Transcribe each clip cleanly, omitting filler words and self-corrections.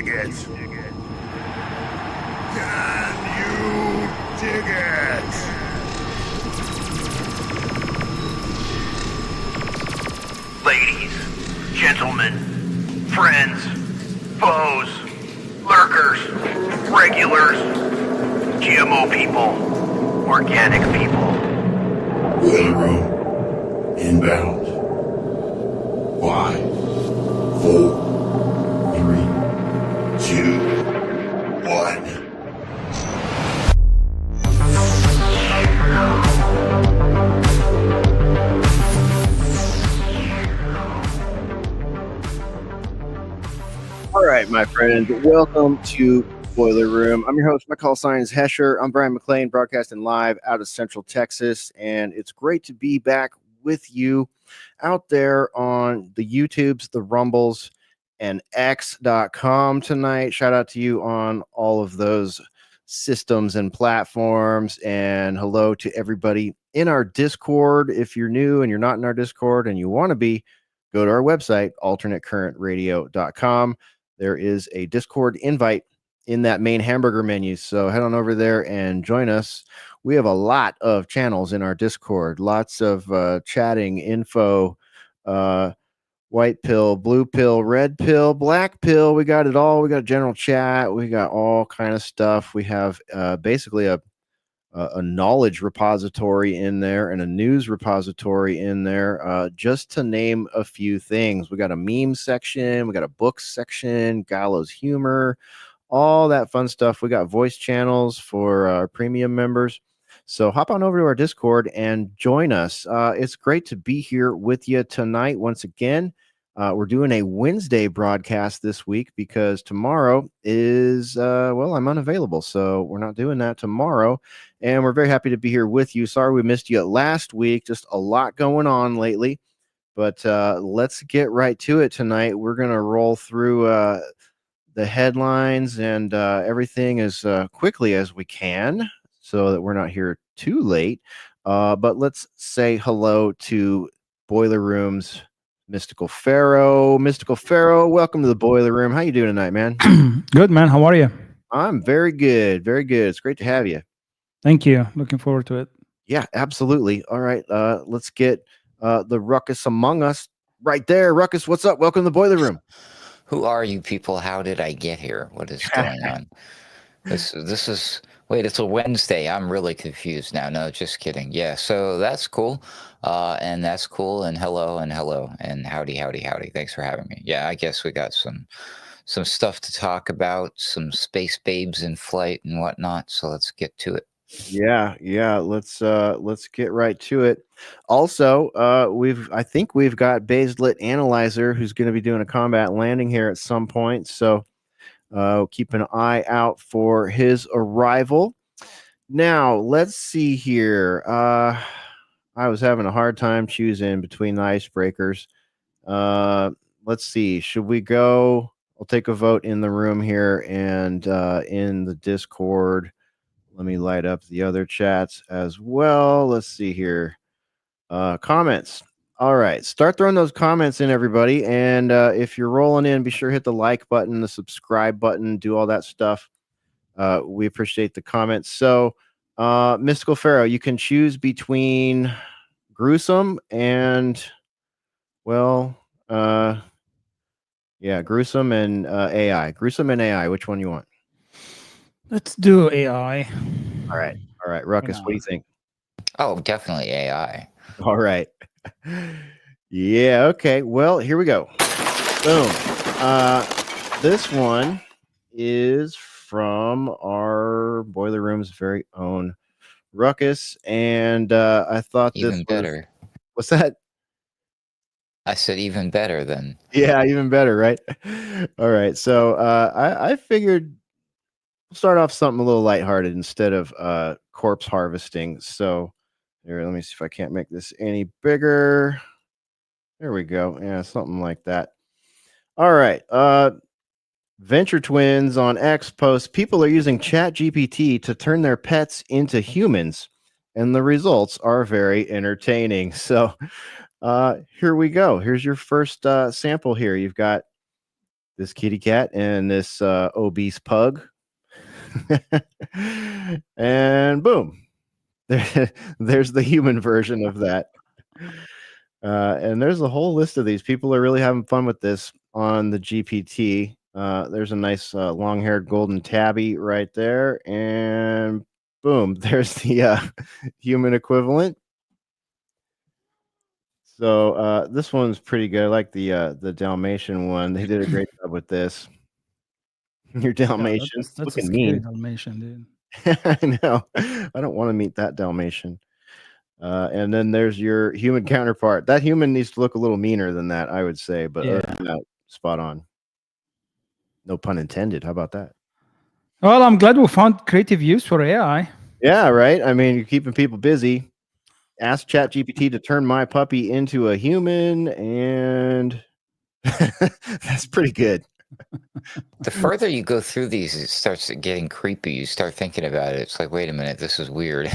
dig it? Can you dig it? Ladies, gentlemen, friends, foes, lurkers, regulars, GMO people, organic people. Boiler room. Inbound. 5, 4, 3, 2, 1. All right, my friends, welcome to Boiler Room. I'm your host. My call sign is Hesher. I'm Brian McLean, broadcasting live out of Central Texas, and it's great to be back with you out there on the YouTubes, the Rumbles, and X.com tonight. Shout out to you on all of those systems and platforms, and hello to everybody in our Discord. If you're new and you're not in our Discord and you want to be, go to our website, alternatecurrentradio.com. There is a Discord invite in that main hamburger menu. So head on over there and join us. We have a lot of channels in our Discord, lots of chatting, info, white pill, blue pill, red pill, black pill. We got it all. We got general chat. We got all kind of stuff. We have basically a knowledge repository in there and a news repository in there, just to name a few things. We got a meme section, we got a books section, gallows humor, all that fun stuff. We got voice channels for our premium members. So hop on over to our Discord and join us. It's great to be here with you tonight once again. We're doing a Wednesday broadcast this week because tomorrow is, I'm unavailable. So we're not doing that tomorrow. And we're very happy to be here with you. Sorry we missed you last week. Just a lot going on lately. But let's get right to it tonight. We're going to roll through the headlines and everything as quickly as we can so that we're not here too late. But let's say hello to Boiler Room's Mystical Pharaoh. Mystical Pharaoh, welcome to the Boiler Room. How you doing tonight, man? Good, man. How are you? I'm very good. Very good. It's great to have you. Thank you. Looking forward to it. Yeah, absolutely. All right. Let's get the Ruckus among us right there. Ruckus, what's up? Welcome to the Boiler Room. Who are you people? How did I get here? What is going on? This is wait, it's a Wednesday. I'm really confused now. No, just kidding. Yeah, so that's cool. And that's cool. And hello and howdy. Thanks for having me. Yeah, I guess we got some stuff to talk about, some space babes in flight and whatnot. So let's get to it. Yeah. Let's get right to it. Also, I think we've got Baselit Analyzer who's going to be doing a combat landing here at some point. So keep an eye out for his arrival. Now, let's see here. I was having a hard time choosing between the icebreakers. Let's see. Should we go? I'll take a vote in the room here and in the Discord. Let me light up the other chats as well. Let's see here. Comments. All right. Start throwing those comments in, everybody. And if you're rolling in, be sure to hit the like button, the subscribe button, do all that stuff. We appreciate the comments. So, Mystical Pharaoh, you can choose between gruesome and, gruesome and AI. Gruesome and AI. Which one you want? Let's do AI. All right. Ruckus, what do you think? Oh, definitely AI. All right. Yeah, okay. Well, here we go. Boom. This one is from our Boiler Room's very own Ruckus, and I thought even this better. What's that? I said even better than. Yeah, even better, right? All right. So I figured we'll start off something a little lighthearted instead of corpse harvesting. So here, let me see if I can't make this any bigger. There we go. Yeah, something like that. All right. Venture Twins on X posts, people are using ChatGPT to turn their pets into humans, and the results are very entertaining. So here we go. Here's your first sample here. You've got this kitty cat and this obese pug. And boom, there's the human version of that. And there's a whole list of these. People are really having fun with this on the GPT. There's a nice long-haired golden tabby right there, and boom, there's the human equivalent. So this one's pretty good. I like the Dalmatian one. They did a great job with this. Your Dalmatian, that's a looking scary mean. Dalmatian, dude. I know. I don't want to meet that Dalmatian. And then there's your human counterpart. That human needs to look a little meaner than that, I would say. But other than that, spot on. No pun intended. How about that? Well, I'm glad we found creative use for AI. Yeah, right. I mean, you're keeping people busy. Ask ChatGPT to turn my puppy into a human, and that's pretty good. The further you go through these, it starts getting creepy. You start thinking about it. It's like, wait a minute, this is weird.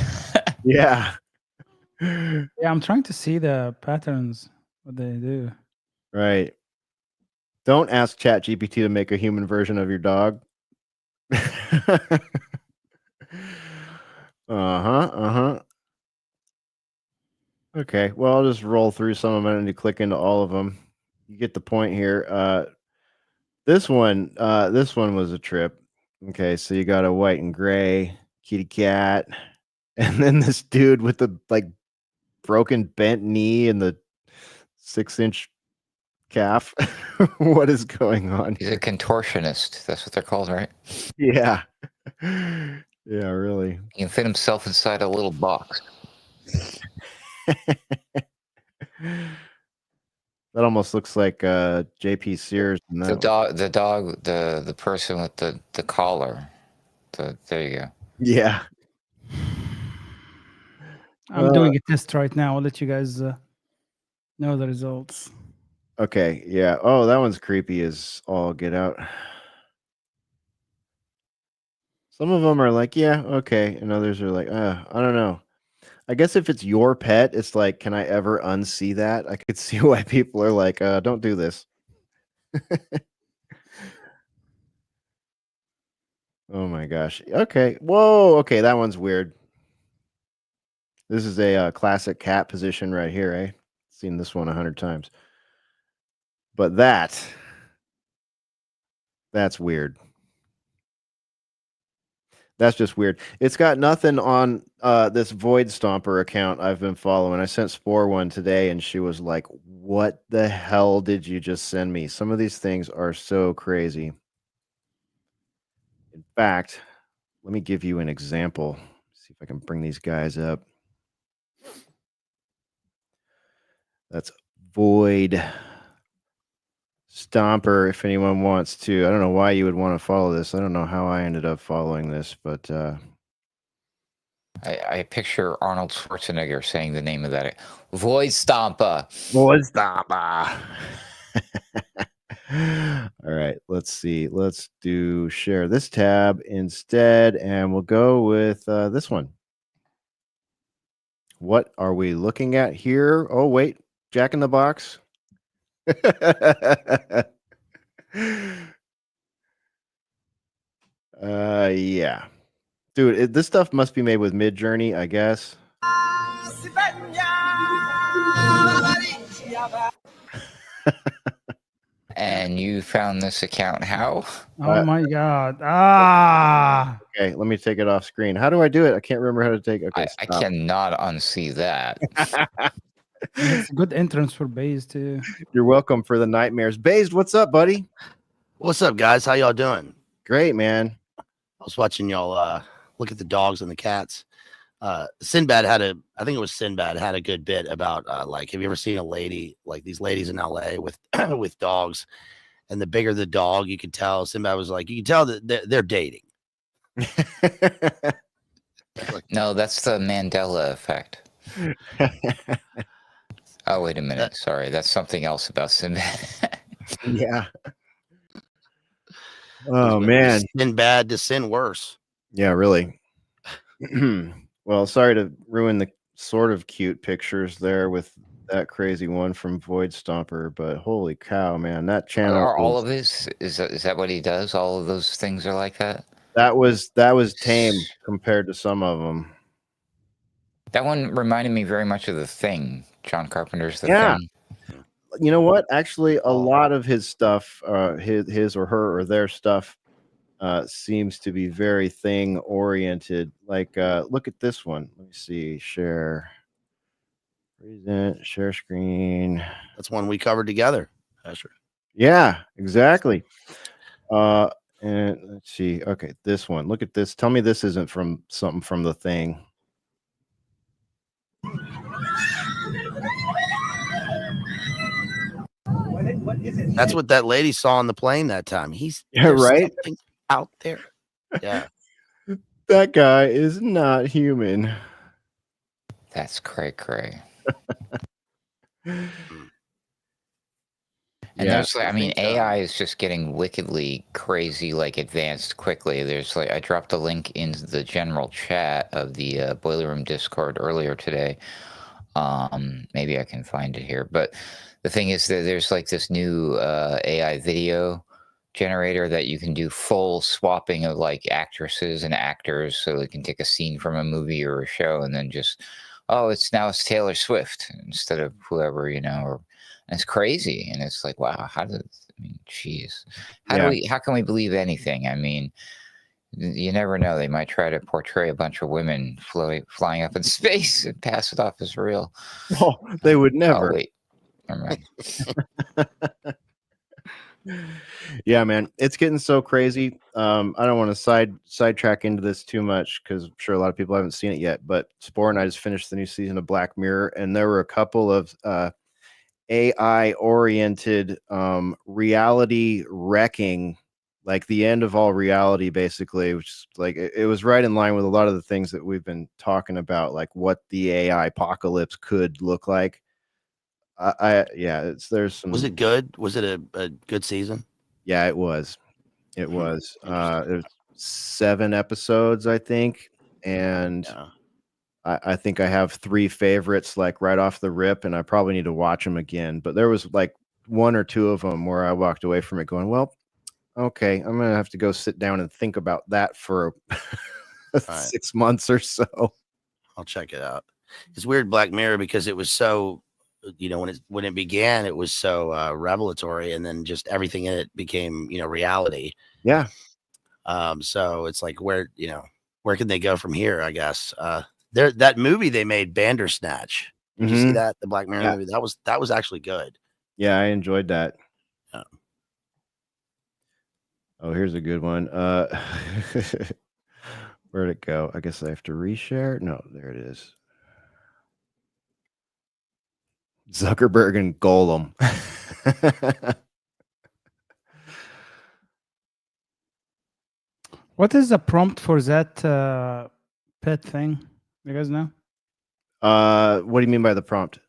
Yeah. Yeah, I'm trying to see the patterns, what they do. Right. Don't ask ChatGPT to make a human version of your dog. Okay, well, I'll just roll through some of them and click into all of them. You get the point here. This one was a trip. Okay, so you got a white and gray kitty cat, and then this dude with the broken bent knee and the 6-inch calf. What is going on? He's a contortionist. That's what they're called, right? Yeah. Yeah, really. He can fit himself inside a little box. That almost looks like JP Sears. The person with the collar. There you go. Yeah. I'm doing a test right now. I'll let you guys know the results. Okay, yeah. Oh, that one's creepy as all get out. Some of them are like, yeah, okay. And others are like, I don't know. I guess if it's your pet, it's like, can I ever unsee that? I could see why people are like, don't do this. Oh my gosh. Okay. Whoa. Okay, that one's weird. This is a classic cat position right here, eh? Seen this one 100 times. But that's weird. That's just weird. It's got nothing on this Void Stomper account I've been following. I sent Spore one today, and she was like, what the hell did you just send me? Some of these things are so crazy. In fact, let me give you an example. See if I can bring these guys up. That's Void Stomper, if anyone wants to. I don't know why you would want to follow this. I don't know how I ended up following this, but I picture Arnold Schwarzenegger saying the name of that. Void Stomper. Void Stomper. All right, let's see. Let's do share this tab instead, and we'll go with this one. What are we looking at here? Oh, wait. Jack in the Box. Yeah, dude, this stuff must be made with Midjourney, I guess. And you found this account how? Oh my god. Okay, let me take it off screen. How do I do it? I can't remember how to take. Okay, I cannot unsee that. It's a good entrance for Baze too. You're welcome for the nightmares. Bazed, what's up, buddy? What's up, guys? How y'all doing? Great, man. I was watching y'all look at the dogs and the cats. Sinbad had a good bit about like, have you ever seen a lady, like these ladies in LA with with dogs, and the bigger the dog, you could tell. Sinbad was like, you can tell that they're dating. No, that's the Mandela effect. Oh, wait a minute. Sorry, that's something else about Sinbad. Yeah. Oh man, sin bad to sin worse. Yeah, really. Well, sorry to ruin the sort of cute pictures there with that crazy one from Void Stomper, but holy cow, man, that channel Are all is, of his is that what he does? All of those things are like that? that was tame compared to some of them. That one reminded me very much of The Thing. John Carpenter's The Yeah. Thing. You know what? Actually, a Oh. lot of his stuff, his or her or their stuff, seems to be very thing oriented. Like, look at this one. Let me see. Share, present, share screen. That's one we covered together. Asher. Yeah, exactly. And let's see. Okay, this one. Look at this. Tell me this isn't from something from The Thing. That's what that lady saw on the plane that time. Yeah, there's right? something out there. Yeah. That guy is not human. That's cray. And Yeah, there's like, I mean, think, AI is just getting wickedly crazy, like advanced quickly. There's like, I dropped a link into the general chat of the Boiler Room Discord earlier today. Maybe I can find it here. But the thing is that there's like this new AI video generator that you can do full swapping of like actresses and actors, so they can take a scene from a movie or a show and then just, oh, it's Taylor Swift instead of whoever, you know, or. And it's crazy, and it's like, wow, jeez, how can we believe anything? I mean, you never know. They might try to portray a bunch of women flying up in space and pass it off as real. Oh, they would never. Oh, wait. Never mind. Yeah, man, it's getting so crazy. I don't want to sidetrack into this too much because I'm sure a lot of people haven't seen it yet. But Spore and I just finished the new season of Black Mirror, and there were a couple of AI oriented reality wrecking, like the end of all reality, basically, which is like it was right in line with a lot of the things that we've been talking about, like what the AI apocalypse could look like. There's some. Was it good? Was it a good season? Yeah, it was. It was. There's 7 episodes, I think, and Yeah. I think I have 3 favorites like right off the rip, and I probably need to watch them again. But there was like 1 or 2 of them where I walked away from it going, well, okay, I'm gonna have to go sit down and think about that for 6 months or so. I'll check it out. It's weird, Black Mirror, because it was so, you know, when it began, it was so revelatory, and then just everything in it became, you know, reality. Yeah. So it's like, where can they go from here? I guess. That movie they made, Bandersnatch. Did you see that? The Black Mirror movie? That was actually good. Yeah, I enjoyed that. Yeah. Oh, here's a good one. Where'd it go? I guess I have to reshare. No, there it is. Zuckerberg and Golem. What is the prompt for that pet thing? You guys know? What do you mean by the prompt?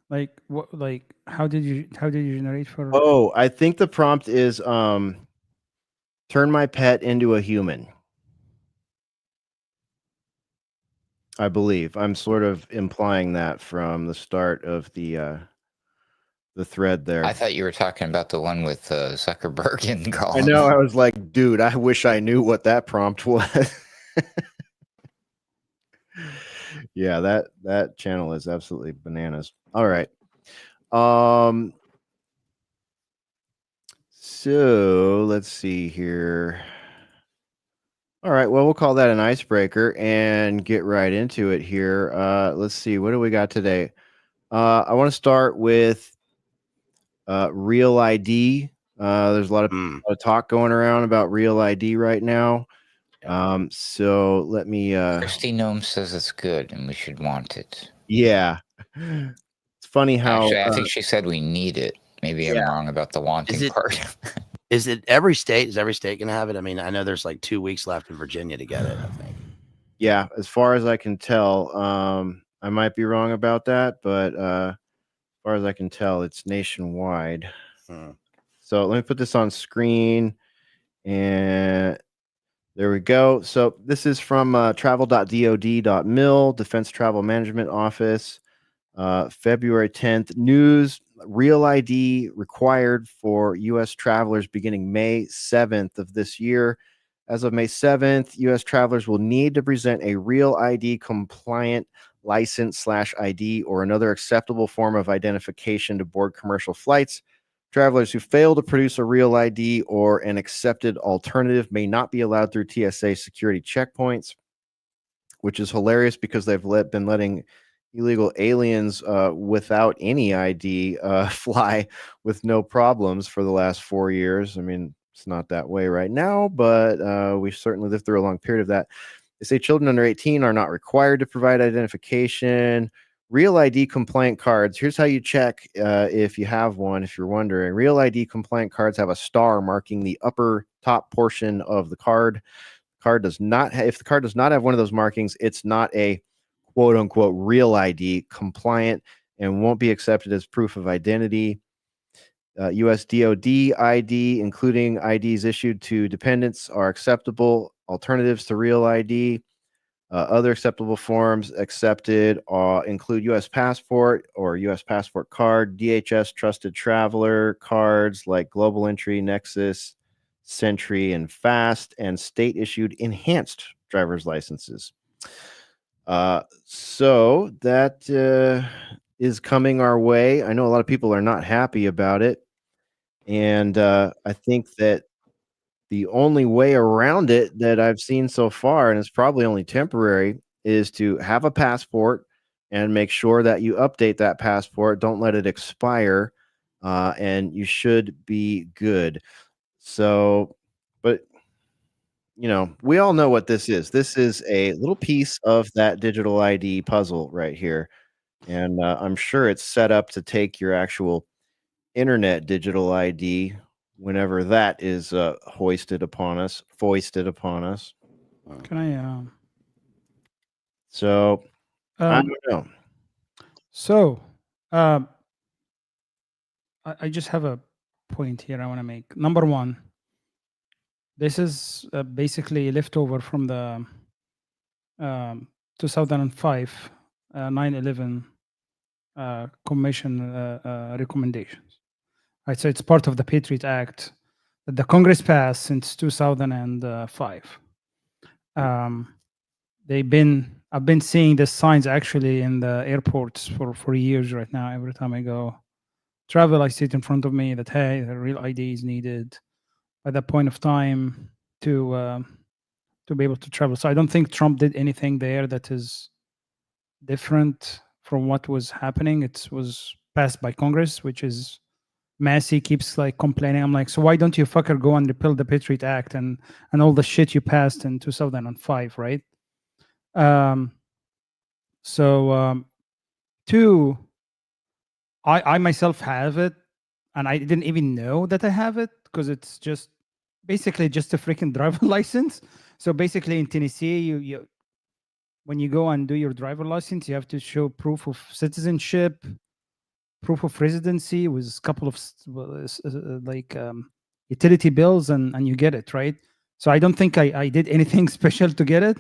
Like what? Like how did you generate for? Oh, I think the prompt is turn my pet into a human. I believe I'm sort of implying that from the start of the thread there. I thought you were talking about the one with Zuckerberg and Golem. I know. I was like, dude, I wish I knew what that prompt was. Yeah, that channel is absolutely bananas. All right. So let's see here. All right, well, we'll call that an icebreaker and get right into it here. Let's see, what do we got today? I want to start with Real ID. There's a lot of talk going around about Real ID right now. So let me. Christy Gnome says it's good and we should want it. Yeah, it's funny how. Actually, I think she said we need it. Maybe I'm wrong about the wanting part. Is it every state? Is every state going to have it? I mean, I know there's like 2 weeks left in Virginia to get it, I think. Yeah, as far as I can tell, I might be wrong about that, but as far as I can tell, it's nationwide. So let me put this on screen, and there we go. So this is from travel.dod.mil, Defense Travel Management Office. February 10th, news real ID required for U.S. travelers beginning May 7th of this year. As of May 7th, U.S. travelers will need to present a real ID compliant license/ID or another acceptable form of identification to board commercial flights. Travelers who fail to produce a real ID or an accepted alternative may not be allowed through TSA security checkpoints, which is hilarious because they've been letting illegal aliens without any ID fly with no problems for the last 4 years. I mean, it's not that way right now, but we certainly lived through a long period of that. They say children under 18 are not required to provide identification. Real ID compliant cards. Here's how you check if you have one, if you're wondering. Real ID compliant cards have a star marking the upper top portion of the card. Card does not if the card does not have one of those markings, it's not a quote unquote real ID compliant and won't be accepted as proof of identity. US DOD ID, including IDs issued to dependents, are acceptable alternatives to real ID. Other acceptable forms accepted include U.S. passport or U.S. passport card, DHS trusted traveler cards like Global Entry, Nexus, Sentry, and Fast, and state-issued enhanced driver's licenses. So that is coming our way. I know a lot of people are not happy about it, and I think that the only way around it that I've seen so far, and it's probably only temporary, is to have a passport and make sure that you update that passport. Don't let it expire, and you should be good. So, but we all know what this is. This is a little piece of that digital ID puzzle right here, and I'm sure it's set up to take your actual internet digital ID whenever that is foisted upon us. Can I? So I Um, don't know. so, I just have a point here I want to make. Number one, this is basically leftover from the 2005 9/11 Commission recommendations. Right, so it's part of the Patriot Act that the Congress passed since 2005. I've been seeing the signs actually in the airports for years right now. Every time I go travel, I see it in front of me that hey, the real ID is needed at that point of time to be able to travel. So I don't think Trump did anything there that is different from what was happening. It was passed by Congress, which is Massey keeps like complaining. I'm like, so why don't you fucker go and repeal the Patriot Act and all the shit you passed in 2005, right? Two, I myself have it, and I didn't even know that I have it because it's just basically just a freaking driver license. So basically in Tennessee, you when you go and do your driver license, you have to show proof of citizenship, proof of residency with a couple of utility bills, and you get it, right? So I don't think I did anything special to get it.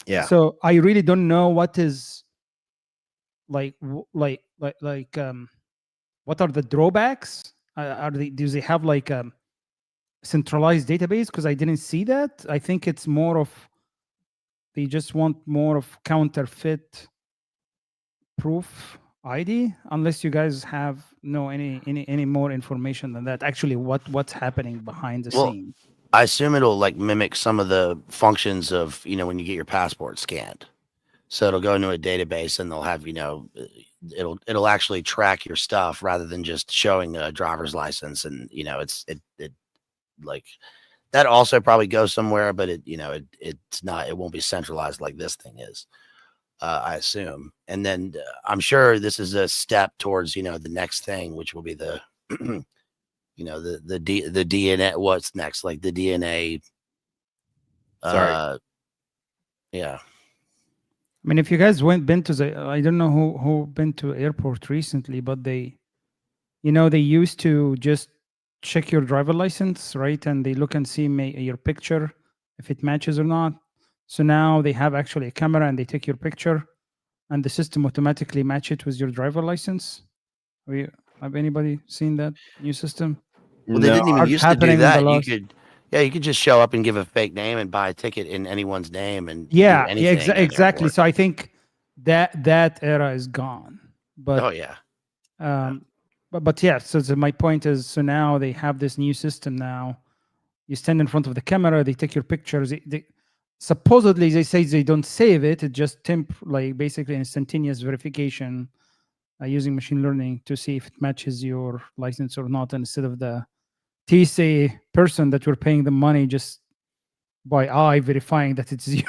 Yeah. So I really don't know what is what are the drawbacks? Do they have like a centralized database? Because I didn't see that. I think it's more of they just want more of counterfeit proof ID, unless you guys have any more information than that. Actually, what's happening behind the scene? I assume it'll like mimic some of the functions of when you get your passport scanned. So it'll go into a database and they'll have it'll actually track your stuff rather than just showing a driver's license. And it like that also probably goes somewhere, but it's not. It won't be centralized like this thing is. I assume. And then I'm sure this is a step towards, the next thing, which will be the, the DNA. What's next? Like the DNA. Sorry. Yeah. I mean, if you guys been to I don't know who been to airport recently, but they used to just check your driver license, right? And they look and see your picture, if it matches or not. So now they have actually a camera and they take your picture and the system automatically match it with your driver license. Have anybody seen that new system? Well, they didn't even Started used to do happening in the that. You last- could, yeah, you could just show up and give a fake name and buy a ticket in anyone's name and do Yeah, anything in the exactly. airport. So I think that era is gone. But Oh yeah, but yeah. So my point is, so now they have this new system. Now you stand in front of the camera, they take your pictures. Supposedly they say they don't save it. It just like basically instantaneous verification using machine learning to see if it matches your license or not, instead of the TSA person that we're paying the money just by eye verifying that it's you.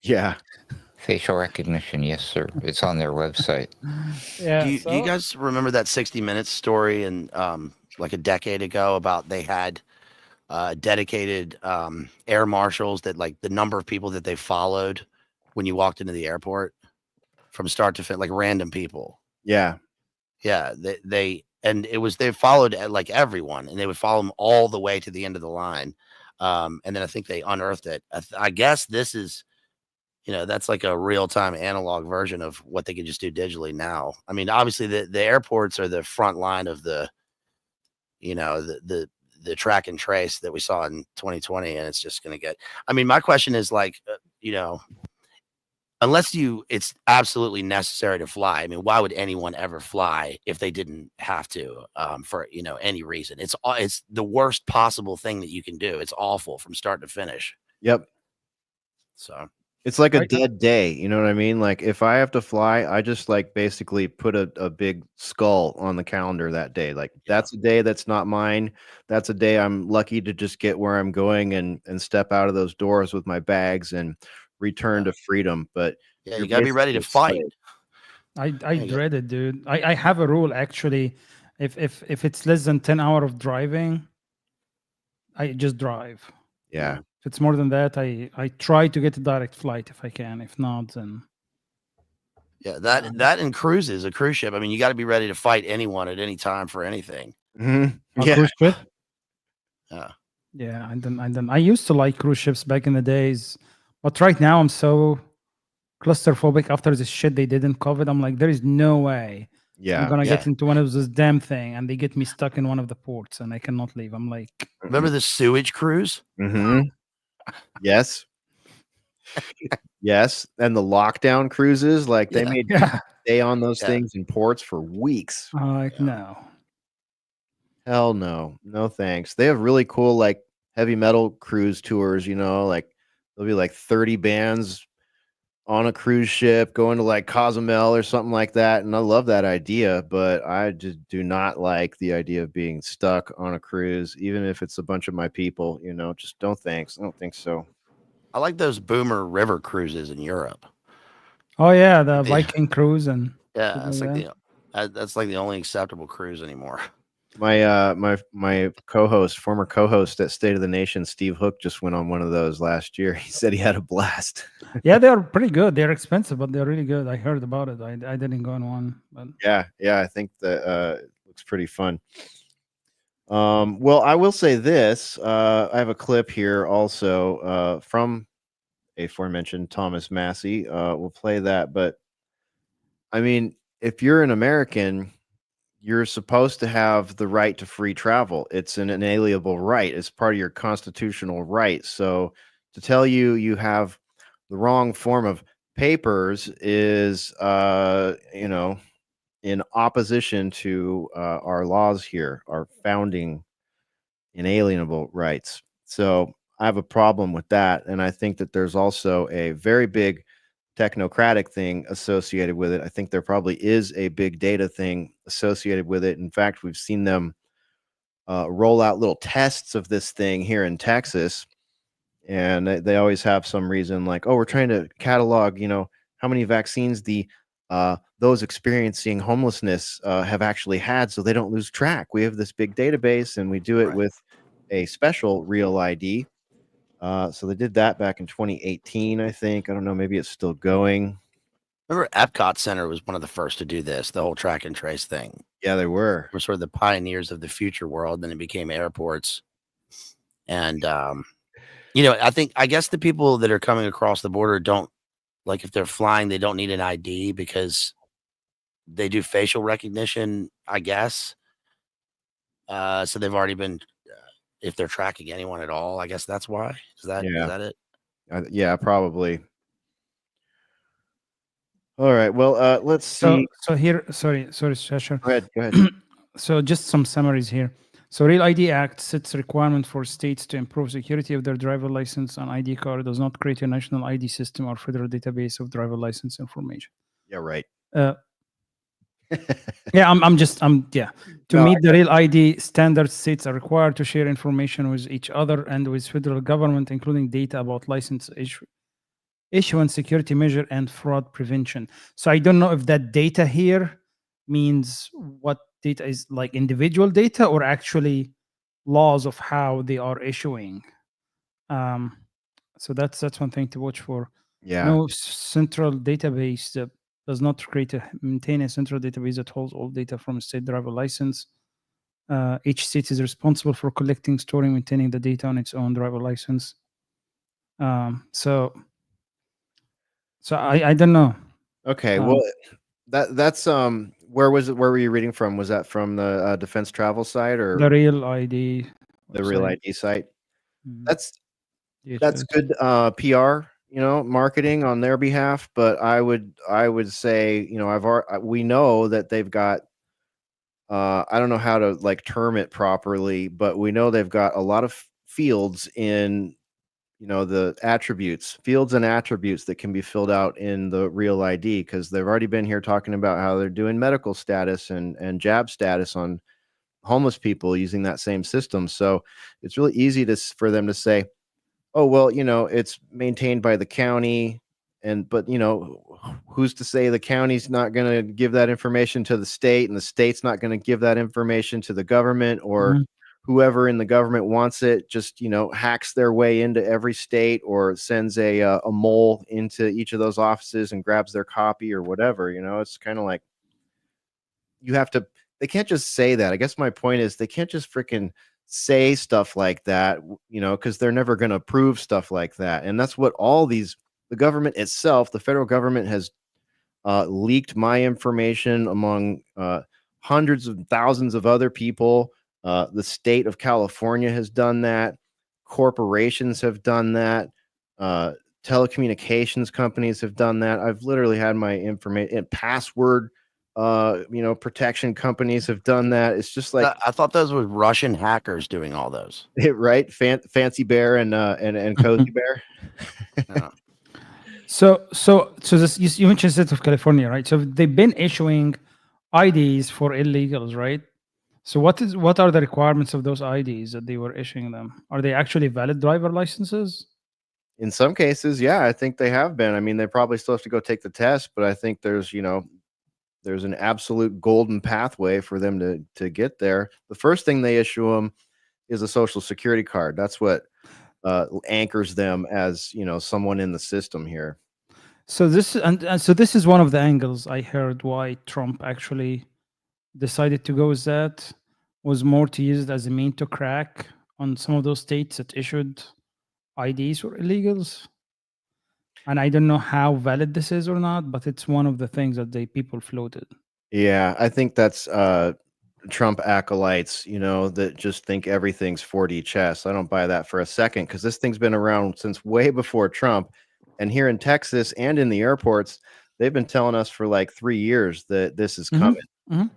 Yeah. Facial recognition, yes, sir. It's on their website. Yeah. do you guys remember that 60 Minutes story and like a decade ago about they had dedicated air marshals that like the number of people that they followed when you walked into the airport from start to finish, like random people. Yeah. Yeah, they and it was they followed like everyone, and they would follow them all the way to the end of the line. And then I think they unearthed it. I guess this is, that's like a real time analog version of what they can just do digitally now. I mean, obviously the airports are the front line of the track and trace that we saw in 2020, and it's just going to get. I mean, my question is like, unless it's absolutely necessary to fly. I mean, why would anyone ever fly if they didn't have to, for, any reason? It's the worst possible thing that you can do. It's awful from start to finish. Yep. So it's like a dead day. You know what I mean? Like if I have to fly, I just like basically put a big skull on the calendar that day. Like that's a day that's not mine. That's a day I'm lucky to just get where I'm going and step out of those doors with my bags and return to freedom. But yeah, you gotta be ready to fight. I dread it, dude. I have a rule actually. If it's less than 10 hours of driving, I just drive. Yeah. If it's more than that, I try to get a direct flight if I can. If not, then yeah, that and cruises, a cruise ship. I mean, you got to be ready to fight anyone at any time for anything. Mm-hmm. Yeah. Cruise ship. Yeah. Yeah, and then I used to like cruise ships back in the days. But right now, I'm so claustrophobic after the shit they did in COVID. I'm like, there is no way I'm going to get into one of those damn thing, and they get me stuck in one of the ports, and I cannot leave. I'm like... Remember the sewage cruise? Mm-hmm. Yes. Yes. And the lockdown cruises, like they made stay on those things in ports for weeks. No. Hell no. No thanks. They have really cool, like, heavy metal cruise tours, like there'll be like 30 bands on a cruise ship going to like Cozumel or something like that. And I love that idea, but I just do not like the idea of being stuck on a cruise, even if it's a bunch of my people, just don't thanks. I don't think so. I like those Boomer River cruises in Europe. Oh yeah, the Viking cruise and that's like that's like the only acceptable cruise anymore. My former co-host at State of the Nation, Steve Hook, just went on one of those last year. He said he had a blast. Yeah, they're pretty good. They're expensive, but they're really good. I heard about it. I didn't go on one, but yeah, I think that it looks pretty fun. Well, I will say this. I have a clip here also from aforementioned Thomas Massey. We'll play that, but I mean, if you're an American, you're supposed to have the right to free travel. It's an inalienable right. It's part of your constitutional right. So to tell you have the wrong form of papers is, in opposition to our laws here, our founding inalienable rights. So I have a problem with that. And I think that there's also a very big technocratic thing associated with it. I think there probably is a big data thing associated with it. In fact, we've seen them roll out little tests of this thing here in Texas, and they always have some reason like, oh, we're trying to catalog, how many vaccines those experiencing homelessness have actually had, so they don't lose track. We have this big database, and we do it with a special real ID. So they did that back in 2018, I think. I don't know, maybe it's still going. Remember Epcot Center was one of the first to do this, the whole track and trace thing. Yeah, they were. We're sort of the pioneers of the future world. Then it became airports. And, I guess the people that are coming across the border don't like if they're flying, they don't need an ID because they do facial recognition, I guess. So they've already been, if they're tracking anyone at all, I guess that's why. Is that it? Yeah, probably. All right. Well, let's So see. so here, sorry, Sasha. Go ahead. So just some summaries here. So Real ID Act sets requirement for states to improve security of their driver license and ID card. Does not create a national ID system or federal database of driver license information. Yeah, right. Yeah, To No, meet the Real ID standards, states are required to share information with each other and with federal government, including data about license issuance, security measure, and fraud prevention. So I don't know if that data here means what data is, like individual data or actually laws of how they are issuing. So that's one thing to watch for. Yeah. No central database that does not maintain a central database that holds all data from a state driver license. Each state is responsible for collecting, storing, maintaining the data on its own driver license. So I don't know. Okay. Well, that's where was it? Where were you reading from? Was that from the Defense Travel site or The Real ID? the Real website. ID site? Mhm. That's DHS. good PR, marketing on their behalf. But I would say, we know that they've got. I don't know how to like term it properly, but we know they've got a lot of fields in, the fields and attributes that can be filled out in the Real ID, because they've already been here talking about how they're doing medical status and jab status on homeless people using that same system. So it's really easy for them to say, oh, well, it's maintained by the county. But who's to say the county's not going to give that information to the state, and the state's not going to give that information to the government, or Mhm. whoever in the government wants it just, hacks their way into every state or sends a mole into each of those offices and grabs their copy or whatever. It's kind of like they can't just say that. I guess my point is they can't just freaking say stuff like that, because they're never going to prove stuff like that. And that's what the government itself, the federal government, has leaked my information among hundreds of thousands of other people. The state of California has done that. Corporations have done that. Telecommunications companies have done that. I've literally had my information, password protection companies have done that. It's just like I thought those were Russian hackers doing all those. right, Fancy Bear and Cozy Bear. Yeah. So this, you mentioned state of California, right? So they've been issuing IDs for illegals, right? So what are the requirements of those IDs that they were issuing them? Are they actually valid driver licenses? In some cases, yeah, I think they have been. I mean, they probably still have to go take the test, but I think there's an absolute golden pathway for them to get there. The first thing they issue them is a social security card. That's what anchors them as, someone in the system here. So this so this is one of the angles I heard why Trump actually decided to go with that, was more to use it as a mean to crack on some of those states that issued IDs for illegals. And I don't know how valid this is or not, but it's one of the things that people floated. Yeah, I think that's Trump acolytes, that just think everything's 4D chess. I don't buy that for a second, because this thing's been around since way before Trump. And here in Texas and in the airports, they've been telling us for like 3 years that this is coming. Mhm.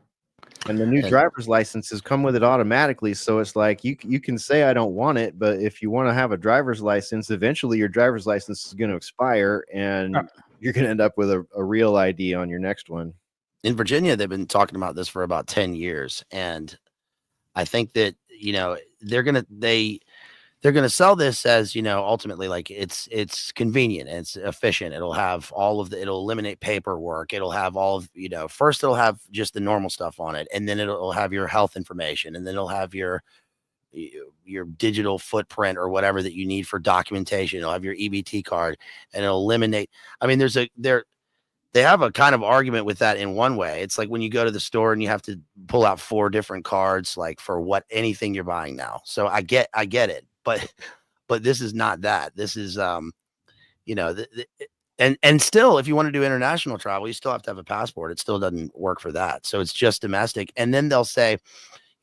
And the new driver's licenses come with it automatically. So it's like you can say I don't want it, but if you want to have a driver's license, eventually your driver's license is going to expire, and you're going to end up with a Real ID on your next one. In Virginia, they've been talking about this for about 10 years. And I think that, they're going to sell this as, ultimately, like it's convenient and it's efficient. It'll have it'll eliminate paperwork. It'll have all of, first it'll have just the normal stuff on it. And then it'll have your health information. And then it'll have your digital footprint or whatever that you need for documentation. It'll have your EBT card, and it'll eliminate. I mean, they have a kind of argument with that in one way. It's like when you go to the store and you have to pull out 4 different cards, like for anything you're buying now. So I get it, but this is not that. This is, And still, if you want to do international travel, you still have to have a passport. It still doesn't work for that. So it's just domestic. And then they'll say,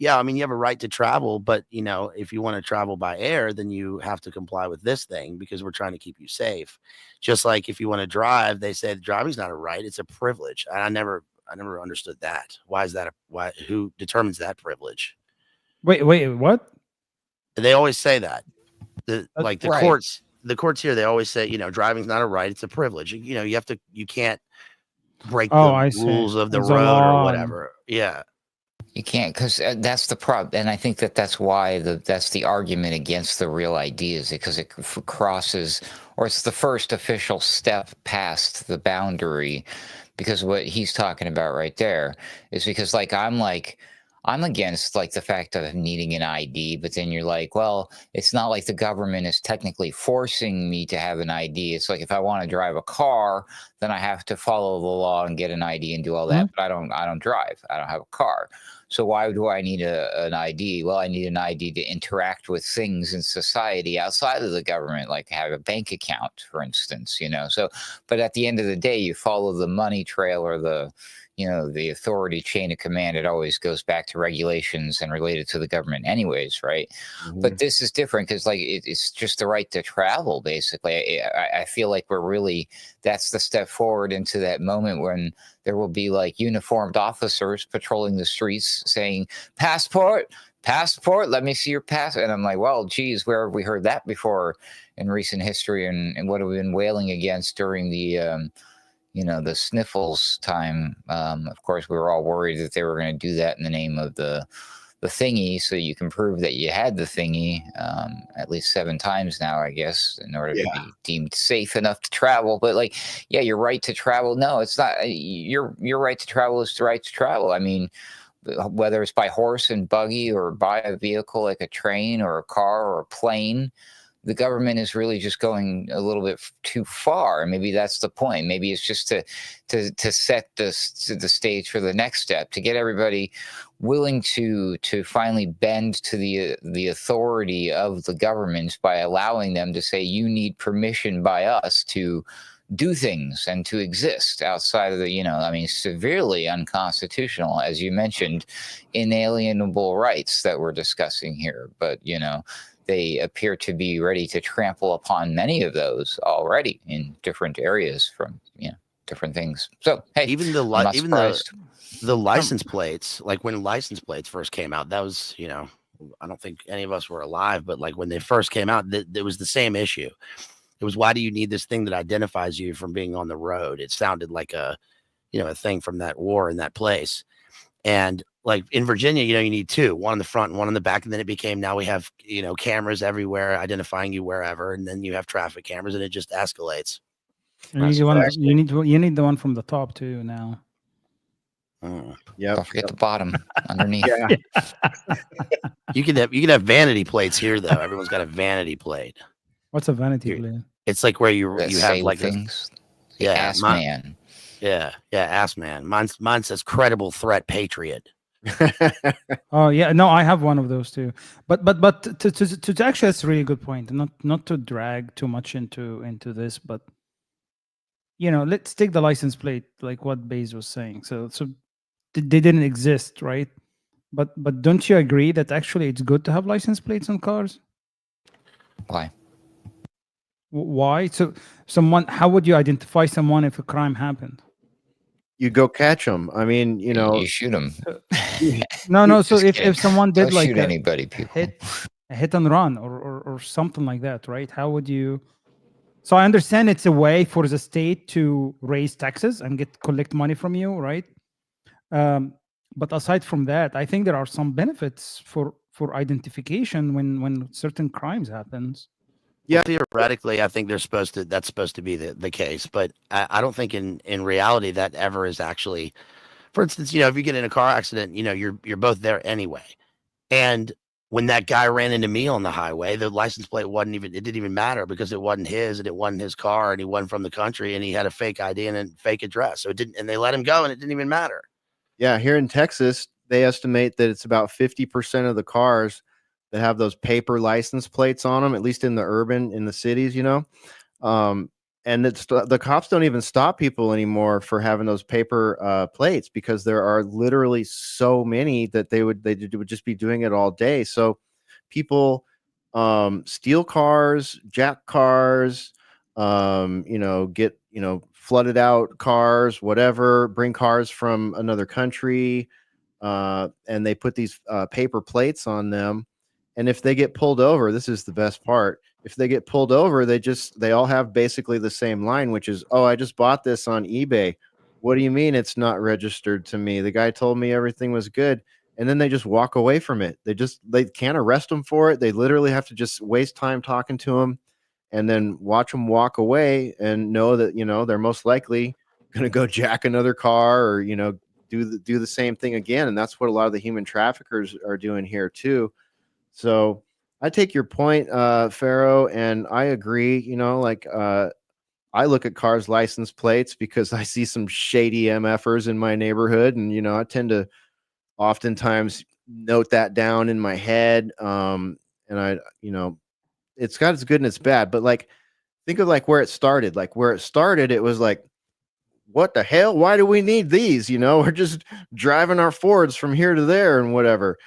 yeah, I mean, you have a right to travel, but if you want to travel by air, then you have to comply with this thing because we're trying to keep you safe. Just like if you want to drive, they say driving's not a right, it's a privilege. And I never understood that. Why is that? Who determines that privilege? Wait, what? They always say that. The Right. courts here, they always say, driving's not a right, it's a privilege. You can't break Oh, the I see. rules of the There's a road law or and- whatever. Yeah. You can't, because that's the problem, and I think that's why that's the argument against the Real ID is because it crosses, or it's the first official step past the boundary. Because what he's talking about right there is because I'm against the fact of needing an ID, but then you're like, well, it's not like the government is technically forcing me to have an ID. It's like if I want to drive a car, then I have to follow the law and get an ID and do all that. But I don't drive. I don't have a car. So why do I need an ID? Well, I need an ID to interact with things in society outside of the government, like have a bank account, for instance, So, but at the end of the day, you follow the money trail or the authority chain of command. It always goes back to regulations and related to the government anyways, right? Mhm. But this is different because it's just the right to travel, basically. I feel like that's the step forward into that moment when there will be uniformed officers patrolling the streets saying, passport, let me see your passport. And I'm like, well, geez, where have we heard that before in recent history? And what have we been wailing against during the the sniffles time? Of course, we were all worried that they were going to do that in the name of the thingy, so you can prove that you had the thingy at least 7 times now, I guess, in order to be deemed safe enough to travel. But your right to travel, no, it's not. Your right to travel is the right to travel. I mean, whether it's by horse and buggy or by a vehicle like a train or a car or a plane, the government is really just going a little bit too far. Maybe that's the point. Maybe it's just to set the stage for the next step, to get everybody willing to finally bend to the authority of the government by allowing them to say, you need permission by us to do things and to exist outside of the, severely unconstitutional, as you mentioned, inalienable rights that we're discussing here. But, they appear to be ready to trample upon many of those already in different areas from different things. So hey, Even I'm not surprised. the license plates, like when license plates first came out, that was I don't think any of us were alive, but when they first came out, there was the same issue. It was, why do you need this thing that identifies you from being on the road? It sounded like a thing from that war in that place. And in Virginia, you need 2, one on the front and one on the back. And then it became, now we have, cameras everywhere identifying you wherever. And then you have traffic cameras and it just escalates. You need the one from the top too now. Yep. Don't forget the bottom underneath. Yeah. You can have vanity plates here though. Everyone's got a vanity plate. What's a vanity plate? It's where you That have say things. Ass man. Yeah, ass man. Mine says credible threat patriot. Oh yeah, no, I have one of those too. But to actually, that's a really good point. Not to drag too much into this, but let's take the license plate, like what Baze was saying. So they didn't exist, right? But don't you agree that actually it's good to have license plates on cars? Why? Why? So how would you identify someone if a crime happened? You go catch them. I mean, You shoot them. No. So Just kidding. if someone did Don't shoot anybody, people. a hit and run or something like that, right? How would you? So I understand it's a way for the state to raise taxes and collect money from you, right? But aside from that, I think there are some benefits for identification when certain crimes happens. Yeah, theoretically, I think that's supposed to be the case, but I don't think in reality that ever is actually. For instance, if you get in a car accident, you're both there anyway. And when that guy ran into me on the highway, the license plate it didn't even matter because it wasn't his and it wasn't his car and he wasn't from the country and he had a fake ID and a fake address. So it didn't, and they let him go and it didn't even matter. Yeah, here in Texas, they estimate that it's about 50% of the cars that have those paper license plates on them, at least in the cities, and it's the cops don't even stop people anymore for having those paper plates, because there are literally so many that they would just be doing it all day. So people steal cars, jack cars, get flooded out cars, whatever, bring cars from another country, and they put these paper plates on them. And if they get pulled over, this is the best part. If they get pulled over, they all have basically the same line, which is, "Oh, I just bought this on eBay." What do you mean it's not registered to me? The guy told me everything was good. And then they just walk away from it. They can't arrest them for it. They literally have to just waste time talking to them and then watch them walk away and know that, they're most likely going to go jack another car or, do the same thing again. And that's what a lot of the human traffickers are doing here too. So I take your point, Pharaoh, and I agree. I look at cars' license plates because I see some shady MFers in my neighborhood, and I tend to oftentimes note that down in my head. And it's got its good and its bad, but think of where it started. It was like, what the hell? Why do we need these? We're just driving our Fords from here to there and whatever.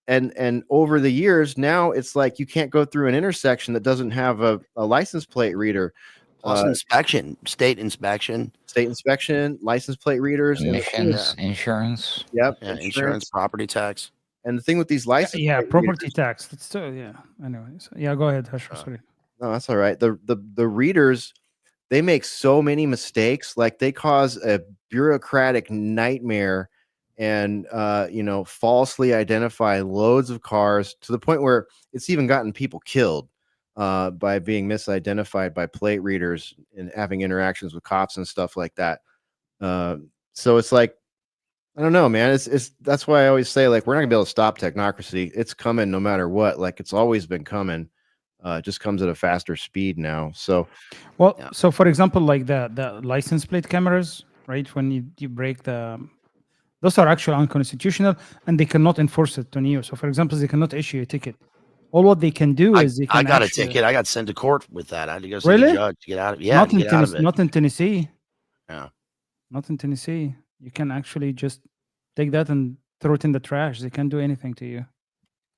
And over the years, now it's like you can't go through an intersection that doesn't have a license plate reader. Plus inspection, state inspection, license plate readers, emissions, insurance. Yep, insurance, property tax. And the thing with these license, property tax. That's still, Anyways, go ahead, Hesher. Sorry. No, that's all right. The readers, they make so many mistakes. They cause a bureaucratic nightmare, and falsely identify loads of cars to the point where it's even gotten people killed by being misidentified by plate readers and having interactions with cops and stuff like that. So it's like, I don't know, man. It's that's why I always say, we're not gonna be able to stop technocracy. It's coming no matter what. It's always been coming. It just comes at a faster speed now. So, so for example, the license plate cameras, right? When you break those are actually unconstitutional, and they cannot enforce it on you. So, for example, they cannot issue a ticket. All what they can do is I got a ticket. I got sent to court with that. I had to go see the judge to get out of it. Not in Tennessee. Yeah. Not in Tennessee. You can actually just take that and throw it in the trash. They can't do anything to you.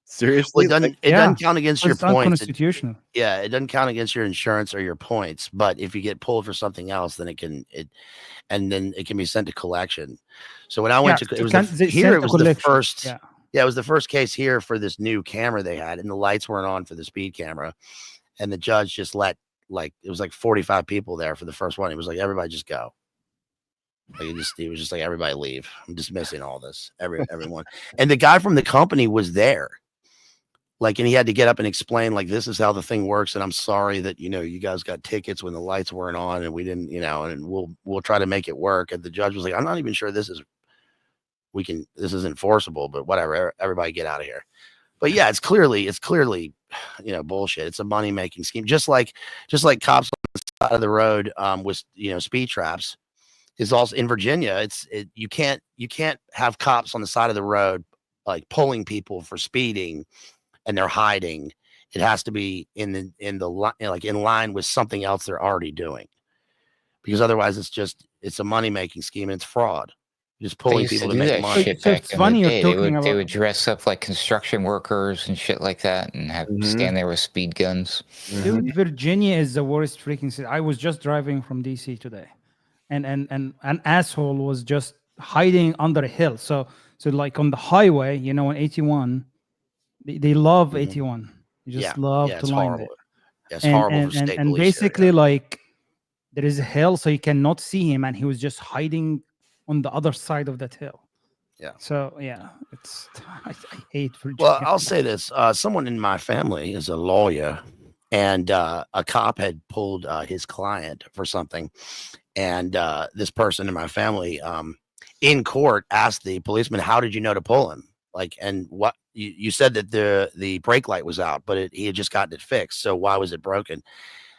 Seriously? Well, it doesn't count against your points. Unconstitutional. It doesn't count against your insurance or your points. But if you get pulled for something else, then it can be sent to collection. So when I went to it was the first. Yeah, it was the first case here for this new camera they had, and the lights weren't on for the speed camera, and the judge just let it was 45 people there for the first one. He was like, everybody just go. He was just like, everybody leave. I'm dismissing all this. Everyone. And the guy from the company was there. And he had to get up and explain, this is how the thing works. And I'm sorry that, you guys got tickets when the lights weren't on and we didn't, and we'll try to make it work. And the judge was like, I'm not even sure this is enforceable, but whatever, everybody get out of here. But yeah, it's clearly, bullshit. It's a money making scheme. Just like cops on the side of the road, with, speed traps is also in Virginia. You can't have cops on the side of the road, pulling people for speeding and they're hiding. It has to be in line with something else they're already doing, because otherwise it's a money making scheme and it's fraud. Just pulling people to make money. It's funny you're talking about. They would dress up like construction workers and shit like that, and have stand there with speed guns. Dude, Virginia is the worst freaking city. I was just driving from DC today, and an asshole was just hiding under a hill. So on the highway, on 81, they love 81. They just love to line there. It's horrible for state and police basically there is a hill, so you cannot see him, and he was just hiding on the other side of that hill. Yeah. So I hate Virginia. Well, I'll say this: someone in my family is a lawyer, and a cop had pulled his client for something, and this person in my family, in court, asked the policeman, "How did you know to pull him?" And what you said that the brake light was out, but he had just gotten it fixed. So why was it broken?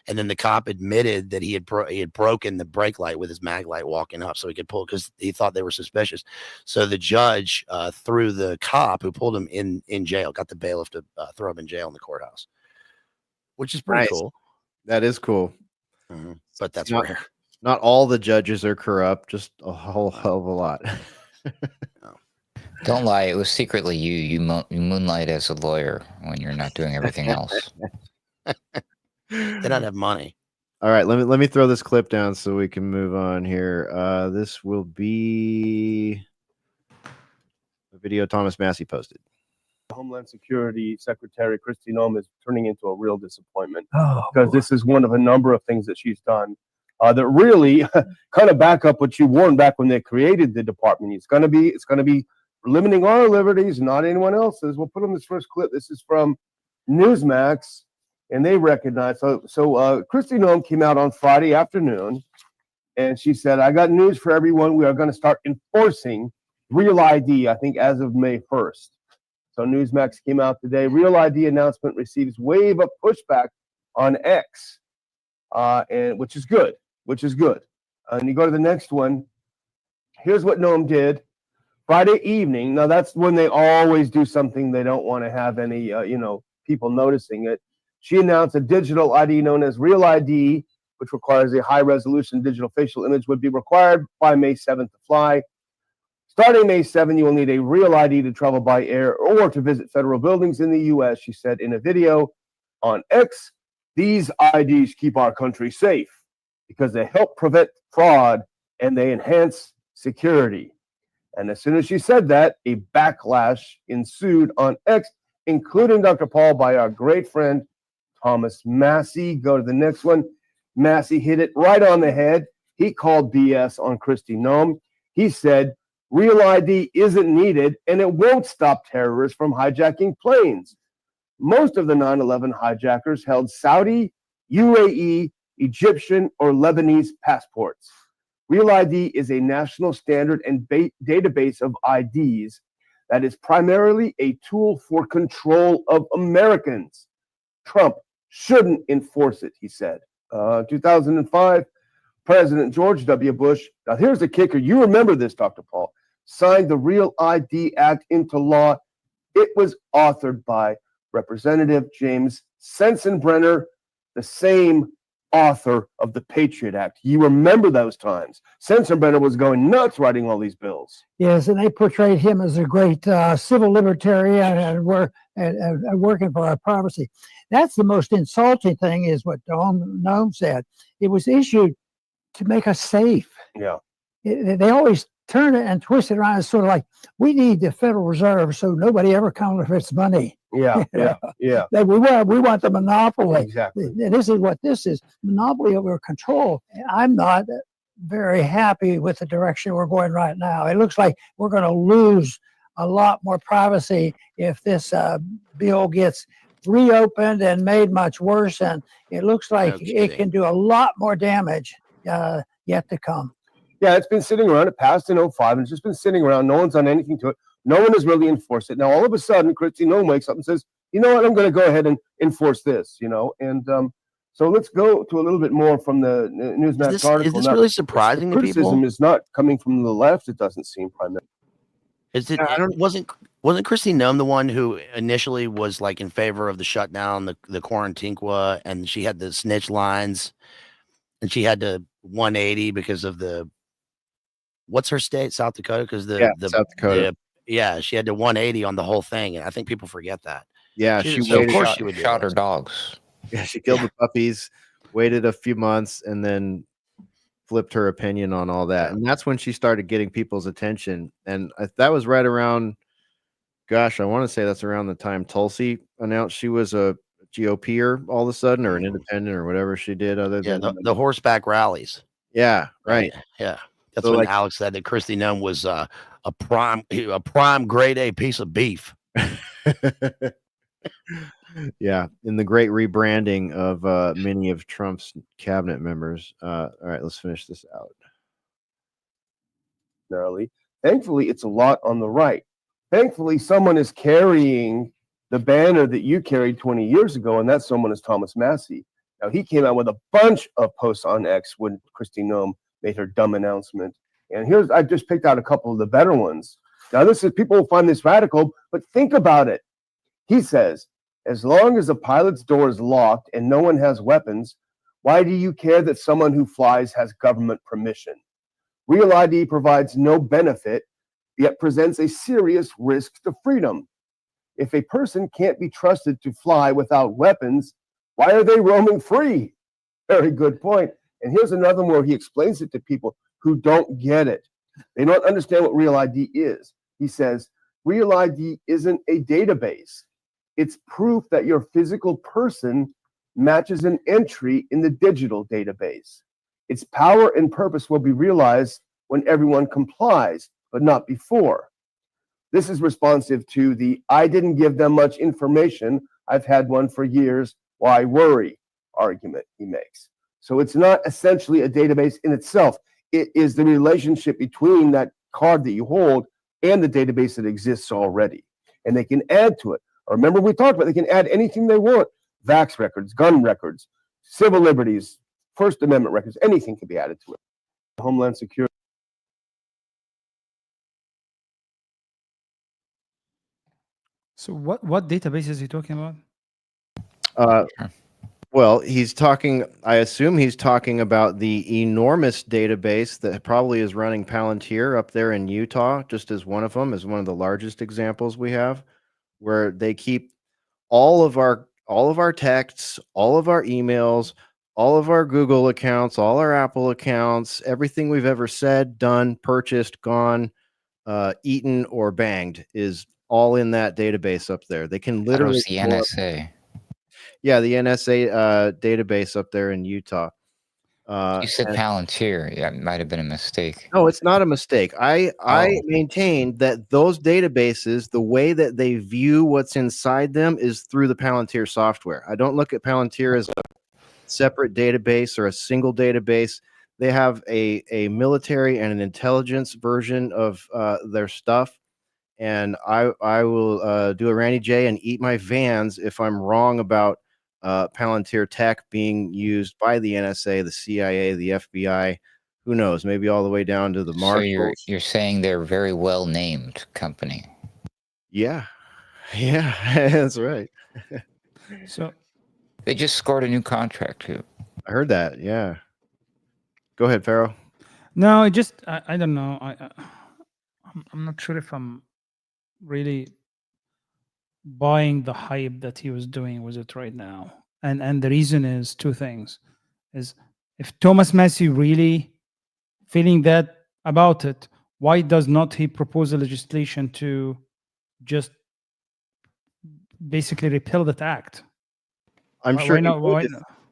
And then the cop admitted that he had broken the brake light with his mag light walking up, so he could pull, because he thought they were suspicious. So the judge threw the cop who pulled him in jail, got the bailiff to throw him in jail in the courthouse, which is pretty cool. That is cool. but that's not, rare. Not all the judges are corrupt, just a whole hell of a lot. Don't lie. It was secretly you. You moonlight as a lawyer when you're not doing everything else. They don't have money. All right, let me throw this clip down so we can move on here. This will be a video Thomas Massey posted. Homeland Security Secretary Kristi Noem is turning into a real disappointment because this is one of a number of things that she's done that really kind of back up what you warned back when they created the department. It's going to be limiting our liberties, not anyone else's. We'll put on this first clip. This is from Newsmax, and they recognize. So Kristi Noem came out on Friday afternoon, and she said, "I got news for everyone. We are going to start enforcing Real ID, I think, as of May 1st." So Newsmax came out today. Real ID announcement receives wave of pushback on X, and which is good. And you go to the next one. Here's what Noem did Friday evening. Now that's when they always do something they don't want to have any, people noticing it. She announced a digital ID known as Real ID, which requires a high-resolution digital facial image, would be required by May 7th to fly. Starting May 7, you will need a Real ID to travel by air or to visit federal buildings in the U.S., she said in a video on X. These IDs keep our country safe because they help prevent fraud and they enhance security. And as soon as she said that, a backlash ensued on X, including Dr. Paul, by our great friend Thomas Massey. Go to the next one. Massey hit it right on the head. He called BS on Kristi Noem. He said, Real ID isn't needed, and it won't stop terrorists from hijacking planes. Most of the 9/11 hijackers held Saudi, UAE, Egyptian, or Lebanese passports. Real ID is a national standard and database of IDs that is primarily a tool for control of Americans. Trump shouldn't enforce it, he said. 2005, President George W. Bush, now here's the kicker. You remember this, Dr. Paul, signed the Real ID Act into law. It was authored by Representative James Sensenbrenner, the same author of the Patriot Act. You remember those times. Sensenbrenner was going nuts writing all these bills. Yes, and they portrayed him as a great civil libertarian and working for our privacy. That's the most insulting thing, is what Noem said. It was issued to make us safe. Yeah. They always turn it and twist it around. It's sort of like, we need the Federal Reserve so nobody ever counterfeits money. Yeah. We want the monopoly. Exactly. This is what this is, monopoly over control. I'm not very happy with the direction we're going right now. It looks like we're going to lose a lot more privacy if this bill gets reopened and made much worse. And it looks like it can do a lot more damage yet to come. Yeah, it's been sitting around. It passed in 2005, and it's just been sitting around. No one's done anything to it. No one has really enforced it. Now, all of a sudden, Kristi Noem wakes up and says, you know what, I'm going to go ahead and enforce this, And so let's go to a little bit more from the Newsmax article. Is this really surprising to people? Criticism is not coming from the left, it doesn't seem, primarily. Wasn't Kristi Noem the one who initially was like in favor of the shutdown, the Quarantinqua, and she had the snitch lines, and she had to 180 because of the, what's her state, South Dakota? Because South Dakota. She had to 180 on the whole thing, and I think people forget that. Yeah, she would shot her dogs. Yeah, she killed the puppies, waited a few months, and then flipped her opinion on all that. And that's when she started getting people's attention. And that was right around, gosh, I want to say that's around the time Tulsi announced she was a GOPer all of a sudden, or an independent, or whatever she did. Other than the horseback rallies. Yeah, right. Yeah, that's when Alex said that Kristi Noem was a prime grade A piece of beef. Yeah, in the great rebranding of many of Trump's cabinet members. All right, let's finish this out. Thankfully, it's a lot on the right. Thankfully, someone is carrying the banner that you carried 20 years ago, and that someone is Thomas Massey. Now, he came out with a bunch of posts on X when Kristi Noem made her dumb announcement. And I just picked out a couple of the better ones. Now, people will find this radical, but think about it. He says, as long as the pilot's door is locked and no one has weapons, Why do you care that someone who flies has government permission? Real ID provides no benefit, yet presents a serious risk to freedom. If a person can't be trusted to fly without weapons, why are they roaming free? Very good point. And here's another one where he explains it to people who don't get it. They don't understand what Real ID is. He says, Real ID isn't a database. It's proof that your physical person matches an entry in the digital database. Its power and purpose will be realized when everyone complies, but not before. This is responsive to the I didn't give them much information. I've had one for years. Why worry argument he makes. So it's not essentially a database in itself. It is the relationship between that card that you hold and the database that exists already. And they can add to it. Remember, we talked about they can add anything they want. Vax records, gun records, civil liberties, First Amendment records, anything can be added to it. Homeland Security. So what database is he talking about? Well, he's talking, I assume he's talking about the enormous database that probably is running Palantir up there in Utah, just as one of them, as one of the largest examples we have, where they keep all of our texts, all of our emails, all of our Google accounts, all our Apple accounts, everything we've ever said, done, purchased, gone, eaten, or banged is all in that database up there. They can literally the NSA. Yeah, the NSA database up there in Utah. You said Palantir. Yeah, it might have been a mistake. No, it's not a mistake. I maintain that those databases, the way that they view what's inside them is through the Palantir software. I don't look at Palantir as a separate database or a single database. They have a military and an intelligence version of their stuff. And I will do a Randy J and eat my vans if I'm wrong about Palantir tech being used by the NSA, the CIA, the FBI. Who knows? Maybe all the way down to the Marshals. So you're saying they're a very well named company. Yeah, that's right. So they just scored a new contract too. I heard that. Yeah. Go ahead, Pharaoh. No, I don't know. I'm not sure if I'm really buying the hype that he was doing with it right now. And the reason is two things. Is if Thomas Massey really feeling that about it, why does not he propose a legislation to just basically repeal that act? I'm sure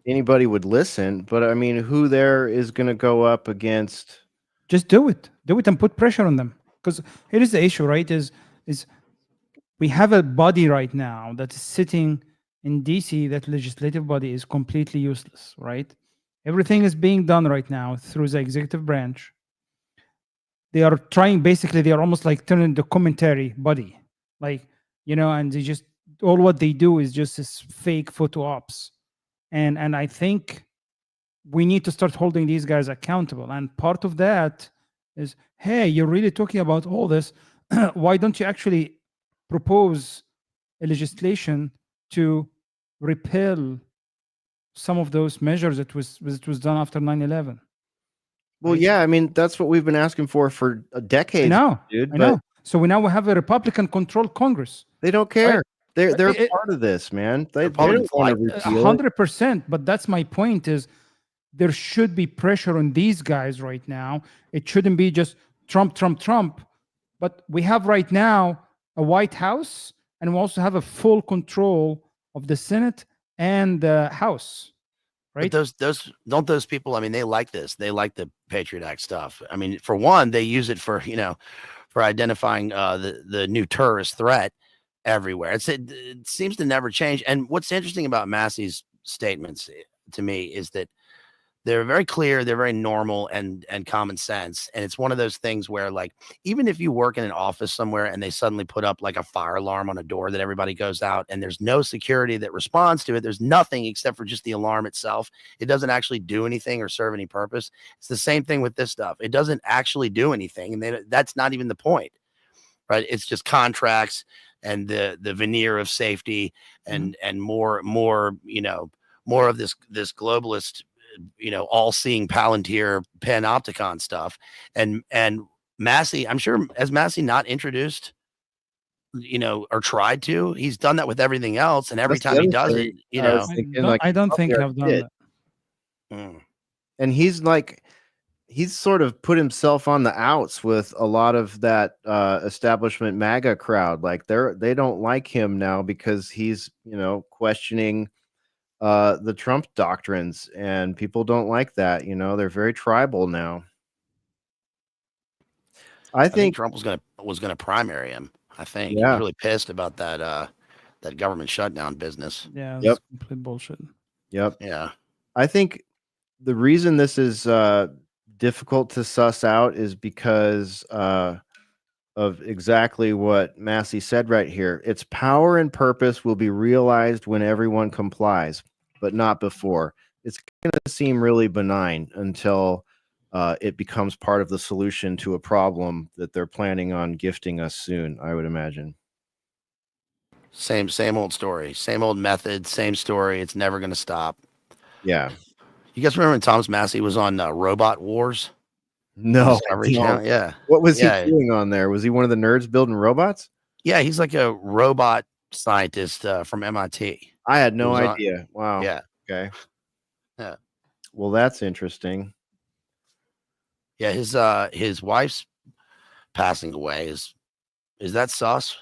anybody would listen, but I mean, who there is going to go up against? Just do it and put pressure on them. Because here is the issue, right? Is we have a body right now that is sitting in DC. That legislative body is completely useless, right? Everything is being done right now through the executive branch. They are trying, basically, they are almost like turning the commentary body, like, and they just, all what they do is just this fake photo ops. And I think we need to start holding these guys accountable. And part of that is, hey, you're really talking about all this. Why don't you actually propose a legislation to repeal some of those measures that was done after 9/11? Well, yeah, I mean, that's what we've been asking for a decade. No, dude. I know. So we now have a Republican-controlled Congress. They don't care. Right? They're part of this, man. They don't want to repeal 100%. But that's my point. Is there should be pressure on these guys right now. It shouldn't be just Trump. But we have right now a White House, and we also have a full control of the Senate and the House. Right. But those people, I mean, they like this. They like the Patriot Act stuff. I mean, for one, they use it for identifying the new terrorist threat everywhere. It seems to never change. And what's interesting about Massey's statements to me is that they're very clear, they're very normal and common sense. And it's one of those things where, like, even if you work in an office somewhere and they suddenly put up like a fire alarm on a door that everybody goes out and there's no security that responds to it, there's nothing except for just the alarm itself. It doesn't actually do anything or serve any purpose. It's the same thing with this stuff. It doesn't actually do anything. And that's not even the point, right? It's just contracts and the veneer of safety and more of this globalist all-seeing Palantir Panopticon stuff. And Massey, I'm sure, has Massey not introduced, or tried to? He's done that with everything else, and every That's the time he other does thing. it, I was thinking, like, I don't probably think already I've done did. that. And he's sort of put himself on the outs with a lot of that establishment MAGA crowd. Like they don't like him now because he's questioning the Trump doctrines, and people don't like that. They're very tribal now. I think Trump was gonna primary him. I think he Yeah. was really pissed about that government shutdown business. Yeah, Yep. it's complete bullshit. Yep. Yeah. I think the reason this is difficult to suss out is because of exactly what Massey said right here. Its power and purpose will be realized when everyone complies, but not before. It's going to seem really benign until it becomes part of the solution to a problem that they're planning on gifting us soon, I would imagine. Same old story, same old method, same story. It's never going to stop. Yeah. You guys remember when Thomas Massey was on Robot Wars? No. Discovery Channel? Yeah. What was he doing on there? Was he one of the nerds building robots? Yeah, he's like a robot scientist from MIT. I had no He was idea. Wow. Yeah. Okay. Yeah. Well, that's interesting. Yeah, his wife's passing away. Is that sus?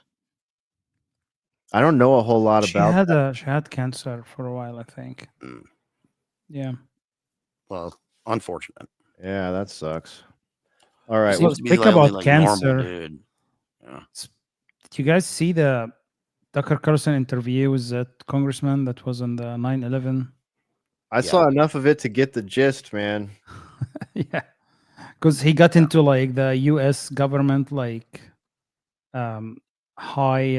I don't know a whole lot about that. She had cancer for a while, I think. Yeah. Well, unfortunate. Yeah, that sucks. All right. So Well, speak about like cancer. normal dude. Yeah. Did you guys see the Tucker Carlson interview with that congressman that was on the 9/11? I saw enough of it to get the gist, man. Yeah, because he got into like the U.S. government, like highly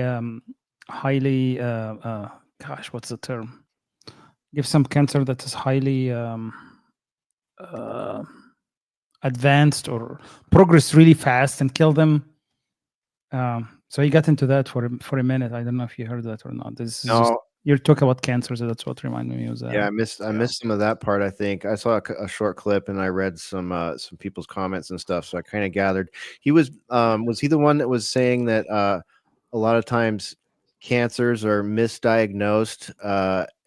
gosh, what's the term? Give some cancer that is highly advanced or progress really fast and kill them. So he got into that for a minute. I don't know if you heard that or not. This is just, you're talking about cancer, so that's what reminded me of that. Yeah, I missed some of that part. I think I saw a short clip and I read some people's comments and stuff. So I kind of gathered he was he the one that was saying that a lot of times cancers are misdiagnosed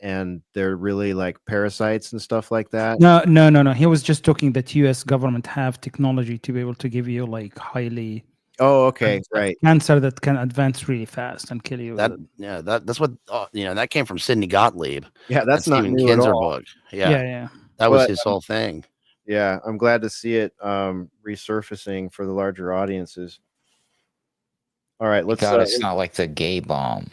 and they're really like parasites and stuff like that? No. He was just talking that U.S. government have technology to be able to give you like highly. Oh, okay, right. Cancer that can advance really fast and kill you. That's what that came from Sidney Gottlieb. Yeah, that's not Stephen new at Kinzer all. book. Yeah. That was his whole thing. Yeah, I'm glad to see it resurfacing for the larger audiences. All right, let's. God, it's not like the gay bomb.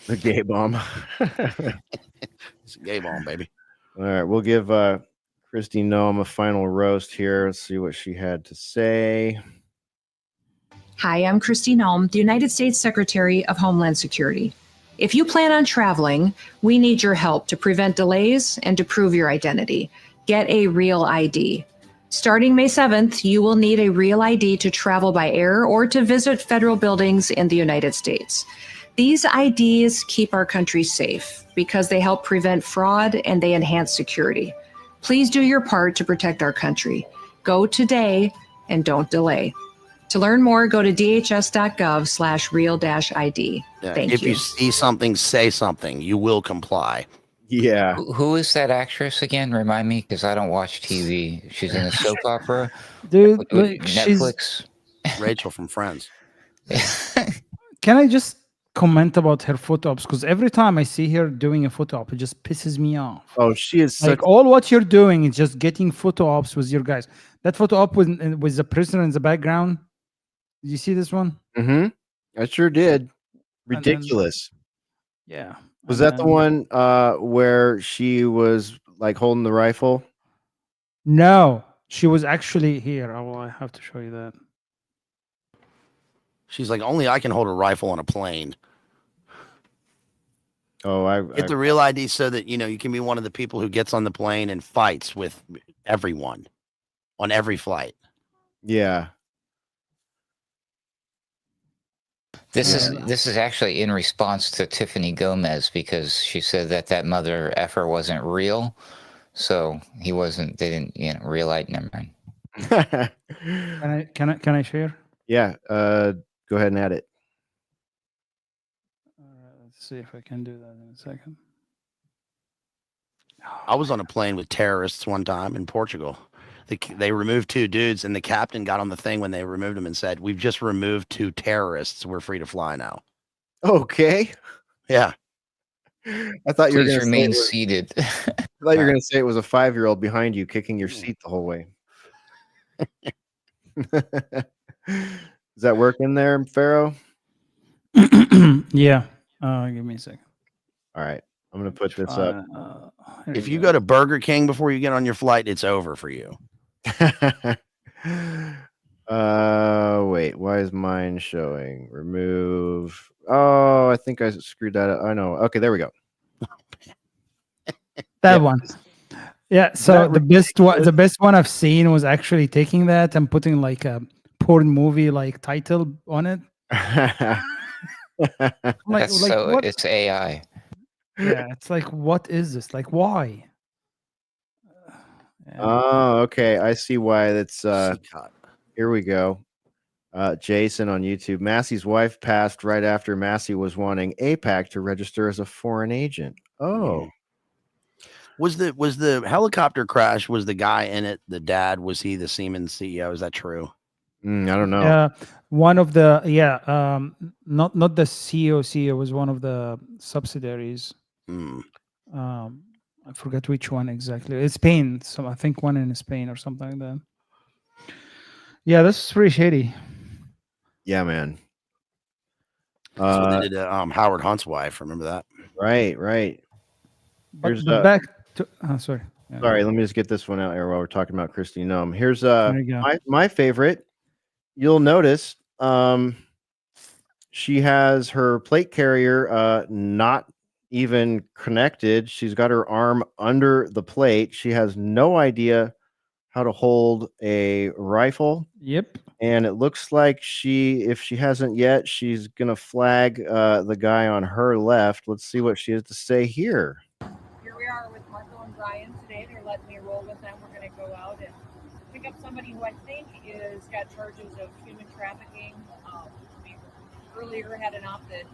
The gay bomb. It's a gay bomb, baby. All right, we'll give Christy Noem a final roast here. Let's see what she had to say. Hi, I'm Christy Noem, the United States Secretary of Homeland Security. If you plan on traveling, we need your help to prevent delays and to prove your identity. Get a real ID. Starting May 7th, you will need a real ID to travel by air or to visit federal buildings in the United States. These IDs keep our country safe because they help prevent fraud and they enhance security. Please do your part to protect our country. Go today and don't delay. To learn more, go to dhs.gov/real-ID. Thank if you. you see something, say something. You will comply. Yeah. Who is that actress again? Remind me, because I don't watch TV. She's in a soap opera. Dude, With like, Netflix. Rachel from Friends. Can I just comment about her photo ops? Because every time I see her doing a photo op, it just pisses me off. Oh, she is like such. all what you're doing is just getting photo ops with your guys. That photo op with the prisoner in the background. Did you see this one? Mm-hmm. I sure did. Ridiculous. Yeah. Was that the one where she was like holding the rifle? No, she was actually here. I have to show you that. She's like, only I can hold a rifle on a plane. Oh, Get the real ID so that you can be one of the people who gets on the plane and fights with everyone on every flight. Yeah. This is actually in response to Tiffany Gomez, because she said that mother effer wasn't real. so he wasn't. They didn't, realize. Never mind. Can I share? Yeah. Go ahead and add it. Let's see if I can do that in a second. I was on a plane with terrorists one time in Portugal. They removed 2 dudes, and the captain got on the thing when they removed them and said, "We've just removed 2 terrorists. We're free to fly now." Okay. Yeah. I thought you were Please going to remain seated. I thought you were going to say it was a 5-year-old behind you kicking your seat the whole way. Does that work in there, Pharaoh? Yeah. Give me a second. All right. I'm going to put this up. If you go to Burger King before you get on your flight, it's over for you. Wait. Why is mine showing? Remove. Oh, I think I screwed that up. I know. Okay, there we go. That one. Yeah. So the best one I've seen was actually taking that and putting like a porn movie like title on it. What? It's AI. Yeah, it's like, what is this? Like, why? Oh, okay. I see why that's here we go. Jason on YouTube. Massey's wife passed right after Massey was wanting APAC to register as a foreign agent. Oh. Was the helicopter crash, was the guy in it, the dad, was he the Siemens CEO? Is that true? I don't know. One of the not the CEO was one of the subsidiaries. I forget which one exactly. It's Spain, so I think one in Spain or something like that. Yeah, this is pretty shady. Yeah, man. That's what they did to Howard Hunt's wife. Remember that? Right. But back to sorry. Yeah. Sorry, let me just get this one out here while we're talking about Christine Nome. Here's There you go. my favorite. You'll notice she has her plate carrier not even connected. She's got her arm under the plate. She has no idea how to hold a rifle. Yep. And it looks like if she hasn't yet, she's gonna flag the guy on her left. Let's see what she has to say here. Here we are with Marco and Brian today. They're letting me roll with them. We're going to go out and pick up somebody who I think is got charges of human trafficking. We earlier had an op that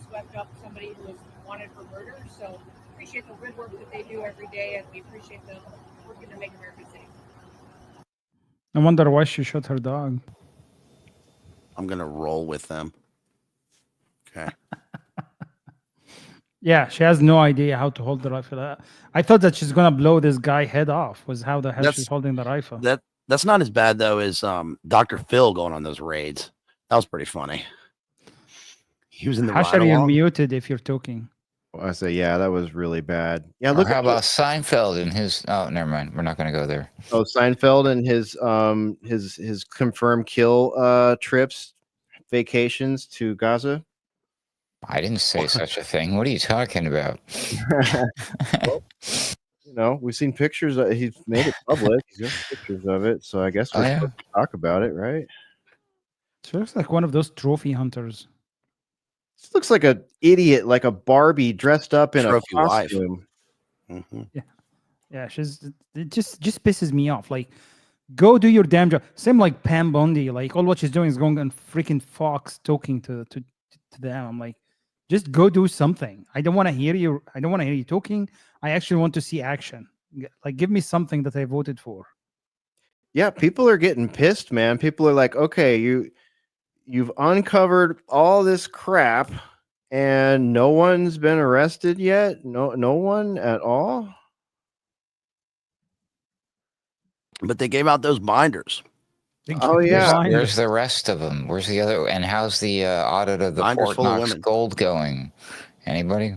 swept up somebody who was wanted for murder. So appreciate the good work that they do every day, and we appreciate them working to make America safe. I wonder why she shot her dog. I'm gonna roll with them. Okay. Yeah, she has no idea how to hold the rifle. I thought that she's gonna blow this guy head off. Was how the hell she's holding the rifle. That's not as bad though as Dr. Phil going on those raids. That was pretty funny. He was in the Hasher, you're muted if you're talking. Well, I say, yeah, that was really bad. Yeah, look. How about Seinfeld and his? Oh, never mind. We're not going to go there. Oh, Seinfeld and his confirmed kill trips, vacations to Gaza. I didn't say such a thing. What are you talking about? Well, we've seen pictures. He's made it public. He's got pictures of it, so I guess we're supposed to talk about it, right? She looks like one of those trophy hunters. This looks like an idiot, like a Barbie dressed up in Trophy a costume. Mm-hmm. Yeah. It just pisses me off. Like, go do your damn job. Same like Pam Bondi. Like, all what she's doing is going on freaking Fox talking to them. I'm like, just go do something. I don't want to hear you. I don't want to hear you talking. I actually want to see action. Like, give me something that I voted for. Yeah, people are getting pissed, man. People are like, okay, you've uncovered all this crap and no one's been arrested yet. No one at all. But they gave out those binders. Oh yeah. Where's the rest of them? Where's the other? And how's the audit of the Fort Knox gold going? Anybody?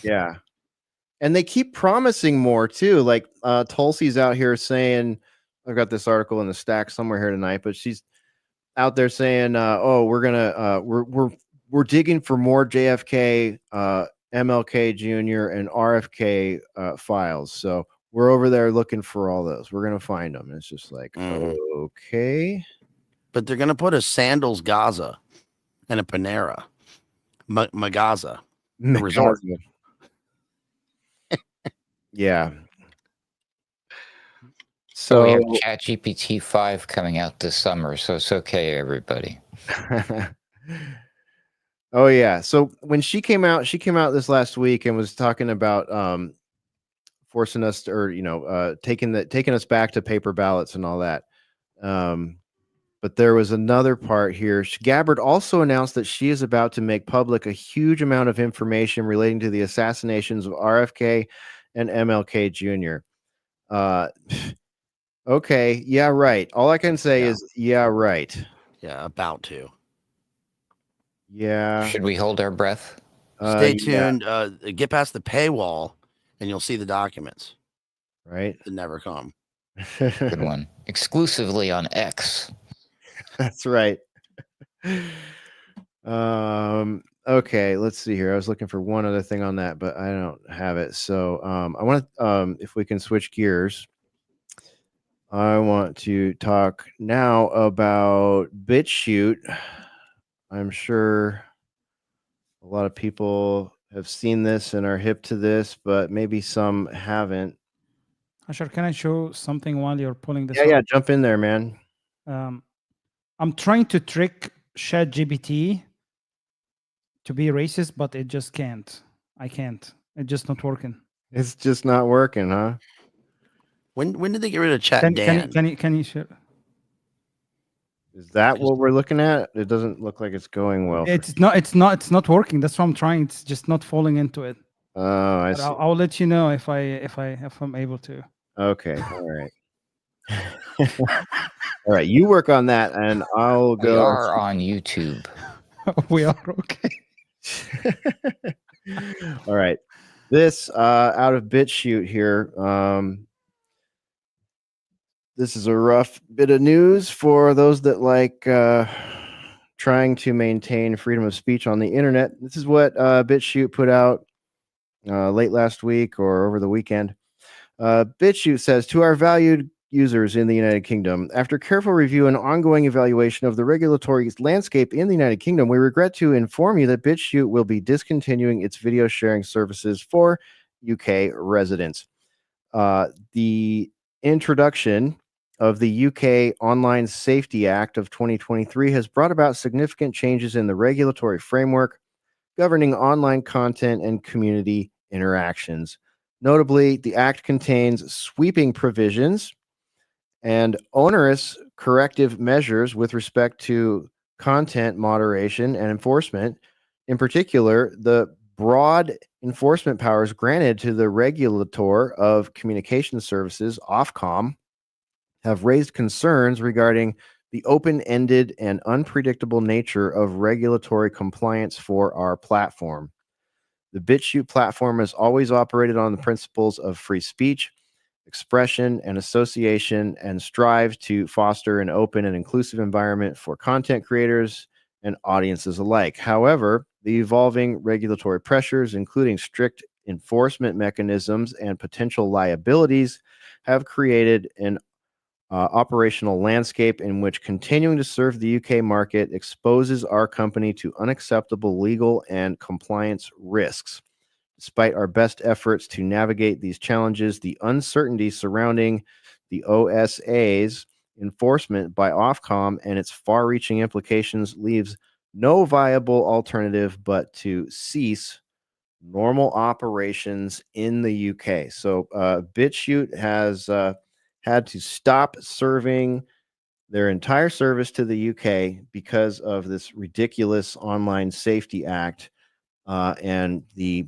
Yeah. And they keep promising more too. Like Tulsi's out here saying, I've got this article in the stack somewhere here tonight, but she's out there saying, "Oh, we're gonna we're digging for more JFK, MLK Jr. and RFK files. So we're over there looking for all those. We're gonna find them." And it's just like, okay, but they're gonna put a Sandals Gaza and a Panera, Magaza resort. Yeah. So we So have ChatGPT 5 coming out this summer, so it's okay, everybody. oh yeah. So when she came out this last week and was talking about forcing us to, or taking us back to paper ballots and all that. But there was another part here. Gabbard also announced that she is about to make public a huge amount of information relating to the assassinations of RFK and MLK Jr. Okay, yeah, right. All I can say Yeah. is, yeah, right. Yeah, about to. Yeah. Should we hold our breath? Stay Yeah, tuned. Get past the paywall, and you'll see the documents right. that never come. Good one. Exclusively on X. That's right. Okay, let's see here. I was looking for one other thing on that, but I don't have it. So I want to if we can switch gears. I want to talk now about BitChute. I'm sure a lot of people have seen this and are hip to this, but maybe some haven't. Ashar, can I show something while you're pulling this Yeah, up? yeah, jump in there, man. I'm trying to trick ChatGPT to be racist, but it just can't. I can't. It's just not working. It's just not working, huh? When did they get rid of Chat Can Dan? you share? Is that what we're looking at? It doesn't look like it's going well. It's not working. That's what I'm trying. It's just not falling into it. Oh, I But see. I'll let you know if I'm able to. Okay, all right. All right, you work on that, and I'll We go. are on YouTube. We are okay. All right, this out of BitChute here. This is a rough bit of news for those that like trying to maintain freedom of speech on the internet. This is what BitChute put out late last week or over the weekend. BitChute says, to our valued users in the United Kingdom, after careful review and ongoing evaluation of the regulatory landscape in the United Kingdom, we regret to inform you that BitChute will be discontinuing its video sharing services for UK residents. The introduction of the UK Online Safety Act of 2023 has brought about significant changes in the regulatory framework governing online content and community interactions. Notably, the Act contains sweeping provisions and onerous corrective measures with respect to content moderation and enforcement. In particular, the broad enforcement powers granted to the regulator of communication services, Ofcom, have raised concerns regarding the open-ended and unpredictable nature of regulatory compliance for our platform. The BitChute platform has always operated on the principles of free speech, expression, and association, and strives to foster an open and inclusive environment for content creators and audiences alike. However, the evolving regulatory pressures, including strict enforcement mechanisms and potential liabilities, have created an operational landscape in which continuing to serve the UK market exposes our company to unacceptable legal and compliance risks. Despite our best efforts to navigate these challenges, the uncertainty surrounding the OSA's enforcement by Ofcom and its far-reaching implications leaves no viable alternative but to cease normal operations in the UK. So BitChute has had to stop serving their entire service to the UK because of this ridiculous Online Safety Act and the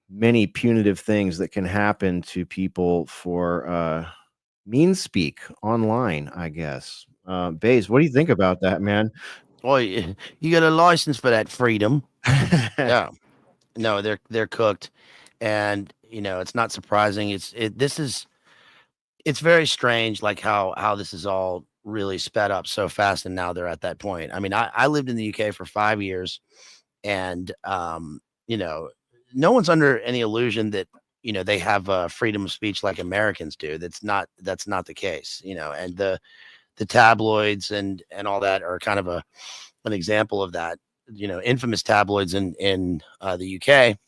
many punitive things that can happen to people for mean speak online, I guess. Baze, what do you think about that, man? Well, you got a license for that freedom. Yeah. No, they're cooked. And it's not surprising. It's very strange, like how this is all really sped up so fast, and now they're at that point. I mean, I lived in the UK for 5 years, and no one's under any illusion that they have freedom of speech like Americans do. That's not the case. And the tabloids and all that are kind of an example of that. Infamous tabloids in the UK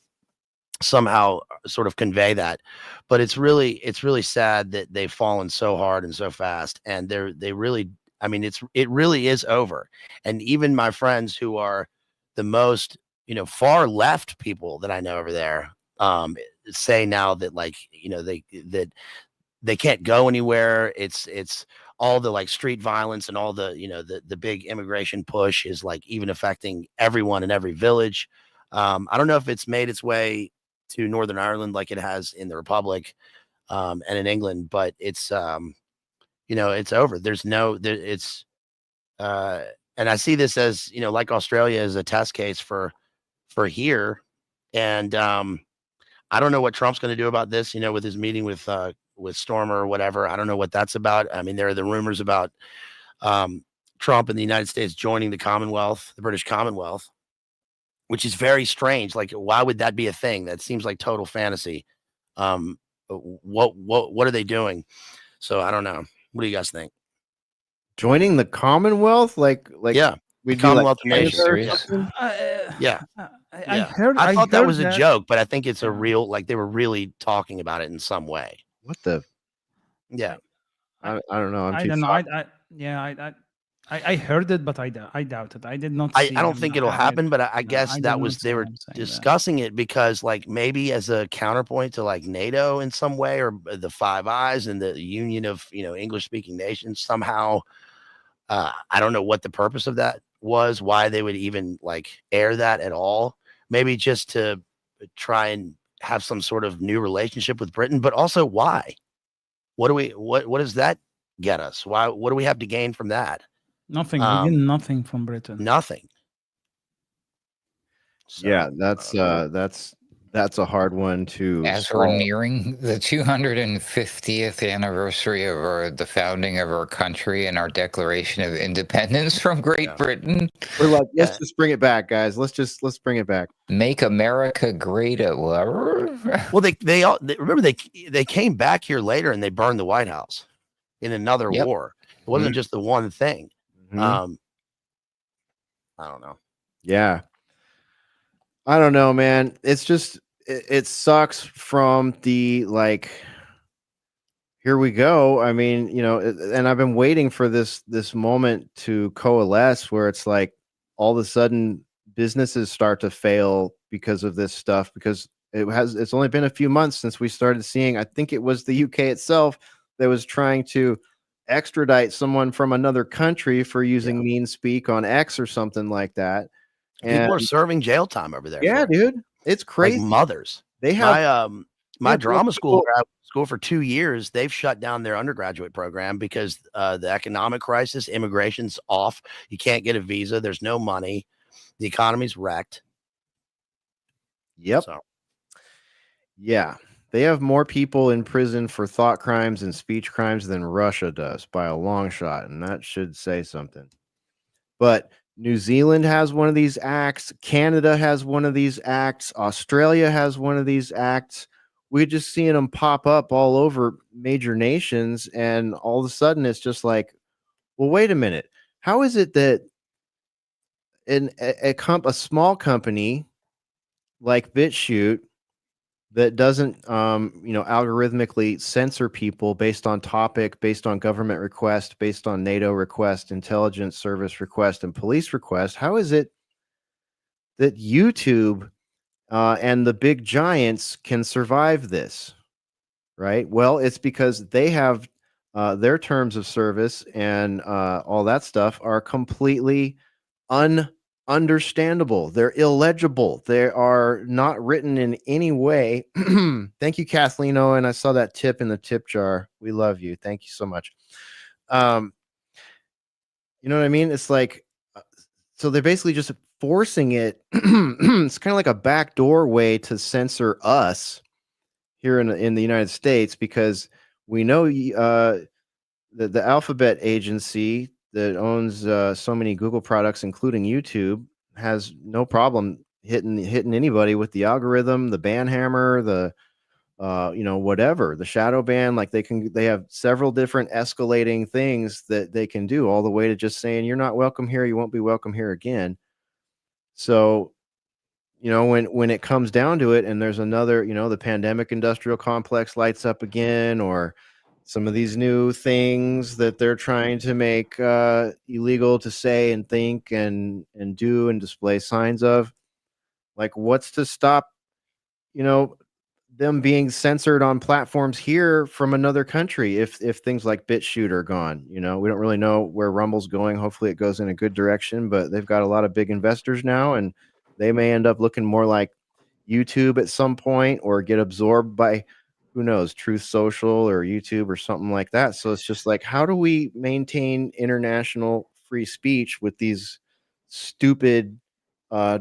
somehow sort of convey that. But it's really sad that they've fallen so hard and so fast, and they really, I mean, it really is over. And even my friends who are the most, far left people that I know over there, say now that, like, they can't go anywhere. It's all the, like, street violence and all the, the big immigration push is, like, even affecting everyone in every village. I don't know if it's made its way to Northern Ireland like it has in the Republic, and in England, but it's it's over. And I see this as, like Australia, as a test case for here. And I don't know what Trump's going to do about this, with his meeting with Stormer or whatever. I don't know what that's about. I mean, there are the rumors about Trump and the United States joining the Commonwealth, the British Commonwealth, which is very strange. Like, why would that be a thing? That seems like total fantasy. What are they doing? So I don't know. What do you guys think? Joining the Commonwealth, like yeah, we'd Commonwealth be like of Nations. Yeah. I thought that was a joke, but I think it's a real, like, they were really talking about it in some way. What the? Yeah. I don't know. I don't know. I heard it, but I doubt it. I did not. I don't think it'll happen, but I guess that was, they were discussing it because, like, maybe as a counterpoint to, like, NATO in some way, or the Five Eyes and the Union of, English speaking nations somehow. I don't know what the purpose of that was, why they would even, like, air that at all. Maybe just to try and have some sort of new relationship with Britain, but also why? What does that get us? What do we have to gain from that? Nothing. We get nothing from Britain. Nothing. So, yeah, that's a hard one to as solve. we're nearing the 250th anniversary of the founding of our country and our Declaration of Independence from Great Britain. We're like, let's just bring it back, guys. Let's bring it back. Make America great again. Well, they remember they came back here later and they burned the White House in another war. It wasn't just the one thing. I don't know. Yeah. I don't know, man. It's just, it sucks from the, like, here we go. I mean, and I've been waiting for this moment to coalesce where it's like all of a sudden businesses start to fail because of this stuff, because it's only been a few months since we started seeing, I think it was the UK itself that was trying to extradite someone from another country for using mean speak on X or something like that. People are serving jail time over there. Yeah, dude, it's crazy. Like mothers. They have my drama school for 2 years. They've shut down their undergraduate program because the economic crisis, immigration's off. You can't get a visa. There's no money. The economy's wrecked. Yep. So. Yeah, they have more people in prison for thought crimes and speech crimes than Russia does by a long shot, and that should say something. But New Zealand has one of these acts. Canada has one of these acts. Australia has one of these acts. We're just seeing them pop up all over major nations. And all of a sudden it's just like, well, wait a minute. How is it that a small company like BitChute that doesn't, algorithmically censor people based on topic, based on government request, based on NATO request, intelligence service request, and police request, how is it that YouTube and the big giants can survive this? Right? Well, it's because they have their terms of service and all that stuff are completely understandable. They're illegible. They are not written in any way. Thank you, Kathleen Owen. I saw that tip in the tip jar. We love you. Thank you so much. You know what I mean? It's like, so they're basically just forcing it. It's kind of like a backdoor way to censor us here in the United States, because we know the Alphabet agency that owns so many Google products, including YouTube, has no problem hitting anybody with the algorithm, the ban hammer, the whatever, the shadow ban. Like they have several different escalating things that they can do, all the way to just saying you're not welcome here, you won't be welcome here again. So you know, when it comes down to it, and there's another, you know, the pandemic industrial complex lights up again, or some of these new things that they're trying to make illegal to say and think and do and display signs of, like, what's to stop, you know, them being censored on platforms here from another country if things like BitChute are gone. You know, we don't really know where Rumble's going. Hopefully it goes in a good direction, but they've got a lot of big investors now, and they may end up looking more like YouTube at some point, or get absorbed by, who knows, Truth Social or YouTube or something like that. So it's just like, how do we maintain international free speech with these stupid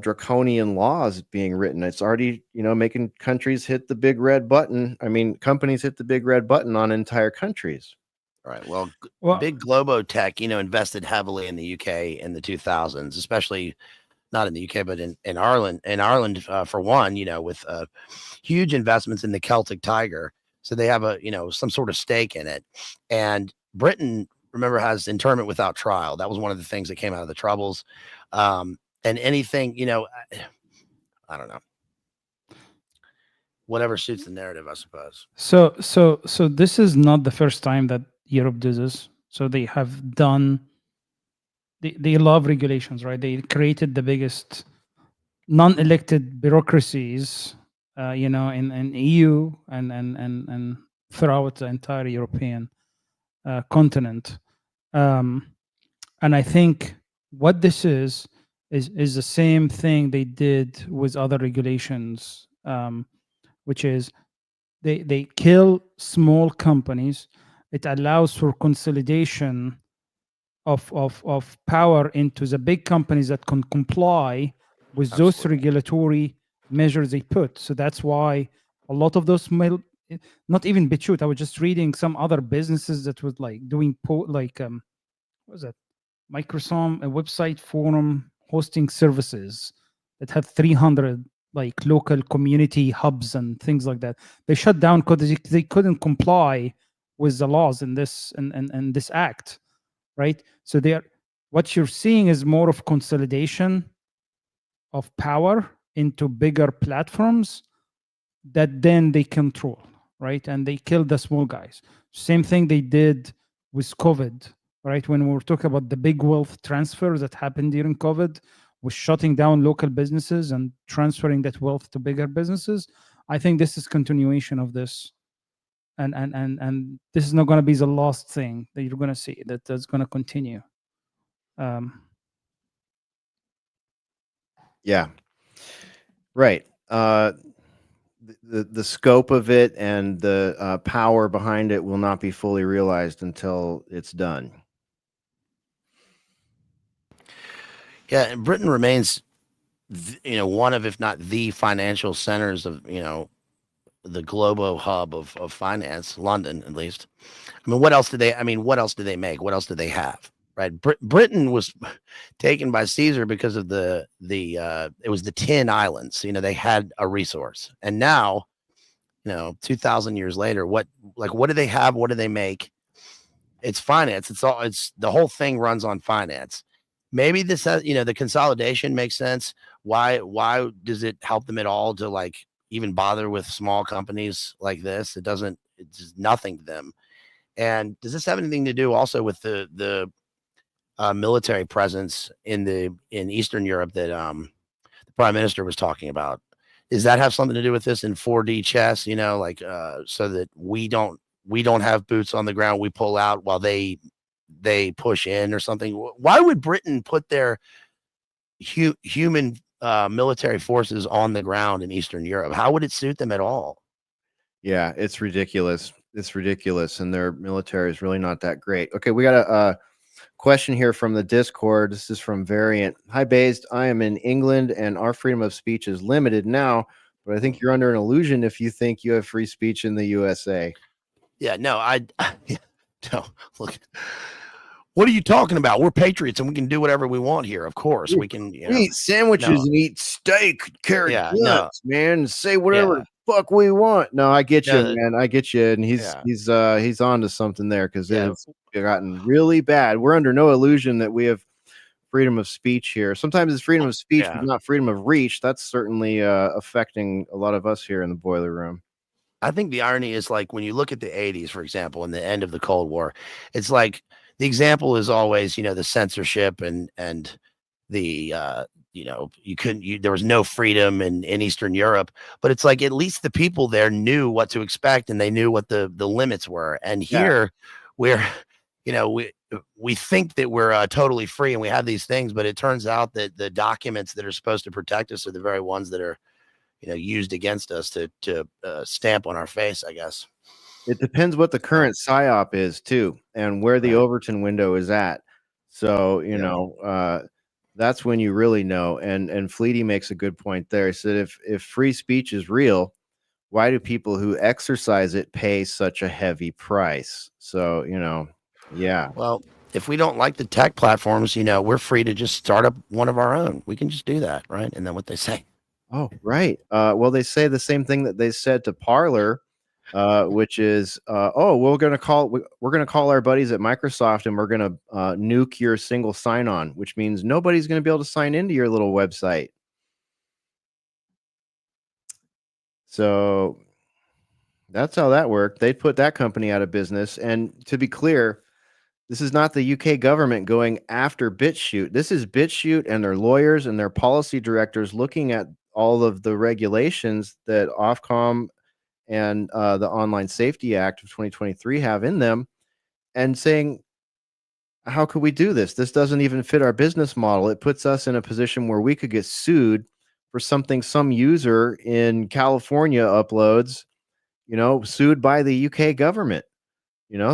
draconian laws being written? It's already, you know, making countries hit the big red button. I mean, companies hit the big red button on entire countries. All right. Well, Well, big Globotech, you know, invested heavily in the UK in the 2000s, especially not in the UK, but in Ireland. In Ireland, for one, you know, with huge investments in the Celtic Tiger, so they have a, you know, some sort of stake in it. And Britain, remember, has internment without trial. That was one of the things that came out of the Troubles. And anything, you know, I don't know, whatever suits the narrative, I suppose. so this is not the first time that Europe does this. So they have done. They love regulations, right? They created the biggest non-elected bureaucracies, you know, in EU and throughout the entire European continent. And I think what this is the same thing they did with other regulations, which is they kill small companies. It allows for consolidation of power into the big companies that can comply with those Absolutely. regulatory measures they put. So that's why a lot of those not even BitChute. I was just reading some other businesses that was like doing what was that? Microsoft, a website forum hosting services that had 300 like local community hubs and things like that. They shut down because they couldn't comply with the laws in this and this act, right? So what you're seeing is more of consolidation of power into bigger platforms that then they control, right? And they kill the small guys. Same thing they did with COVID, right? When we were talking about the big wealth transfer that happened during COVID, was shutting down local businesses and transferring that wealth to bigger businesses. I think this is continuation of this. And this is not going to be the last thing that you're going to see. That's going to continue. Yeah, right. The scope of it and the power behind it will not be fully realized until it's done. Yeah, and Britain remains, you know, one of, if not the financial centers of, you know, the global hub of finance, London at least. I mean, what else do they make? What else do they have? Right? Britain was taken by Caesar because of it was the 10 islands. You know, they had a resource, and now, you know, 2,000 years later, what do they have? What do they make? It's finance. It's the whole thing runs on finance. Maybe this has, you know, the consolidation makes sense. Why does it help them at all to like even bother with small companies like this? It's just nothing to them. And does this have anything to do also with the military presence in Eastern Europe that the prime minister was talking about? Does that have something to do with this in 4D chess, you know, like so that we don't have boots on the ground, we pull out while they push in or something? Why would Britain put their human military forces on the ground in Eastern Europe? How would it suit them at all? Yeah, it's ridiculous. It's ridiculous, and their military is really not that great. Okay, we got a question here from the Discord. This is from Variant. Hi, Based. I am in England, and our freedom of speech is limited now, but I think you're under an illusion if you think you have free speech in the USA. Yeah, no, no, look. What are you talking about? We're patriots and we can do whatever we want here. Of course, we can eat sandwiches and eat steak, carrot nuts, man. Say whatever the fuck we want. No, I get you, man. I get you. And he's on to something there, because they've gotten really bad. We're under no illusion that we have freedom of speech here. Sometimes it's freedom of speech, Yeah. but not freedom of reach. That's certainly affecting a lot of us here in the boiler room. I think the irony is like when you look at the 80s, for example, and the end of the Cold War, it's like the example is always, the censorship and the there was no freedom in Eastern Europe, but it's like at least the people there knew what to expect and they knew what the limits were. And here we're we think that we're totally free and we have these things, but it turns out that the documents that are supposed to protect us are the very ones that are used against us to stamp on our face, I guess. It depends what the current PSYOP is too, and where the Overton window is at. So, that's when you really know. And Fleety makes a good point there. He said, if free speech is real, why do people who exercise it pay such a heavy price? So, yeah. Well, if we don't like the tech platforms, we're free to just start up one of our own. We can just do that, right? And then what they say. Oh, right. Well, they say the same thing that they said to Parler, which is, we're gonna call our buddies at Microsoft and we're gonna nuke your single sign-on, which means nobody's gonna be able to sign into your little website. So that's how that worked. They put that company out of business. And to be clear, this is not the UK government going after BitChute. This is BitChute and their lawyers and their policy directors looking at all of the regulations that Ofcom and the Online Safety Act of 2023 have in them and saying, how could we do this? This doesn't even fit our business model. It puts us in a position where we could get sued for something some user in California uploads, sued by the UK government.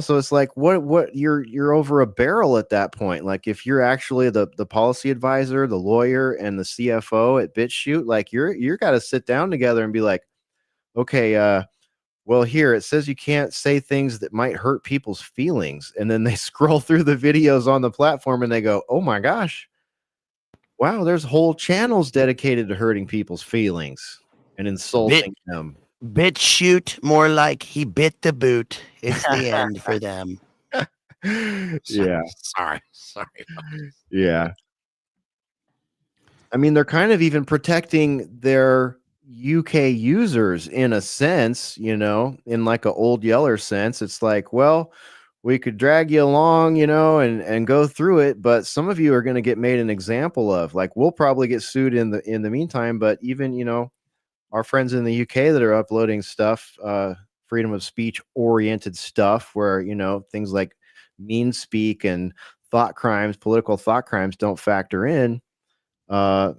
So it's like what you're over a barrel at that point. Like if you're actually the policy advisor, the lawyer, and the CFO at BitChute, like you're got to sit down together and be like, okay, well, here it says you can't say things that might hurt people's feelings, and then they scroll through the videos on the platform and they go, oh my gosh, wow, there's whole channels dedicated to hurting people's feelings and insulting them. BitChute, more like he bit the boot. It's the end for them. Yeah. Sorry. Yeah. I mean, they're kind of even protecting their UK users in a sense, in like an old Yeller sense. It's like, well, we could drag you along, and go through it, but some of you are going to get made an example of. Like, we'll probably get sued in the meantime, but even, our friends in the UK that are uploading stuff, freedom of speech oriented stuff where, things like mean speak and thought crimes, political thought crimes don't factor in. But,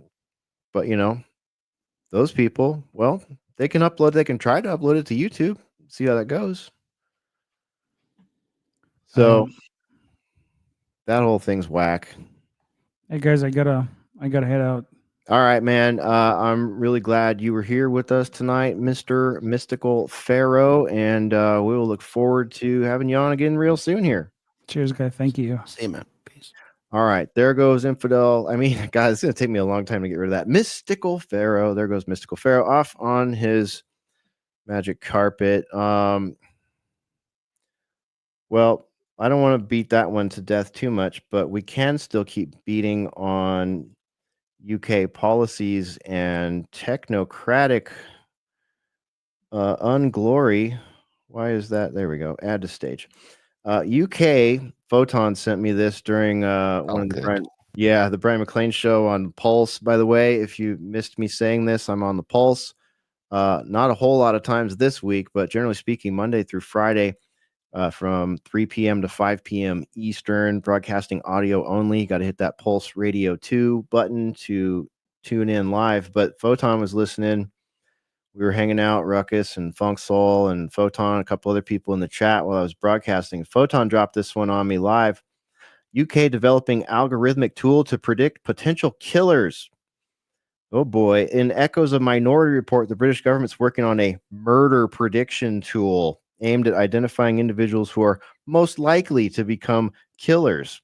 those people, well, they can try to upload it to YouTube, see how that goes. So that whole thing's whack. Hey guys, I gotta head out. All right, man. I'm really glad you were here with us tonight, Mr. Mystical Pharaoh, and we will look forward to having you on again real soon here. Cheers, guys. Thank you. See you, man. Peace. All right, there goes Infidel. I mean, guys, it's going to take me a long time to get rid of that. Mystical Pharaoh. There goes Mystical Pharaoh off on his magic carpet. Well, I don't want to beat that one to death too much, but we can still keep beating on UK policies and technocratic unglory. Why is that? There we go. Add to stage. UK Photon sent me this during one of the Brian McLean show on Pulse. By the way, if you missed me saying this, I'm on the Pulse. Not a whole lot of times this week, but generally speaking, Monday through Friday, from 3 p.m. to 5 p.m. Eastern, broadcasting audio only. Got to hit that Pulse Radio 2 button to tune in live. But Photon was listening. We were hanging out, Ruckus and Funk Soul and Photon, a couple other people in the chat while I was broadcasting. Photon dropped this one on me live. UK developing algorithmic tool to predict potential killers. Oh boy. In echoes of Minority Report, the British government's working on a murder prediction tool aimed at identifying individuals who are most likely to become killers.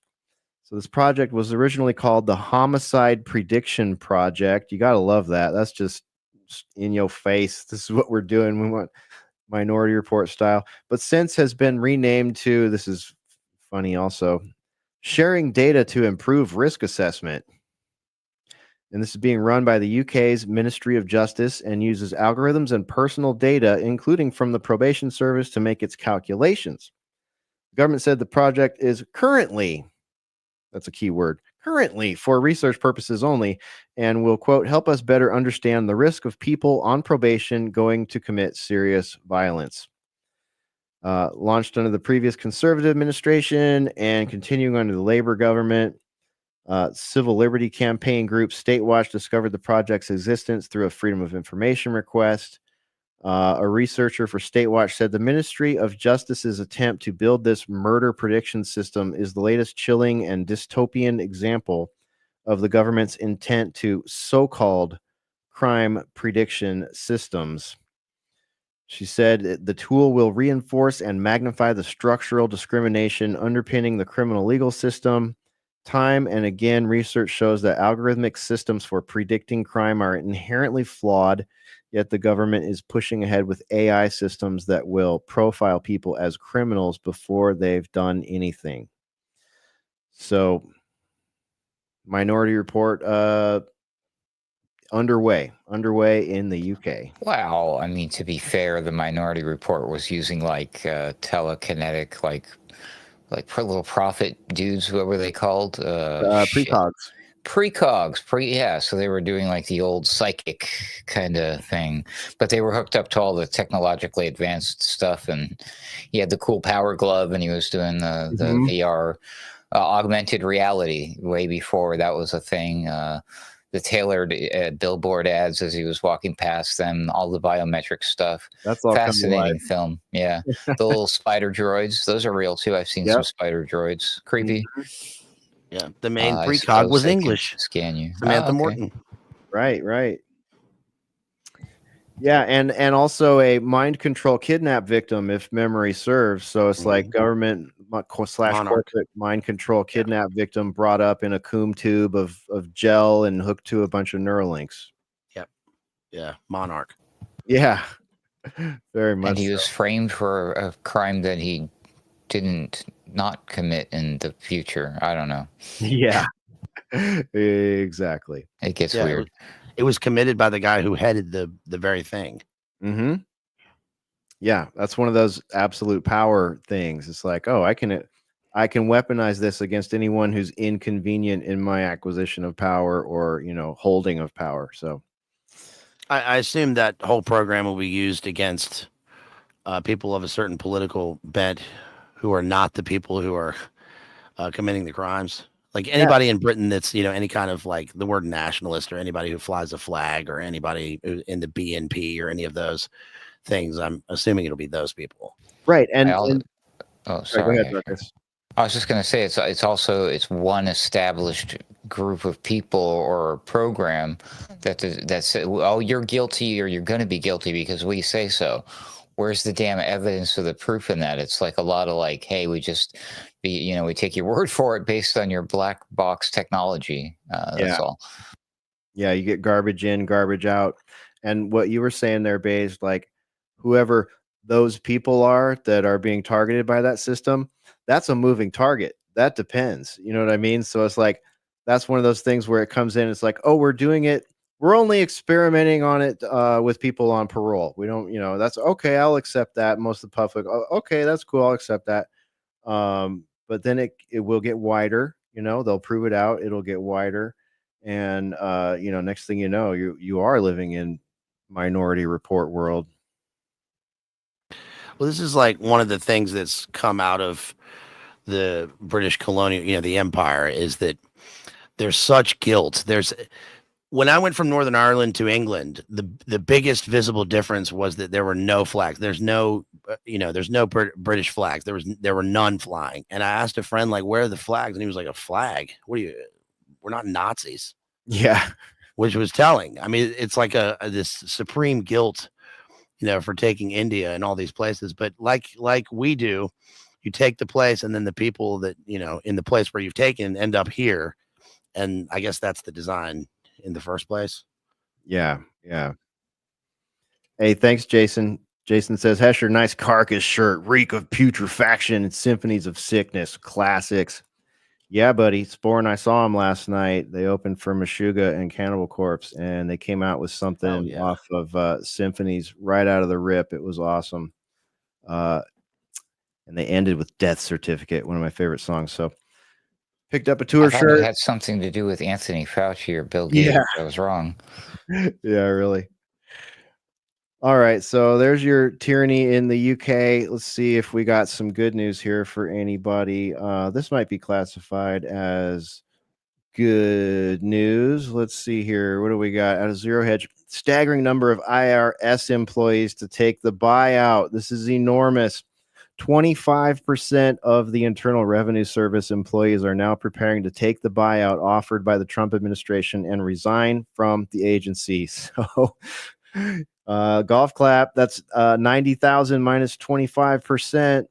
So this project was originally called the Homicide Prediction Project. You got to love that. That's just in your face. This is what we're doing. We want Minority Report style. But since has been renamed to, this is funny also, sharing data to improve risk assessment. And this is being run by the UK's Ministry of Justice and uses algorithms and personal data, including from the probation service, to make its calculations. The government said the project is currently, that's a key word, currently for research purposes only, and will, quote, help us better understand the risk of people on probation going to commit serious violence. Launched under the previous Conservative administration and continuing under the Labor government. Civil Liberty Campaign group Statewatch discovered the project's existence through a Freedom of Information request. A researcher for Statewatch said the Ministry of Justice's attempt to build this murder prediction system is the latest chilling and dystopian example of the government's intent to so-called crime prediction systems. She said the tool will reinforce and magnify the structural discrimination underpinning the criminal legal system. Time and again, research shows that algorithmic systems for predicting crime are inherently flawed, yet the government is pushing ahead with AI systems that will profile people as criminals before they've done anything. So, Minority Report underway in the UK. Wow. I mean, to be fair, the Minority Report was using like telekinetic, like little prophet dudes, what were they called? Precogs. Yeah, so they were doing like the old psychic kind of thing, but they were hooked up to all the technologically advanced stuff, and he had the cool power glove, and he was doing the VR augmented reality way before that was a thing. The tailored billboard ads as he was walking past them, all the biometric stuff. That's all fascinating film. Yeah. The little spider droids, those are real too. I've seen some spider droids. Creepy. Yeah. The main precog was English. Scan you. Samantha Morton. Right. Yeah, and also a mind control kidnap victim, if memory serves. So it's like government / corporate mind control kidnap victim brought up in a Coom tube of gel and hooked to a bunch of Neuralinks. Yep. Yeah, Monarch. Yeah, very much. And he was framed for a crime that he didn't not commit in the future. I don't know. Yeah, exactly. It gets weird. It was committed by the guy who headed the very thing. Mm-hmm. Yeah, that's one of those absolute power things. It's like, oh, I can weaponize this against anyone who's inconvenient in my acquisition of power or, holding of power. So I assume that whole program will be used against people of a certain political bent who are not the people who are committing the crimes. Like anybody in Britain that's, any kind of like the word nationalist, or anybody who flies a flag, or anybody in the BNP or any of those things, I'm assuming it'll be those people. Right. And sorry. Go ahead, Marcus. I was just going to say it's one established group of people or program that said, oh, you're guilty or you're going to be guilty because we say so. Where's the damn evidence or the proof in that? It's like a lot of like, hey, we take your word for it based on your black box technology. That's all. Yeah, you get garbage in, garbage out. And what you were saying there, Baze, like whoever those people are that are being targeted by that system, that's a moving target. That depends. You know what I mean? So it's like, that's one of those things where it comes in. It's like, oh, we're doing it. We're only experimenting on it with people on parole. We don't, that's okay. I'll accept that. Most of the public, okay, that's cool. I'll accept that. But then it will get wider. They'll prove it out. It'll get wider. And, next thing you know, you are living in Minority Report world. Well, this is like one of the things that's come out of the British colonial, the empire, is that there's such guilt. When I went from Northern Ireland to England, the biggest visible difference was that there were no flags. There's no, there's no British flags. There were none flying. And I asked a friend, like, where are the flags? And he was like, a flag? We're not Nazis. Yeah. Which was telling. I mean, it's like this supreme guilt, for taking India and all these places. But like we do, you take the place, and then the people that, in the place where you've taken end up here. And I guess that's the design in the first place. Yeah. Hey, thanks, Jason. Jason says, Hesher, nice carcass shirt, reek of putrefaction and symphonies of sickness, classics. Yeah, buddy. Spore and I saw them last night. They opened for Meshuggah and Cannibal Corpse, and they came out with something yeah. off of Symphonies right out of the rip. It was awesome. And they ended with Death Certificate, one of my favorite songs. So picked up a I tour thought it shirt. had something to do with Anthony Fauci or Bill Gates. Yeah. I was wrong. Yeah, really. All right, so there's your tyranny in the UK. Let's see if we got some good news here for anybody. This might be classified as good news. Let's see here. What do we got? Out of Zero Hedge, staggering number of IRS employees to take the buyout. This is enormous. 25% of the Internal Revenue Service employees are now preparing to take the buyout offered by the Trump administration and resign from the agency. So, golf clap, that's 90,000 minus 25%.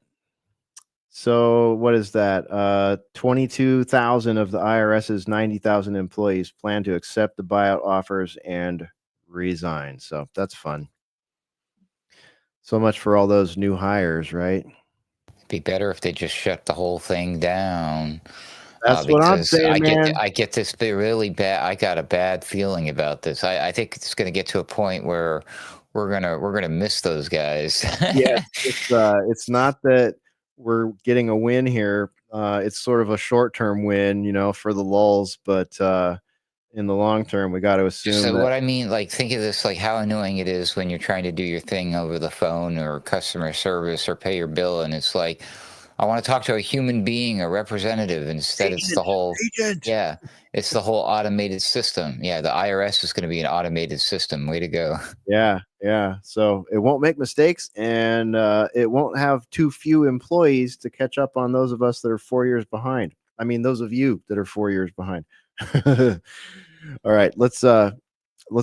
So what is that? 22,000 of the IRS's 90,000 employees plan to accept the buyout offers and resign. So that's fun. So much for all those new hires, right? It'd be better if they just shut the whole thing down. That's what I'm saying, man. I get this really bad. I got a bad feeling about this. I think it's going to get to a point where we're gonna miss those guys. Yeah, it's not that we're getting a win here. It's sort of a short-term win, you know, for the lulls, but in the long term, we got to assume. So that, what I mean, like, think of this, like how annoying it is when you're trying to do your thing over the phone or customer service or pay your bill, and it's like, I want to talk to a human being, a representative. Instead, it's the whole yeah, it's the whole automated system. Yeah, the IRS is going to be an automated system. Way to go. Yeah. So it won't make mistakes, and it won't have too few employees to catch up on those of us that are 4 years behind. I mean, those of you that are 4 years behind. All right, let's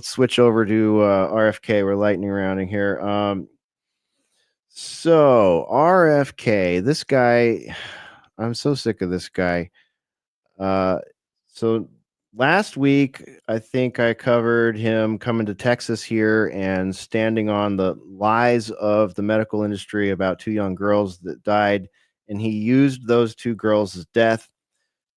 switch over to RFK. We're lightning rounding here. So RFK, this guy, I'm so sick of this guy. So last week, I think I covered him coming to Texas here and standing on the lies of the medical industry about two young girls that died. And he used those two girls' death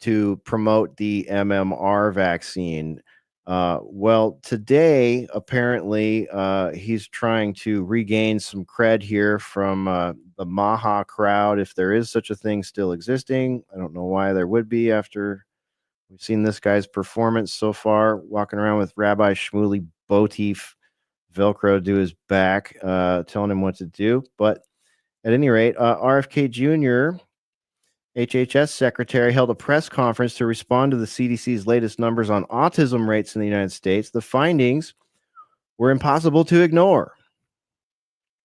to promote the MMR vaccine. Well, today, apparently, he's trying to regain some cred here from the Maha crowd, if there is such a thing still existing. I don't know why there would be after we've seen this guy's performance so far, walking around with Rabbi Shmuley Boteef Velcro to his back, telling him what to do. But at any rate, RFK Jr., HHS secretary, held a press conference to respond to the CDC's latest numbers on autism rates in the United States. The findings were impossible to ignore.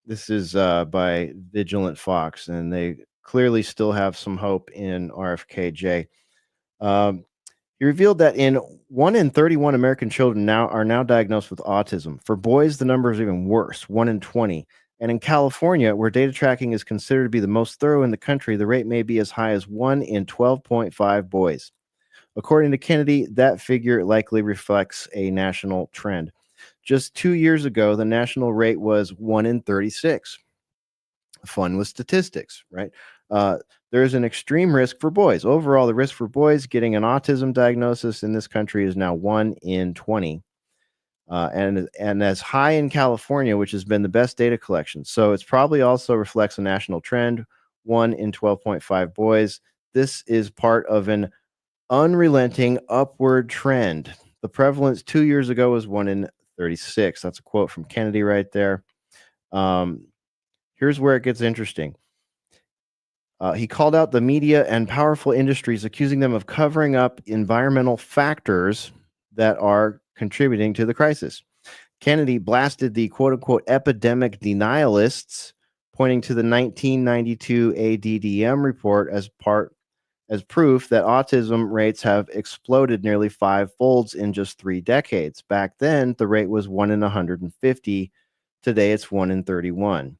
This is by Vigilant Fox, and they clearly still have some hope in RFKJ. He revealed that 1 in 31 American children are now diagnosed with autism. For boys, the number is even worse, 1 in 20. And in California, where data tracking is considered to be the most thorough in the country, the rate may be as high as 1 in 12.5 boys. According to Kennedy, that figure likely reflects a national trend. Just 2 years ago, the national rate was 1 in 36. Fun with statistics, right? There is an extreme risk for boys. Overall, the risk for boys getting an autism diagnosis in this country is now 1 in 20. And as high in California, which has been the best data collection. So it's probably also reflects a national trend, 1 in 12.5 boys. This is part of an unrelenting upward trend. The prevalence 2 years ago was 1 in 36. That's a quote from Kennedy right there. Here's where it gets interesting. He called out the media and powerful industries, accusing them of covering up environmental factors that are contributing to the crisis. Kennedy blasted the quote-unquote epidemic denialists, pointing to the 1992 ADDM report as proof that autism rates have exploded nearly 5-folds in just 3 decades. Back then, the rate was 1 in 150. Today, it's 1 in 31.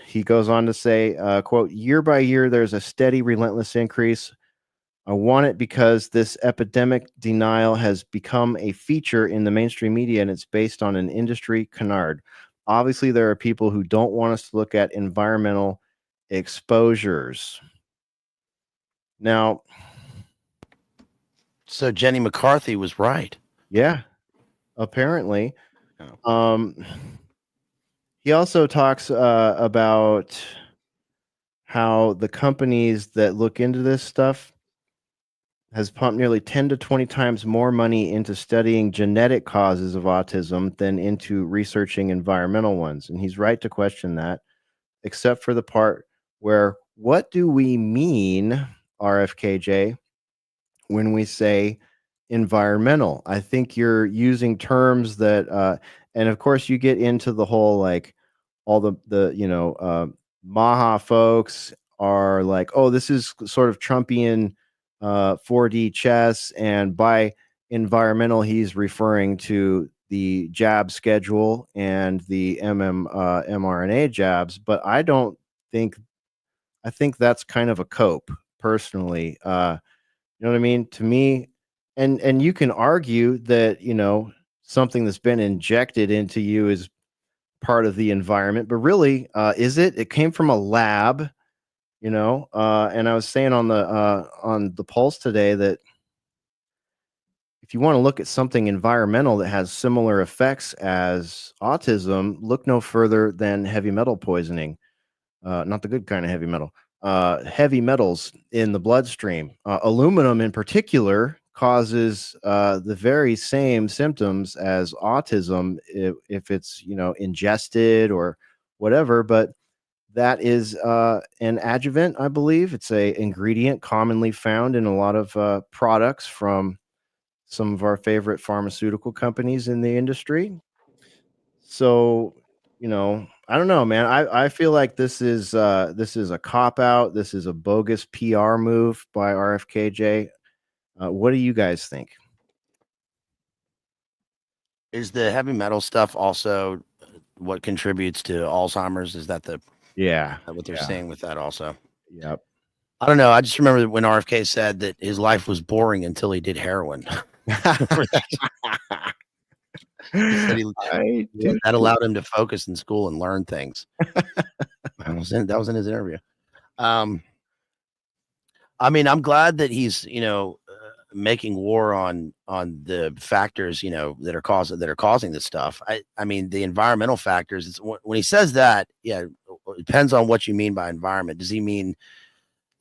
He goes on to say, quote, year by year, there's a steady, relentless increase. I want it because this epidemic denial has become a feature in the mainstream media, and it's based on an industry canard. Obviously, there are people who don't want us to look at environmental exposures. Now, So Jenny McCarthy was right. yeah, apparently. Oh. He also talks about how the companies that look into this stuff has pumped nearly 10 to 20 times more money into studying genetic causes of autism than into researching environmental ones. And he's right to question that, except for the part where what do we mean, RFKJ, when we say environmental? I think you're using terms that, and of course, you get into the whole like all the Maha folks are like, oh, this is sort of Trumpian 4D chess, and by environmental, he's referring to the jab schedule and the mRNA jabs. But I think that's kind of a cope, personally. You know what I mean? To me, and you can argue that something that's been injected into you is part of the environment, but really, is it? It came from a lab. And I was saying on the Pulse today that if you want to look at something environmental that has similar effects as autism, look no further than heavy metal poisoning. Not the good kind of heavy metal. Heavy metals in the bloodstream. Aluminum in particular causes the very same symptoms as autism if it's ingested or whatever, but that is an adjuvant, I believe. It's a ingredient commonly found in a lot of products from some of our favorite pharmaceutical companies in the industry. So, I don't know, man. I feel like this is a cop out. This is a bogus PR move by RFKJ. What do you guys think? Is the heavy metal stuff also what contributes to Alzheimer's? Is that what they're saying with that also? Yep. I don't know. I just remember when RFK said that his life was boring until he did heroin. He said that allowed him to focus in school and learn things. That was in his interview. I mean, I'm glad that he's making war on the factors that are causing this stuff. I mean, the environmental factors. When he says that, yeah, it depends on what you mean by environment. Does he mean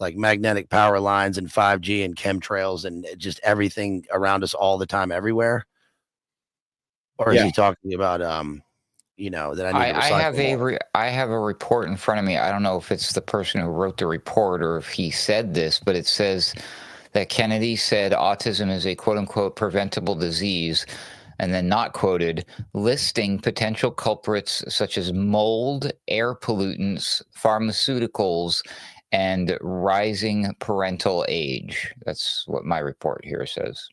like magnetic power lines and 5G and chemtrails and just everything around us all the time, everywhere? Or is he talking about that I need to recycle I have a report in front of me. I don't know if it's the person who wrote the report or if he said this, but it says that Kennedy said autism is a quote unquote preventable disease, and then not quoted, listing potential culprits such as mold, air pollutants, pharmaceuticals, and rising parental age. That's what my report here says.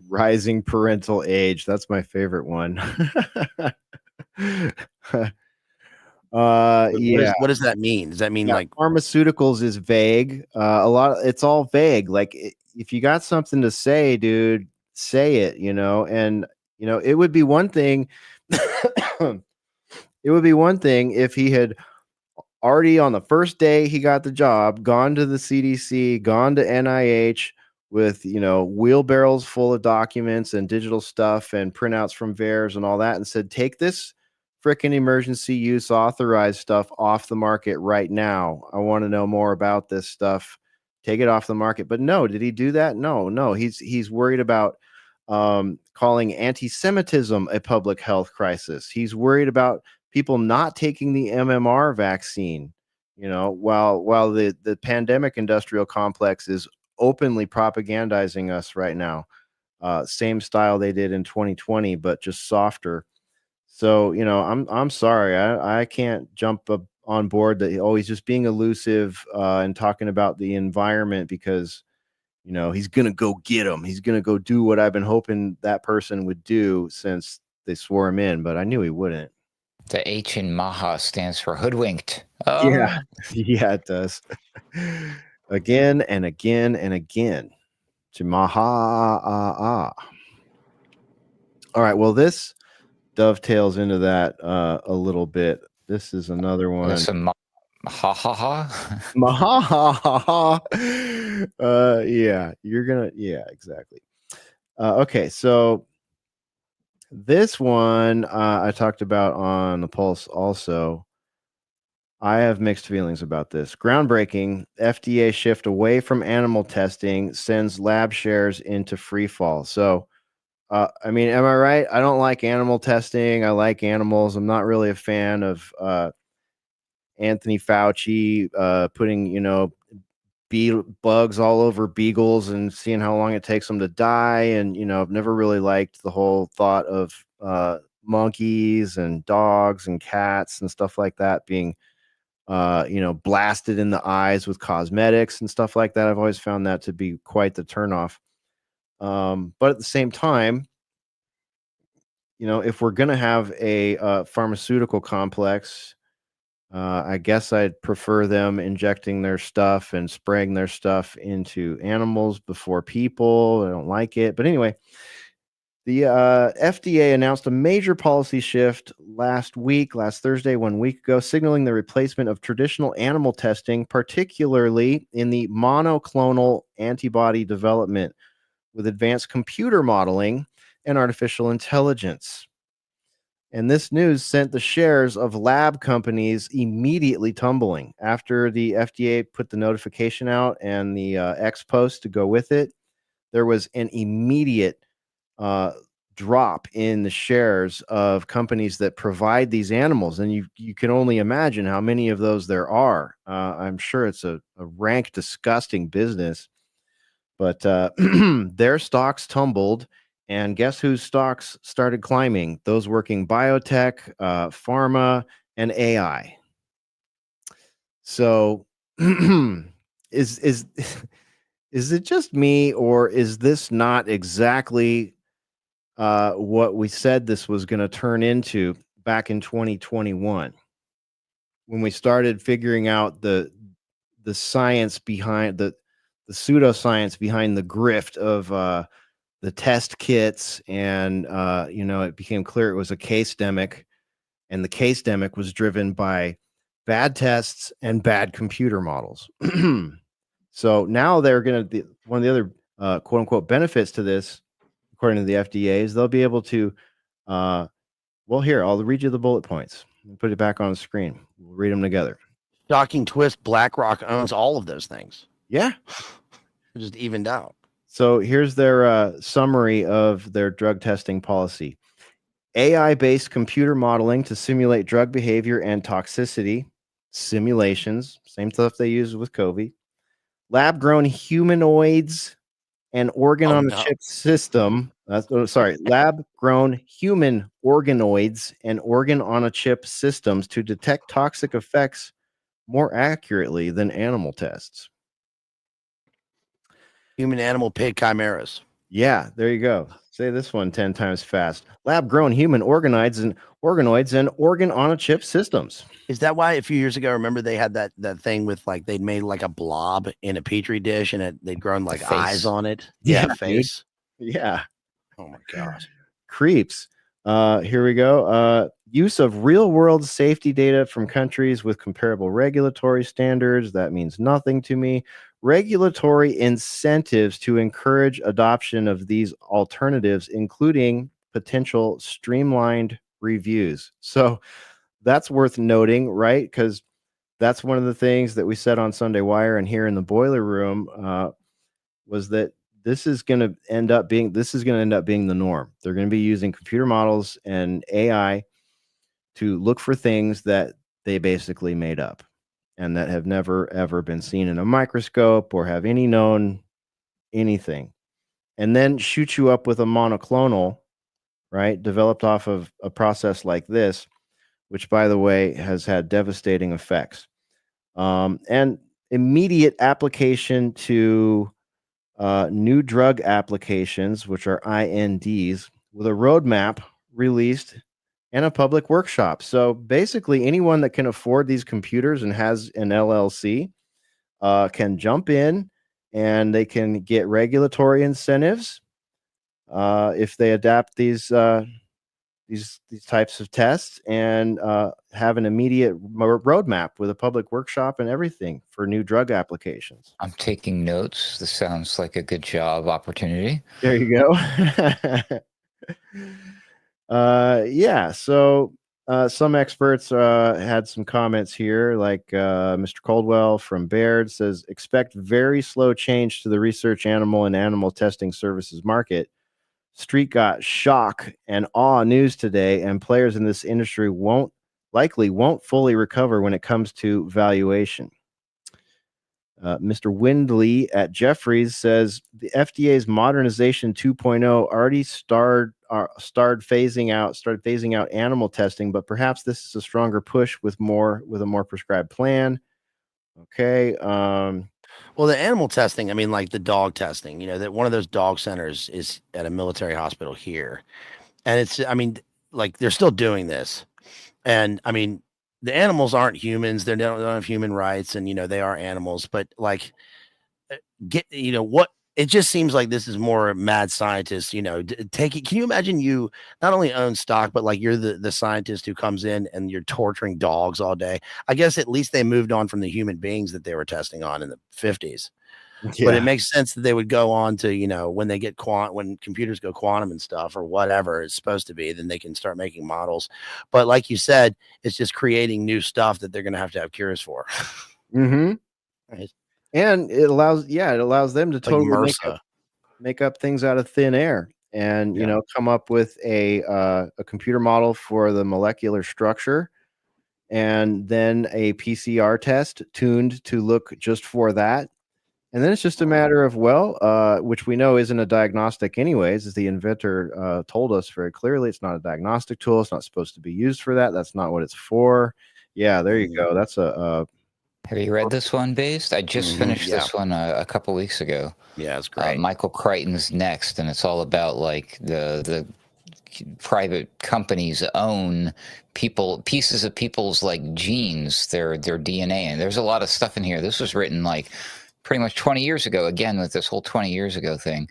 Rising parental age. That's my favorite one. What does that mean? Does that mean like pharmaceuticals is vague? It's all vague. Like if you got something to say, dude, say it, and it would be one thing. It would be one thing if he had already on the first day he got the job, gone to the CDC, gone to NIH with, wheelbarrows full of documents and digital stuff and printouts from VAERS and all that, and said, take this frickin' emergency use authorized stuff off the market right now. I want to know more about this stuff. Take it off the market. But no, did he do that? No. He's worried about calling anti-Semitism a public health crisis. He's worried about people not taking the MMR vaccine, while the pandemic industrial complex is openly propagandizing us right now. Same style they did in 2020, but just softer. So, I'm sorry. I can't jump up on board that he's just being elusive and talking about the environment because, he's going to go get him. He's going to go do what I've been hoping that person would do since they swore him in, but I knew he wouldn't. The H in Maha stands for hoodwinked. Oh. Yeah, it does. Again and again and again. To Maha. All right, well, this dovetails into that a little bit. This is another one. Listen, Ha ha ha. Mahahaha. Yeah, yeah, exactly. Okay, so this one I talked about on the Pulse also. I have mixed feelings about this. Groundbreaking FDA shift away from animal testing sends lab shares into free fall. So, I mean, am I right? I don't like animal testing. I like animals. I'm not really a fan of Anthony Fauci putting, bugs all over beagles and seeing how long it takes them to die. And, I've never really liked the whole thought of monkeys and dogs and cats and stuff like that being blasted in the eyes with cosmetics and stuff like that. I've always found that to be quite the turnoff. But at the same time, if we're going to have a pharmaceutical complex, I guess I'd prefer them injecting their stuff and spraying their stuff into animals before people. I don't like it. But anyway, the FDA announced a major policy shift last Thursday, 1 week ago, signaling the replacement of traditional animal testing, particularly in the monoclonal antibody development, with advanced computer modeling and artificial intelligence. And this news sent the shares of lab companies immediately tumbling. After the FDA put the notification out and the X post to go with it, there was an immediate drop in the shares of companies that provide these animals. And you can only imagine how many of those there are. I'm sure it's a rank, disgusting business. But their stocks tumbled. And guess whose stocks started climbing? Those working biotech, pharma, and AI. So is it just me, or is this not exactly what we said this was going to turn into back in 2021 when we started figuring out the science behind the pseudoscience behind the grift of the test kits, and it became clear it was a case-demic, and the case-demic was driven by bad tests and bad computer models. So now they're going to, one of the other quote unquote benefits to this, according to the FDA, is they'll be able to, here, I'll read you the bullet points and put it back on the screen. We'll read them together. Shocking twist, BlackRock owns all of those things. Yeah. It just evened out. So here's their summary of their drug testing policy. AI-based computer modeling to simulate drug behavior and toxicity. Simulations, same stuff they use with COVID. Lab-grown humanoids and organ-on-a-chip system. Lab-grown human organoids and organ-on-a-chip systems to detect toxic effects more accurately than animal tests. Human, animal, pig chimeras. Yeah, there you go. Say this one 10 times fast. Lab-grown human organoids and organ-on-a-chip systems. Is that why a few years ago, remember they had that thing with like they'd made like a blob in a petri dish and they'd grown like eyes on it? Yeah, face. Yeah. Oh my gosh. Creeps. Here we go. Use of real-world safety data from countries with comparable regulatory standards. That means nothing to me. Regulatory incentives to encourage adoption of these alternatives, including potential streamlined reviews. So that's worth noting, right? Because that's one of the things that we said on Sunday Wire and here in the boiler room was that this is going to end up being the norm. They're going to be using computer models and AI to look for things that they basically made up and that have never, ever been seen in a microscope or have any known anything. And then shoot you up with a monoclonal, right, developed off of a process like this, which, by the way, has had devastating effects. And immediate application to new drug applications, which are INDs, with a roadmap released and a public workshop. So basically, anyone that can afford these computers and has an LLC can jump in, and they can get regulatory incentives if they adapt these these types of tests and have an immediate roadmap with a public workshop and everything for new drug applications. I'm taking notes. This sounds like a good job opportunity. There you go. Yeah. So some experts had some comments here, like Mr. Coldwell from Baird says, expect very slow change to the research animal and animal testing services market. Street got shock and awe news today, and players in this industry won't fully recover when it comes to valuation. Mr. Windley at Jefferies says the FDA's modernization 2.0 already started phasing out animal testing, but perhaps this is a stronger push with a more prescribed plan. Okay. Well, the animal testing, I mean, like the dog testing, you know, that one of those dog centers is at a military hospital here. And it's, I mean, like they're still doing this. And I mean, the animals aren't humans. They don't have human rights, and, you know, they are animals, but like you know what, it just seems like this is more mad scientists, you know, take it. Can you imagine you not only own stock, but like you're the scientist who comes in and you're torturing dogs all day? I guess at least they moved on from the human beings that they were testing on in the 50s. Yeah. But it makes sense that they would go on to, you know, when they get when computers go quantum and stuff or whatever it's supposed to be, then they can start making models. But like you said, it's just creating new stuff that they're going to have cures for. Mm-hmm. Right. And it allows them to totally make up things out of thin air and, you know, come up with a computer model for the molecular structure and then a PCR test tuned to look just for that. And then it's just a matter of, which we know isn't a diagnostic anyways, as the inventor told us very clearly. It's not a diagnostic tool. It's not supposed to be used for that. That's not what it's for. Yeah, there you go. That's Have you read this one, Based? I just finished this one a couple weeks ago. Yeah, it's great. Michael Crichton's next, and it's all about like the private companies own pieces of people's like genes, their DNA, and there's a lot of stuff in here. This was written like pretty much 20 years ago, again with this whole 20 years ago thing.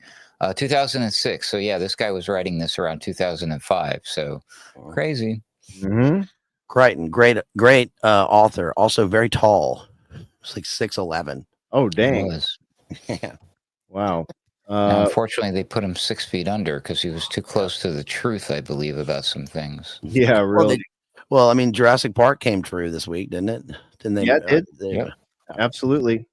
2006. So yeah, this guy was writing this around 2005. So crazy. Mm-hmm. Crichton, great author. Also very tall. It's like 6'11". Oh dang! Yeah. Wow. Now, unfortunately, they put him 6 feet under because he was too close to the truth, I believe, about some things. Yeah, really. Well, I mean, Jurassic Park came true this week, didn't it? Didn't they? Yeah, it did. Yep. Absolutely.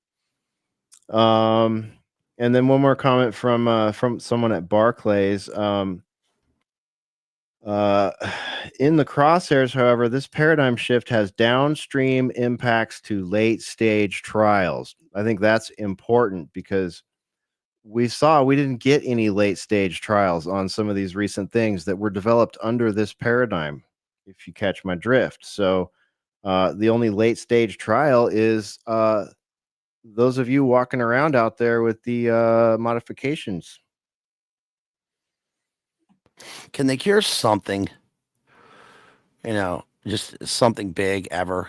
And then one more comment from someone at Barclays. In the crosshairs, however, this paradigm shift has downstream impacts to late stage trials. I think that's important because we didn't get any late stage trials on some of these recent things that were developed under this paradigm, if you catch my drift. So the only late stage trial is those of you walking around out there with the modifications. Can they cure something? You know, just something big ever.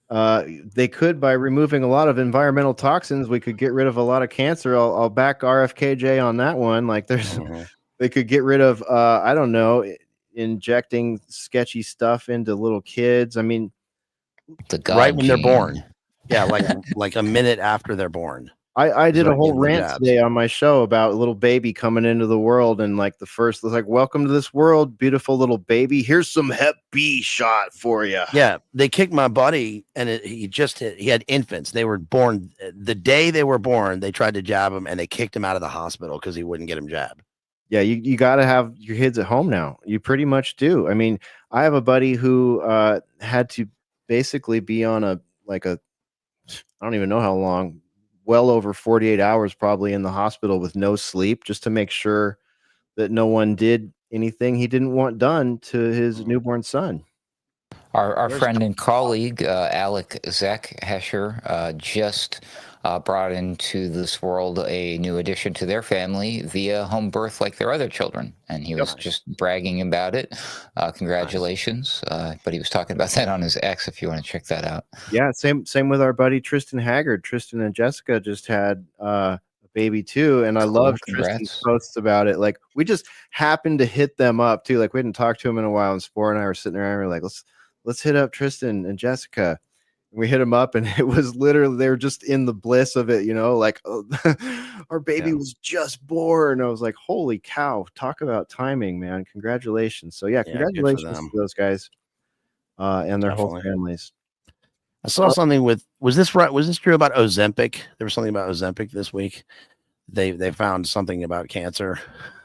They could by removing a lot of environmental toxins. We could get rid of a lot of cancer. I'll back RFKJ on that one. Like they could get rid of I don't know, injecting sketchy stuff into little kids. I mean, right when they're born. Yeah, like a minute after they're born. I did a whole rant today on my show about a little baby coming into the world, and like the first was like, welcome to this world, beautiful little baby. Here's some Hep B shot for you. Yeah, they kicked my buddy, and he had infants. They were born the day they were born. They tried to jab him, and they kicked him out of the hospital because he wouldn't get him jabbed. Yeah, you got to have your kids at home now. You pretty much do. I mean, I have a buddy who had to basically be on I don't even know how long, well over 48 hours probably in the hospital with no sleep, just to make sure that no one did anything he didn't want done to his newborn son. Our friend and colleague, Alec Zek Hesher, just brought into this world a new addition to their family via home birth like their other children. And he was just bragging about it. Congratulations. But he was talking about that on his X, if you want to check that out. Yeah, same with our buddy Tristan Haggard. Tristan and Jessica just had a baby too, and I love Congrats. Tristan's posts about it. Like we just happened to hit them up too. Like we hadn't talked to him in a while, and Spore and I were sitting there and we are like, let's hit up Tristan and Jessica. And we hit them up, and it was literally they were just in the bliss of it, like oh, our baby was just born. I was like, holy cow! Talk about timing, man! Congratulations. So yeah, congratulations to those guys and their whole families. I saw something was this true about Ozempic? There was something about Ozempic this week. They found something about cancer.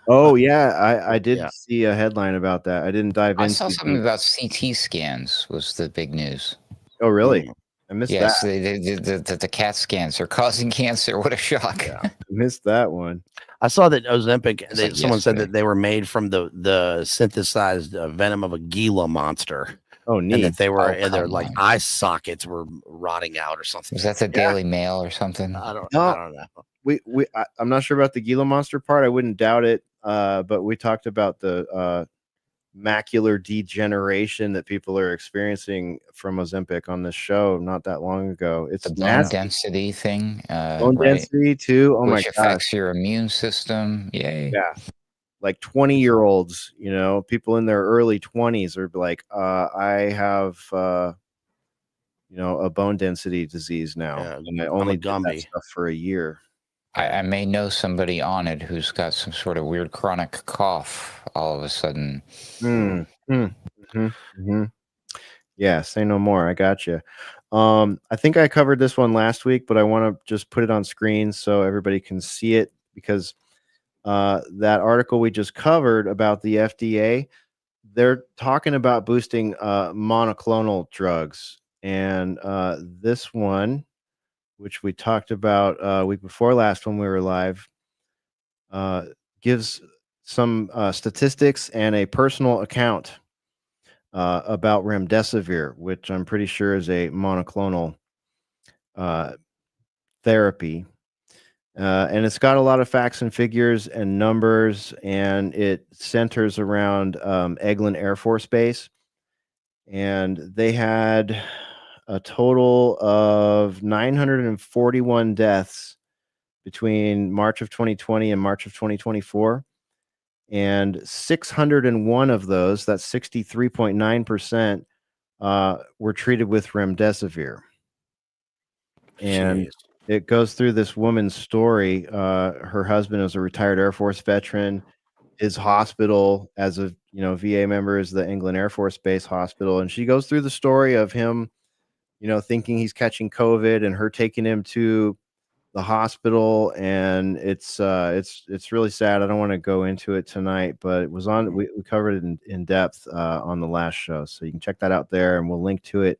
Oh yeah, I did see a headline about that. I didn't dive into. I saw something about CT scans was the big news. Oh really? I missed that. Yes, the CAT scans are causing cancer. What a shock! Yeah, I missed that one. I saw that Ozempic. Someone said yesterday. that they were made from the synthesized venom of a Gila monster. Oh, neat. And that they were their come like on. eye sockets were rotting out or something. Was that the Daily Mail or something? I don't No. know. I'm not sure about the Gila monster part. I wouldn't doubt it. But we talked about the macular degeneration that people are experiencing from Ozempic on this show not that long ago. It's The bone nasty. density thing. Bone right, density too. Oh my which gosh. affects your immune system. Yay. Yeah. Like 20-year-olds, people in their early 20s are like, I have, a bone density disease now. Yeah, and I only did that Gumby. stuff for a year. I may know somebody on it who's got some sort of weird chronic cough all of a sudden. Yeah, say no more. I got you. I think I covered this one last week, but I want to just put it on screen so everybody can see it because that article we just covered about the FDA, they're talking about boosting monoclonal drugs. And this one, which we talked about week before last when we were live, gives some statistics and a personal account about remdesivir, which I'm pretty sure is a monoclonal therapy. And it's got a lot of facts and figures and numbers, and it centers around Eglin Air Force Base. And they had a total of 941 deaths between March of 2020 and March of 2024. And 601 of those, that's 63.9%, were treated with remdesivir. And it goes through this woman's story. Her husband was a retired Air Force veteran. His hospital, as a VA member, is the England Air Force Base Hospital, and she goes through the story of him, thinking he's catching COVID, and her taking him to the hospital, and it's really sad. I don't want to go into it tonight, but it was on. We covered it in depth on the last show, so you can check that out there, and we'll link to it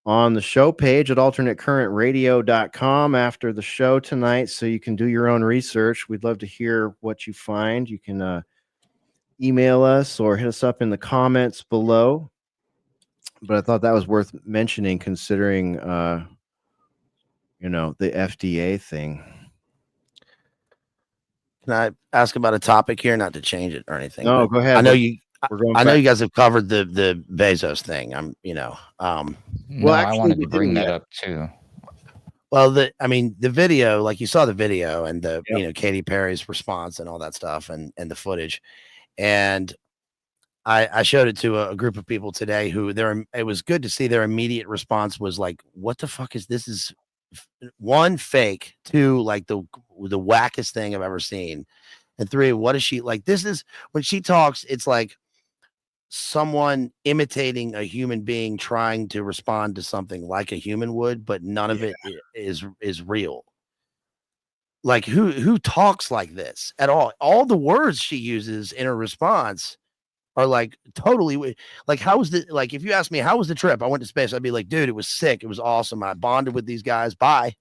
on the show page at alternatecurrentradio.com after the show tonight, so you can do your own research. We'd love to hear what you find. You can email us or hit us up in the comments below. But I thought that was worth mentioning, considering the FDA thing. Can I ask about a topic here? Not to change it or anything. No, go ahead. I know you. I know back. you guys have covered the Bezos thing. Well, I wanted to bring that up too. Well, the video, like you saw the video and the Katy Perry's response and all that stuff and the footage, and I showed it to a group of people today who it was good to see their immediate response was like, what the fuck is this? Is one, fake, two, like the wackest thing I've ever seen, and three, what is she like? This is when she talks, it's like someone imitating a human being trying to respond to something like a human would, but none of it is real. Like who talks like this at all? All the words she uses in her response are like totally like, how was the, like, if you ask me, how was the trip? I went to space. I'd be like, dude, it was sick. It was awesome. I bonded with these guys. Bye.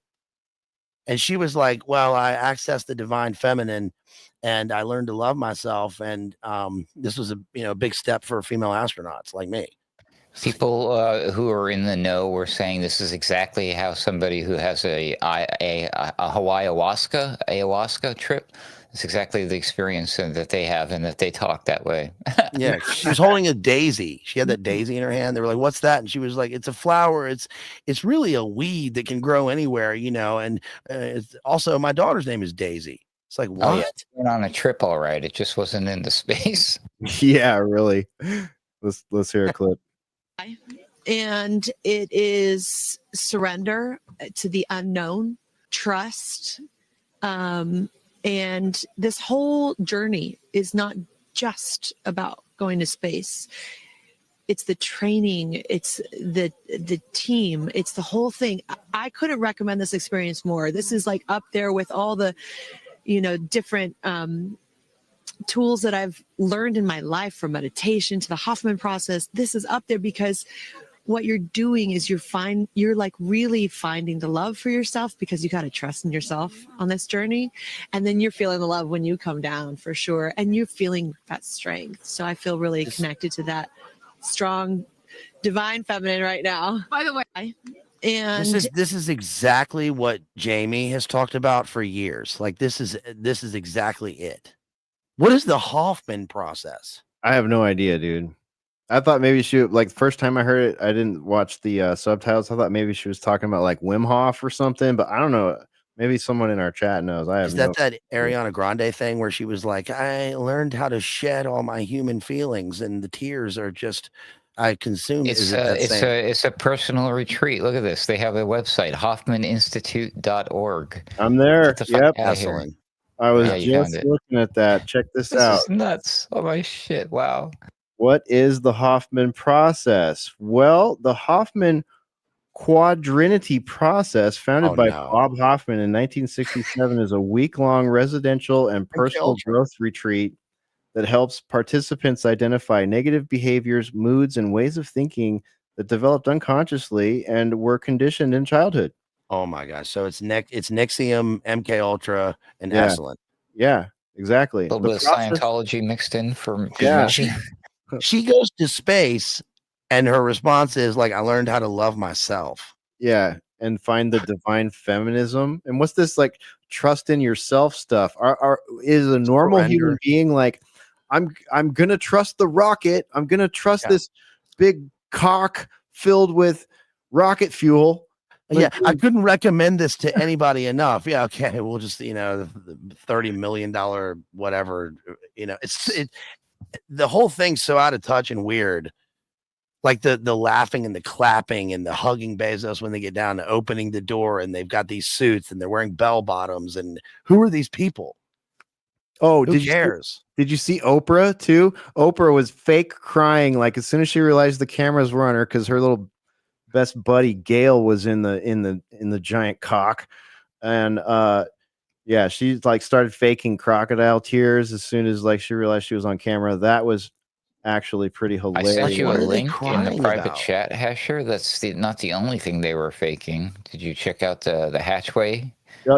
And she was like, well, I accessed the divine feminine and I learned to love myself. And this was a big step for female astronauts like me. People who are in the know were saying this is exactly how somebody who has a Hawaii ayahuasca trip. It's exactly the experience that they have, and that they talk that way. Yeah, she was holding a daisy. She had that daisy in her hand. They were like, "What's that?" And she was like, "It's a flower. It's really a weed that can grow anywhere, you know." And it's also my daughter's name is Daisy. It's like, what? Oh, yeah, went on a trip, all right. It just wasn't into space. Yeah, really. Let's hear a clip. And it is surrender to the unknown, trust. And this whole journey is not just about going to space. It's the training, it's the team, it's the whole thing. I couldn't recommend this experience more. This is like up there with all the, different tools that I've learned in my life, from meditation to the Hoffman process. This is up there because what you're doing is you're like really finding the love for yourself, because you got to trust in yourself on this journey. And then you're feeling the love when you come down, for sure. And you're feeling that strength. So I feel really connected to that strong, divine feminine right now. By the way, and this is exactly what Jamie has talked about for years. Like this is exactly it. What is the Hoffman process? I have no idea, dude. I thought maybe she, like, first time I heard it, I didn't watch the subtitles. I thought maybe she was talking about like Wim Hof or something, but I don't know. Maybe someone in our chat knows. Is that Ariana Grande thing where she was like, "I learned how to shed all my human feelings, and the tears are just I consume." It's a personal retreat. Look at this. They have a website, HoffmanInstitute.org. I'm there. Yep. Excellent. I was just looking at that. Check this out. This is nuts. Oh my shit. Wow. What is the Hoffman process? Well, the Hoffman Quadrinity process, founded by Bob Hoffman in 1967, is a week-long residential and personal growth retreat that helps participants identify negative behaviors, moods, and ways of thinking that developed unconsciously and were conditioned in childhood. Oh my gosh! So it's Nixium, MK Ultra, and Esalen. Yeah, exactly. A little bit of Scientology mixed in for She goes to space, and her response is like, "I learned how to love myself." Yeah, and find the divine feminism. And what's this like trust in yourself stuff? Is a normal human being like, I'm gonna trust the rocket. I'm gonna trust this big cock filled with rocket fuel. Yeah, I couldn't recommend this to anybody enough. Yeah, okay, we'll just the $30 million whatever. The whole thing's so out of touch and weird. Like the laughing and the clapping and the hugging Bezos when they get down to opening the door, and they've got these suits and they're wearing bell bottoms. And who are these people? Oh, who cares? Did you see Oprah too? Oprah was fake crying like as soon as she realized the cameras were on her, because her little best buddy Gail was in the giant cock, and yeah, she like started faking crocodile tears as soon as like she realized she was on camera. That was actually pretty hilarious. I sent you a link in the private chat, Hesher. That's not the only thing they were faking. Did you check out the hatchway?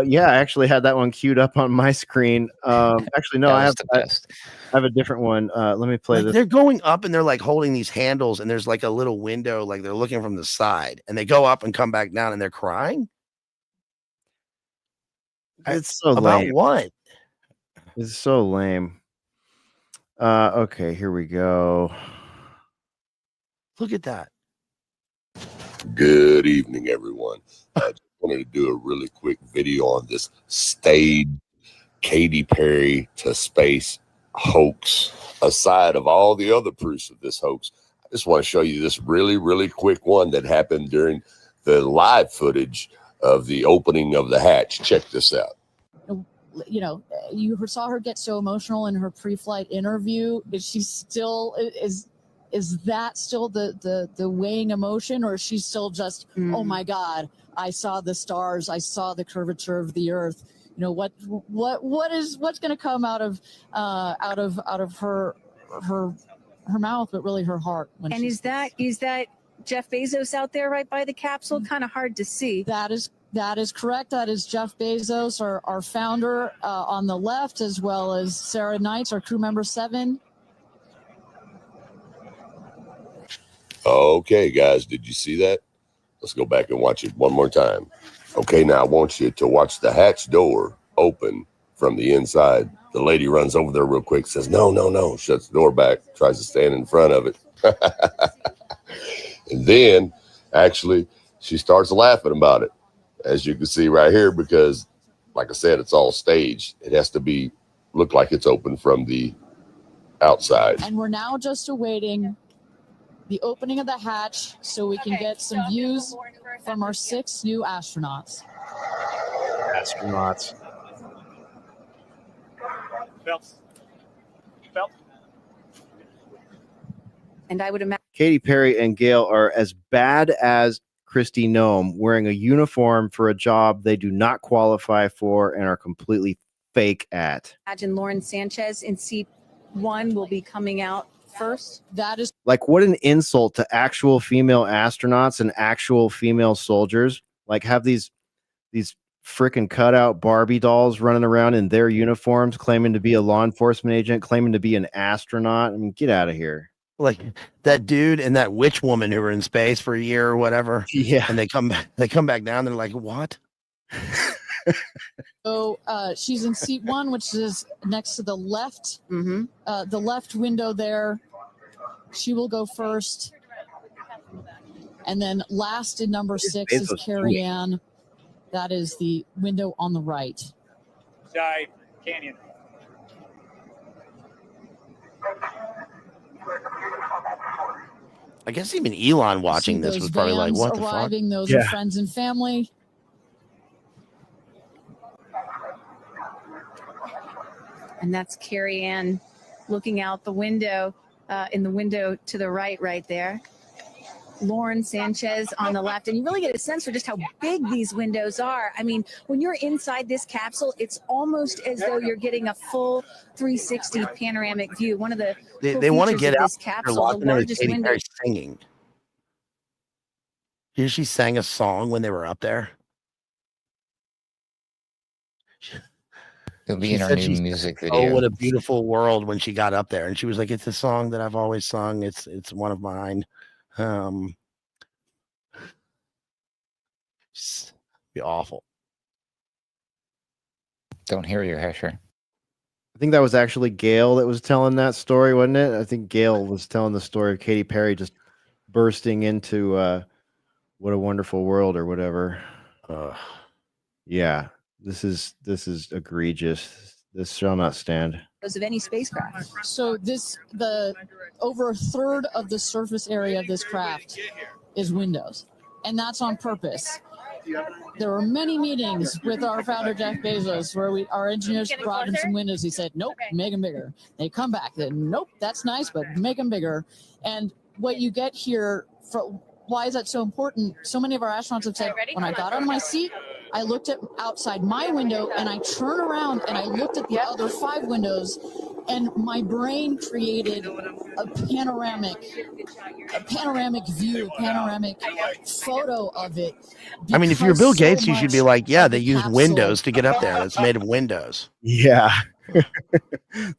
Yeah, I actually had that one queued up on my screen. Actually, no, I have a different one. Let me play this. They're going up and they're like holding these handles, and there's like a little window, like they're looking from the side, and they go up and come back down, and they're crying. It's so about lame. What? It's so lame. Okay, here we go. Look at that. Good evening, everyone. I just wanted to do a really quick video on this staged Katy Perry to space hoax. Aside of all the other proofs of this hoax, I just want to show you this really, really quick one that happened during the live footage of the opening of the hatch. Check this out. You saw her get so emotional in her pre-flight interview. Is she still is that still the weighing emotion, or is she still just oh my God, I saw the stars, I saw the curvature of the earth? What's going to come out of her mouth, but really her heart? And is that Jeff Bezos out there right by the capsule? Kind of hard to see. That is correct. That is Jeff Bezos, our founder, on the left, as well as Sarah Knights, our crew member 7. Okay, guys, did you see that? Let's go back and watch it one more time. Okay, now I want you to watch the hatch door open from the inside. The lady runs over there real quick, says, no, no, no, shuts the door back, tries to stand in front of it. And then, actually, she starts laughing about it, as you can see right here, because, like I said, it's all staged. It has to look like it's open from the outside. And we're now just awaiting the opening of the hatch so we can get some views from our 6 new astronauts. Astronauts. Phelps. And I would imagine Katy Perry and Gail are as bad as Kristi Noem, wearing a uniform for a job they do not qualify for and are completely fake at. Lauren Sanchez in seat 1 will be coming out first. That is Like, what an insult to actual female astronauts and actual female soldiers. Like, have these freaking cutout Barbie dolls running around in their uniforms, claiming to be a law enforcement agent, claiming to be an astronaut. I mean, get out of here. Like that dude and that witch woman who were in space for a year or whatever. Yeah. And they come back down. They're like, what? So she's in seat 1, which is next to the left. The left window there. She will go first. And then last in number 6 is Carrie Ann. That is the window on the right. Side canyon. I guess even Elon watching See this those was probably like, vans what the fuck? arriving, those are friends and family. And that's Carrie Ann looking out the window, in the window to the right there. Lauren Sanchez on the left. And you really get a sense for just how big these windows are. I mean, when you're inside this capsule, it's almost as though you're getting a full 360 panoramic view. One of the They want to get out. this They're capsule, the locked into largest Katy window. Perry singing. Here she sang a song when they were up there. It'll be She in our said new she said, music "Oh, video. what a beautiful world!" When she got up there, and she was like, "It's a song that I've always sung. It's one of mine." Just be awful. Don't hear you, Hesher. I think that was actually Gail that was telling that story, wasn't it? I think Gail was telling the story of Katy Perry just bursting into What a Wonderful World or whatever. Yeah, this is egregious. This shall not stand. Of any spacecraft. So over a third of the surface area of this craft is windows, and that's on purpose. There were many meetings with our founder Jeff Bezos where our engineers brought him some windows. He said, "Nope, make them bigger." They come back, they "Nope, that's nice, but make them bigger." And what you get here, why is that so important? So many of our astronauts have said, when I got on my seat, I looked at outside my window and I turned around and I looked at the other 5 windows, and my brain created a panoramic view, panoramic photo of it. I mean, if you're Bill because so Gates, you should be much like, "Yeah, of they the use capsule- windows to get up there. It's made of windows." Yeah.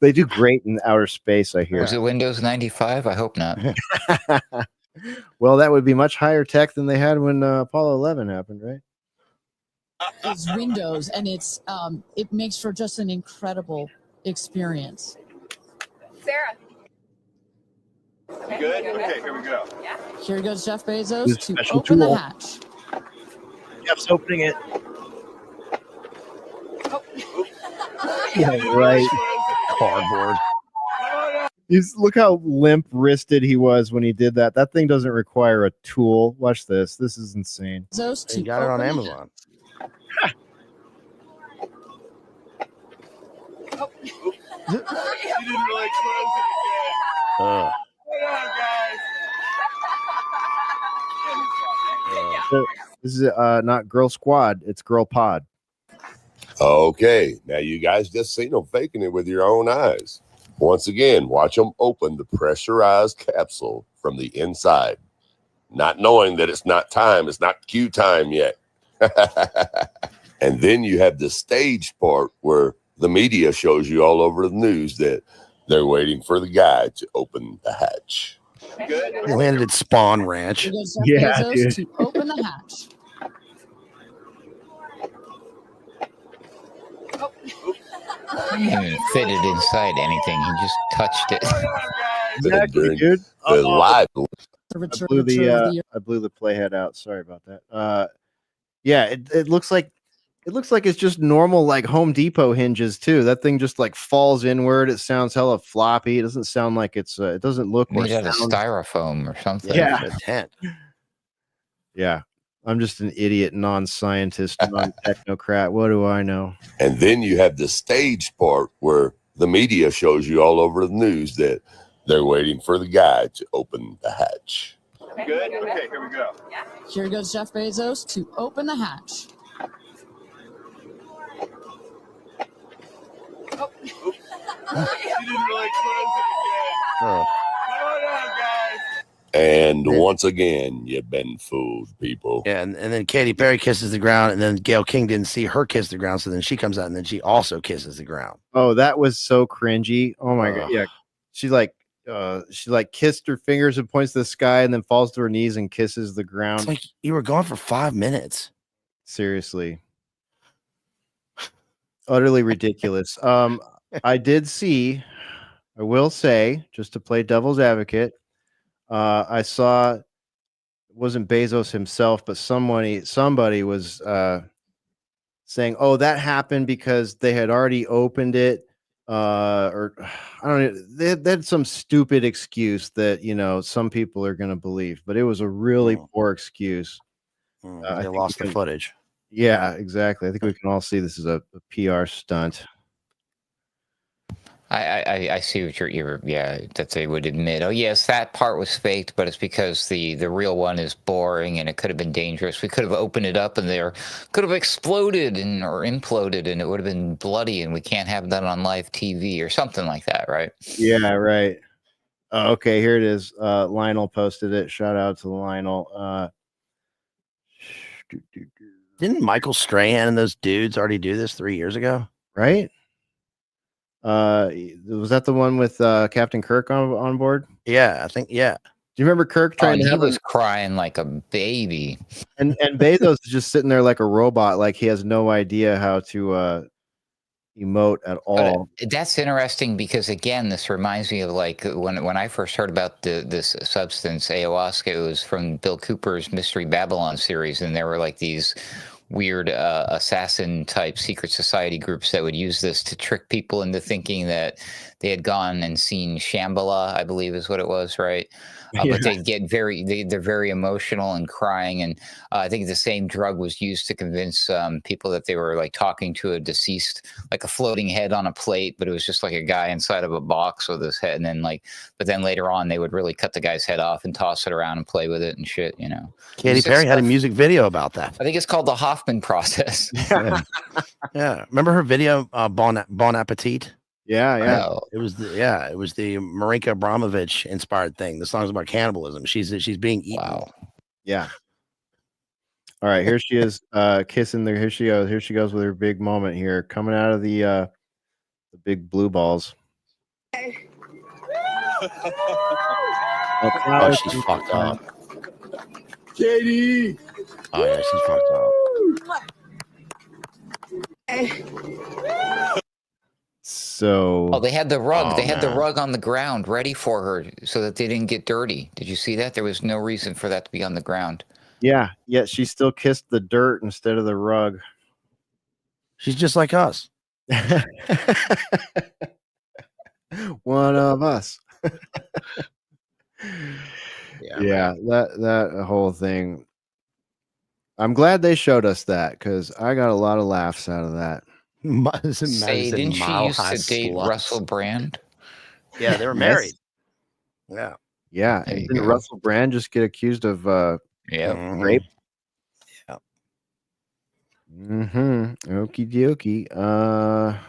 They do great in outer space, I hear. Was it Windows 95? I hope not. Well, that would be much higher tech than they had when Apollo 11 happened, right? is windows, and it makes for just an incredible experience. Sarah. Good? Okay, here we go. Yeah. Here goes Jeff Bezos With to special open the tool. hatch. Jeff's opening it. Yeah, right. Cardboard. Look how limp-wristed he was when he did that. That thing doesn't require a tool. Watch this. This is insane. Bezos to You got it on open the Amazon. You didn't really close it again. Ugh. Hold on, guys. So, this is not Girl Squad. It's Girl Pod. Okay, now you guys just seen them faking it with your own eyes. Once again, watch them open the pressurized capsule from the inside, not knowing that it's not time. It's not cue time yet. And then you have the stage part where the media shows you all over the news that they're waiting for the guy to open the hatch. Good. He landed at Spawn Ranch. Here goes Jeff Yeah, Bezos dude. to open the hatch. He didn't even fit it inside anything. He just touched it. Exactly, During dude. the Uh-oh. live. Servitor I blew of the the I blew the playhead out. Sorry about that. Yeah, it looks like it's just normal like Home Depot hinges too. That thing just like falls inward. It sounds hella floppy. It doesn't sound like it's it doesn't look or Made out of sound. styrofoam or something. Yeah. A tent. Yeah. I'm just an idiot, non-scientist, non-technocrat. What do I know? And then you have the stage part where the media shows you all over the news that they're waiting for the guy to open the hatch. Good. Okay, here we go. Here goes Jeff Bezos to open the hatch. You didn't really close it again. Oh. Come on out, guys. And once again, you've been fooled, people. Yeah, and then Katy Perry kisses the ground, and then Gayle King didn't see her kiss the ground, so then she comes out and then she also kisses the ground. Oh, that was so cringy. Oh my god. Yeah. She kissed her fingers and points to the sky and then falls to her knees and kisses the ground. It's like you were gone for 5 minutes. Seriously. Utterly ridiculous. I did see, I will say, just to play devil's advocate, I saw it wasn't Bezos himself, but somebody was saying, "Oh, that happened because they had already opened it." Or I don't know. They had some stupid excuse that some people are going to believe, but it was a really poor excuse. I They think lost we the can- footage. Yeah, exactly. I think we can all see this is a PR stunt. I see what you're that they would admit, oh yes, that part was faked, but it's because the real one is boring and it could have been dangerous. We could have opened it up and there could have exploded or imploded and it would have been bloody and we can't have that on live TV or something like that, right? Yeah, right. Okay, here it is. Lionel posted it. Shout out to Lionel. Didn't Michael Strahan and those dudes already do this 3 years ago? Right? Was that the one with Captain Kirk on board? Yeah, I think. Yeah. Do you remember Kirk trying to he have was crying like a baby, and Bezos is just sitting there like a robot, like he has no idea how to emote at all. That's interesting because again, this reminds me of like when I first heard about this substance ayahuasca. It was from Bill Cooper's Mystery Babylon series, and there were like these weird assassin type secret society groups that would use this to trick people into thinking that they had gone and seen Shambhala, I believe is what it was, right? But they'd get they're very emotional and crying. And I think the same drug was used to convince people that they were like talking to a deceased, like a floating head on a plate, but it was just like a guy inside of a box with his head. And then but then later on they would really cut the guy's head off and toss it around and play with it and shit, Katy Perry had a music video about that. I think it's called the Hoffman process. Yeah. Remember her video, Bon Appetit? Yeah. No. It was the Marinka Abramovich inspired thing. The song's about cannibalism. She's being eaten. Wow. Yeah. All right, here she is kissing there. Here she goes. Here she goes with her big moment here, coming out of the big blue balls. Oh, she's fucked up. Katie. Oh yeah, she's fucked up. So they had the rug. Oh, they had the man. rug on the ground ready for her so that they didn't get dirty. Did you see that? There was no reason for that to be on the ground. yeah, she still kissed the dirt instead of the rug. She's just like us. One of us. Yeah, that whole thing. I'm glad they showed us that because I got a lot of laughs out of that. Say, didn't she used to date Russell Brand? Yeah, they were married. Yeah. Yeah, There and you didn't go. Russell Brand just get accused of Yeah. rape? Yeah. Okie dokie.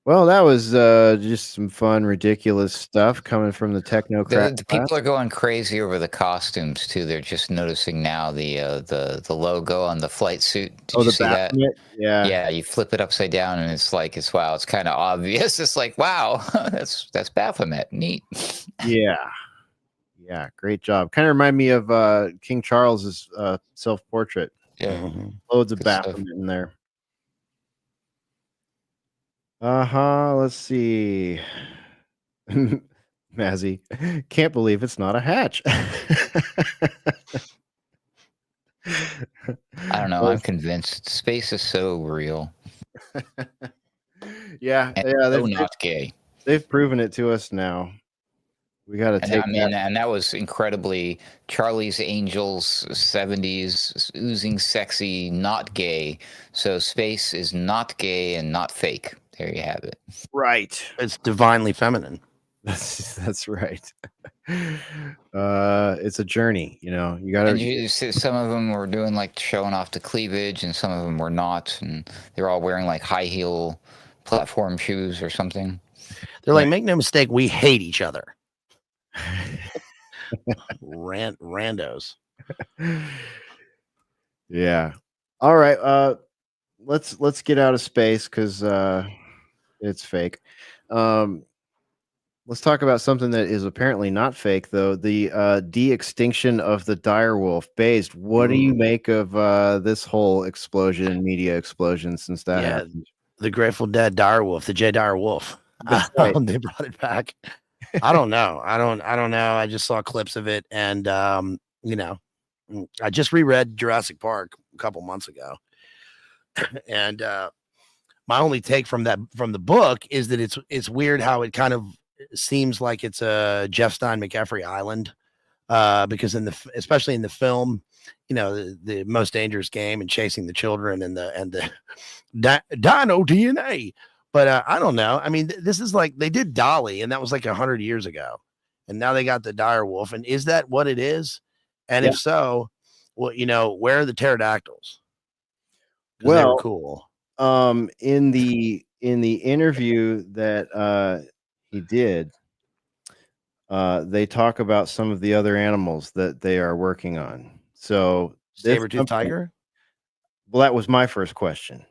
Well, that was just some fun, ridiculous stuff coming from the technocrat. The people are going crazy over the costumes too. They're just noticing now the logo on the flight suit. Did you see that? Baphomet? Yeah. Yeah, you flip it upside down and it's wow, it's kind of obvious. It's like, wow, that's Baphomet. Neat. Yeah. Yeah, great job. Kind of remind me of King Charles's self-portrait. Yeah. Loads of Good stuff. Baphomet in there. Let's see. Mazzy, can't believe it's not a hatch. I don't know. I'm convinced space is so real. Yeah, And yeah, so not gay. they've proven it to us now. We got to And take I mean, and that was incredibly Charlie's Angels 70s, oozing sexy, not gay. So space is not gay and not fake. There you have it. Right. It's divinely feminine. That's right. It's a journey, you know. You got And to. you see some of them were doing like showing off the cleavage, and some of them were not, and they're all wearing like high heel platform shoes or something. They're like, make no mistake, we hate each other. Randos. Yeah. All right. Let's get out of space because it's fake. Let's talk about something that is apparently not fake, though. The de-extinction of the direwolf. Based. What do you make of this whole explosion, media explosion, since that happened? The Grateful Dead direwolf, the Jay Direwolf. That's right. They brought it back. I don't know. I don't know. I just saw clips of it, and you know, I just reread Jurassic Park a couple months ago, and my only take from the book is that it's weird how it kind of seems like it's a Jeff Stein McCaffrey Island, because especially in the film, you know, the most dangerous game and chasing the children and the dino DNA. But I don't know. I mean, this is like they did Dolly, and that was like 100 years ago, and now they got the dire wolf. And is that what it is? And if so, well, you know, where are the pterodactyls? Well, they were cool. In the interview that he did, they talk about some of the other animals that they are working on. So saber-tooth tiger. Well, that was my first question.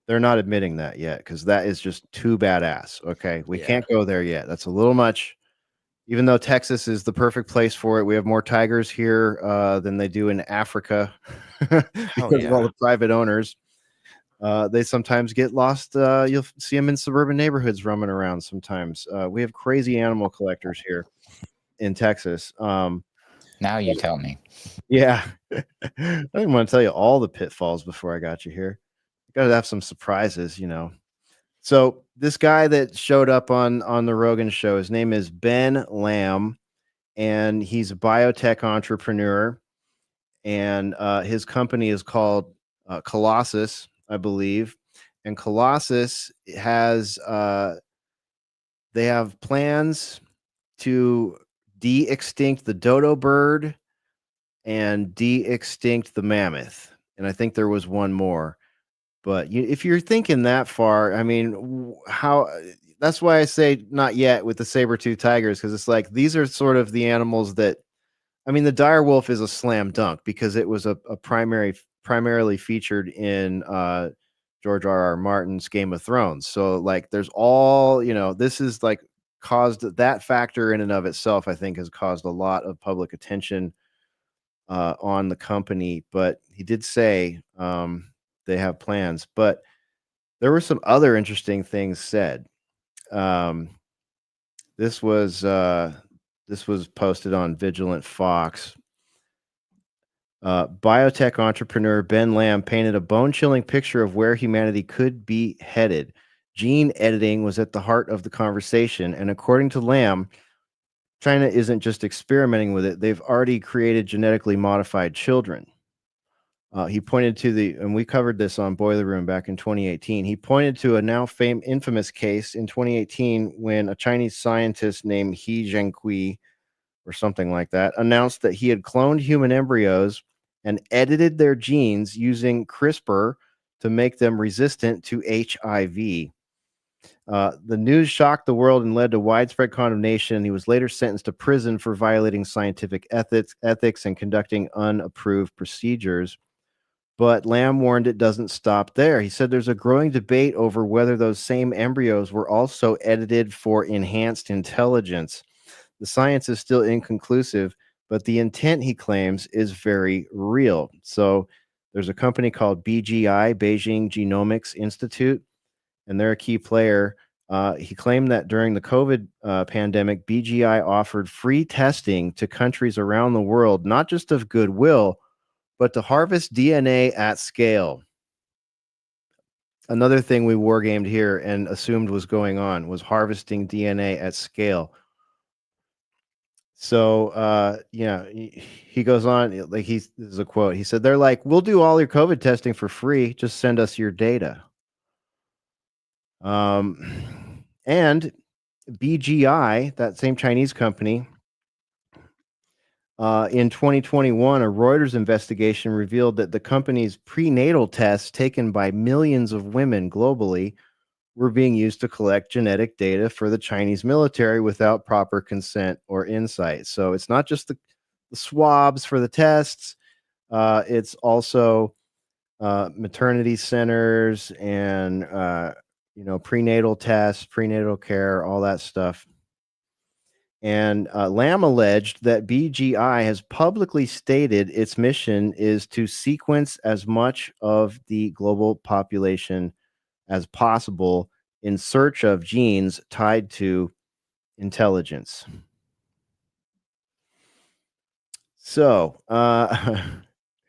They're not admitting that yet because that is just too badass. Okay, we can't go there yet. That's a little much. Even though Texas is the perfect place for it, we have more tigers here than they do in Africa because of all the private owners. They sometimes get lost. You'll see them in suburban neighborhoods roaming around sometimes. We have crazy animal collectors here in Texas. Now you tell me. Yeah. I didn't want to tell you all the pitfalls before I got you here. Got to have some surprises, you know. So this guy that showed up on the Rogan show, his name is Ben Lamb, and he's a biotech entrepreneur, and his company is called Colossus, I believe. And Colossus has they have plans to de-extinct the dodo bird and de-extinct the mammoth. And I think there was one more. But if you're thinking that far, I mean, how? That's why I say not yet with the saber-tooth tigers, because it's like these are sort of the animals that, I mean, the dire wolf is a slam dunk because it was a primarily featured in George R.R. Martin's Game of Thrones. So like, there's all, you know, this is like caused that factor in and of itself, I think, has caused a lot of public attention on the company. But he did say they have plans, but there were some other interesting things said. This was posted on Vigilant Fox. Biotech entrepreneur Ben Lamb painted a bone-chilling picture of where humanity could be headed. Gene editing was at the heart of the conversation, and according to Lamb, China isn't just experimenting with it; they've already created genetically modified children. He pointed to and we covered this on Boiler Room back in 2018. He pointed to a now infamous case in 2018 when a Chinese scientist named He Zhengqi, or something like that, announced that he had cloned human embryos and edited their genes using CRISPR to make them resistant to HIV. The news shocked the world and led to widespread condemnation. He was later sentenced to prison for violating scientific ethics and conducting unapproved procedures. But Lamb warned it doesn't stop there. He said there's a growing debate over whether those same embryos were also edited for enhanced intelligence. The science is still inconclusive, but the intent, he claims, is very real. So there's a company called BGI, Beijing Genomics Institute, and they're a key player. He claimed that during the COVID pandemic, BGI offered free testing to countries around the world, not just of goodwill, but to harvest DNA at scale. Another thing we wargamed here and assumed was going on was harvesting DNA at scale. So, he goes on, like this is a quote. He said, they're like, we'll do all your COVID testing for free. Just send us your data. And BGI, that same Chinese company, in 2021, a Reuters investigation revealed that the company's prenatal tests taken by millions of women globally were being used to collect genetic data for the Chinese military without proper consent or insight. So it's not just the swabs for the tests. It's also maternity centers and, prenatal tests, prenatal care, all that stuff. And Lamb alleged that BGI has publicly stated its mission is to sequence as much of the global population as possible in search of genes tied to intelligence. So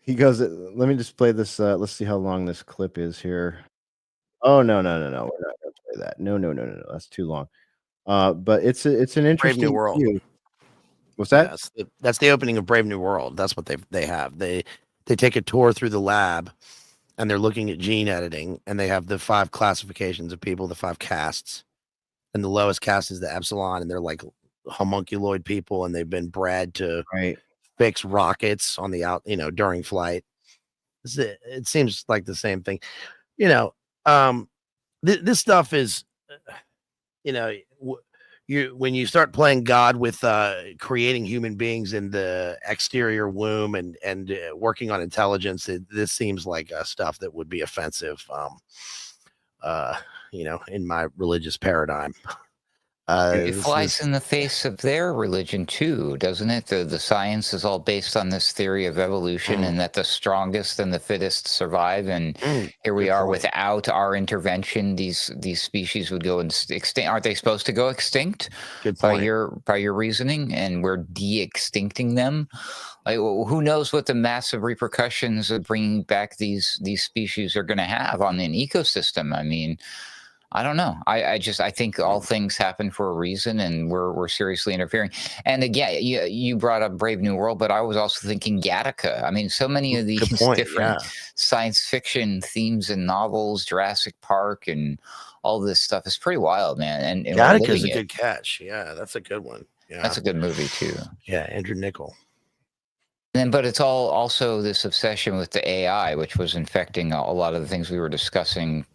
he goes, let me just play this. Let's see how long this clip is here. Oh, no. We're not going to play that. No. That's too long. But it's an interesting Brave New World. view. What's that? That's the opening of Brave New World. That's what they have. They take a tour through the lab, and they're looking at gene editing, and they have the 5 classifications of people, the 5 castes, and the lowest caste is the epsilon, and they're like homunculoid people, and they've been bred to fix rockets on the during flight. It seems like the same thing, this stuff is, when you start playing God with creating human beings in the exterior womb and working on intelligence, this seems like stuff that would be offensive, in my religious paradigm. It flies in the face of their religion too, doesn't it? The science is all based on this theory of evolution and that the strongest and the fittest survive. And here we are, without our intervention, these species would go extinct. Aren't they supposed to go extinct? Good by point. your reasoning? And we're de-extincting them. Like, who knows what the massive repercussions of bringing back these species are going to have on an ecosystem? I mean, I don't know. I think all things happen for a reason, and we're seriously interfering. And again, you brought up Brave New World, but I was also thinking Gattaca. I mean, so many of these different science fiction themes and novels, Jurassic Park, and all this stuff is pretty wild, man. And Gattaca is a good catch. Yeah, that's a good one. Yeah, that's a good movie too. Yeah, Andrew Niccol. But it's all also this obsession with the AI, which was infecting a lot of the things we were discussing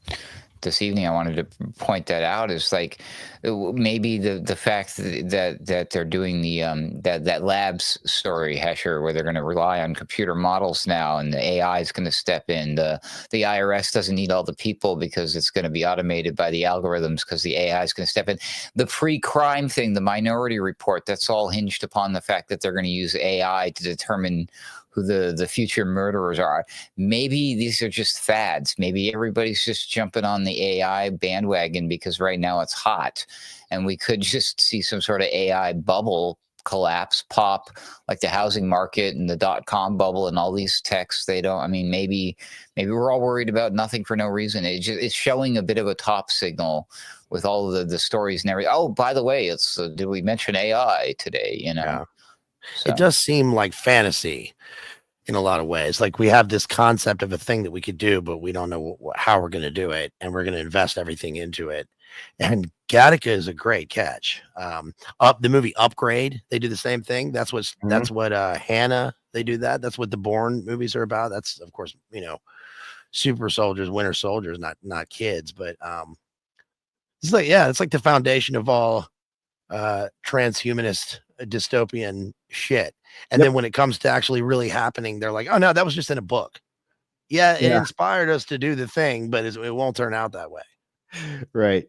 this evening. I wanted to point that out, is like maybe the fact that they're doing the that labs story, Hesher, where they're going to rely on computer models now, and the AI is going to step in. The IRS doesn't need all the people because it's going to be automated by the algorithms, because the AI is going to step in. The pre-crime thing, the Minority Report, that's all hinged upon the fact that they're going to use AI to determine who the future murderers are. Maybe these are just fads. Maybe everybody's just jumping on the AI bandwagon because right now it's hot, and we could just see some sort of AI bubble collapse, pop, like the housing market and the .com bubble and all these techs. Maybe we're all worried about nothing for no reason. It's showing a bit of a top signal with all of the stories and everything. Oh, by the way, did we mention AI today? Yeah. So. It does seem like fantasy in a lot of ways. Like, we have this concept of a thing that we could do, but we don't know how we're going to do it, and we're going to invest everything into it. And Gattaca is a great catch. The movie Upgrade, they do the same thing. That's what Hannah, they do that. That's what the Bourne movies are about. That's, of course, super soldiers, winter soldiers, not kids, but it's like the foundation of all transhumanist dystopian shit. And then when it comes to actually really happening, they're like, oh no, that was just in a book. Yeah, it inspired us to do the thing, but it won't turn out that way. Right.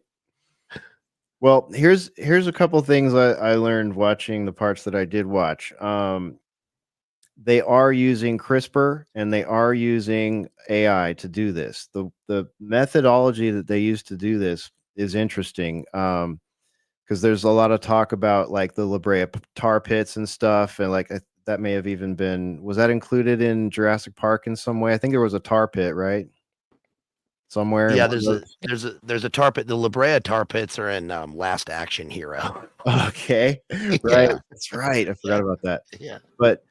Well, here's a couple things I learned watching the parts that I did watch. They are using CRISPR and they are using AI to do this. The methodology that they use to do this is interesting. Because there's a lot of talk about like the La Brea tar pits and stuff, and like that may have even been, was that included in Jurassic Park in some way? I think there was a tar pit, right? Somewhere. Yeah, there's a tar pit. The La Brea tar pits are in Last Action Hero. Okay, right. Yeah. That's right. I forgot about that. Yeah. But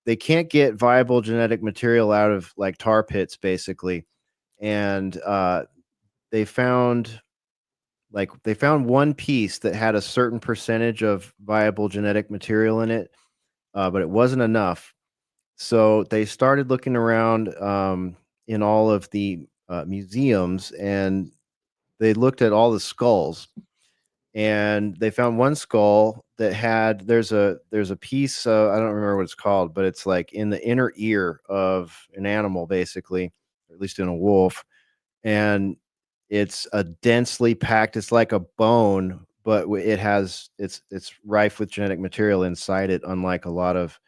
they can't get viable genetic material out of like tar pits, basically, and they found one piece that had a certain percentage of viable genetic material in it, but it wasn't enough. So they started looking around in all of the museums, and they looked at all the skulls, and they found one skull that had there's a piece, I don't remember what it's called, but it's like in the inner ear of an animal, basically, or at least in a wolf, and it's a densely packed, it's like a bone, but it's rife with genetic material inside it, unlike a lot of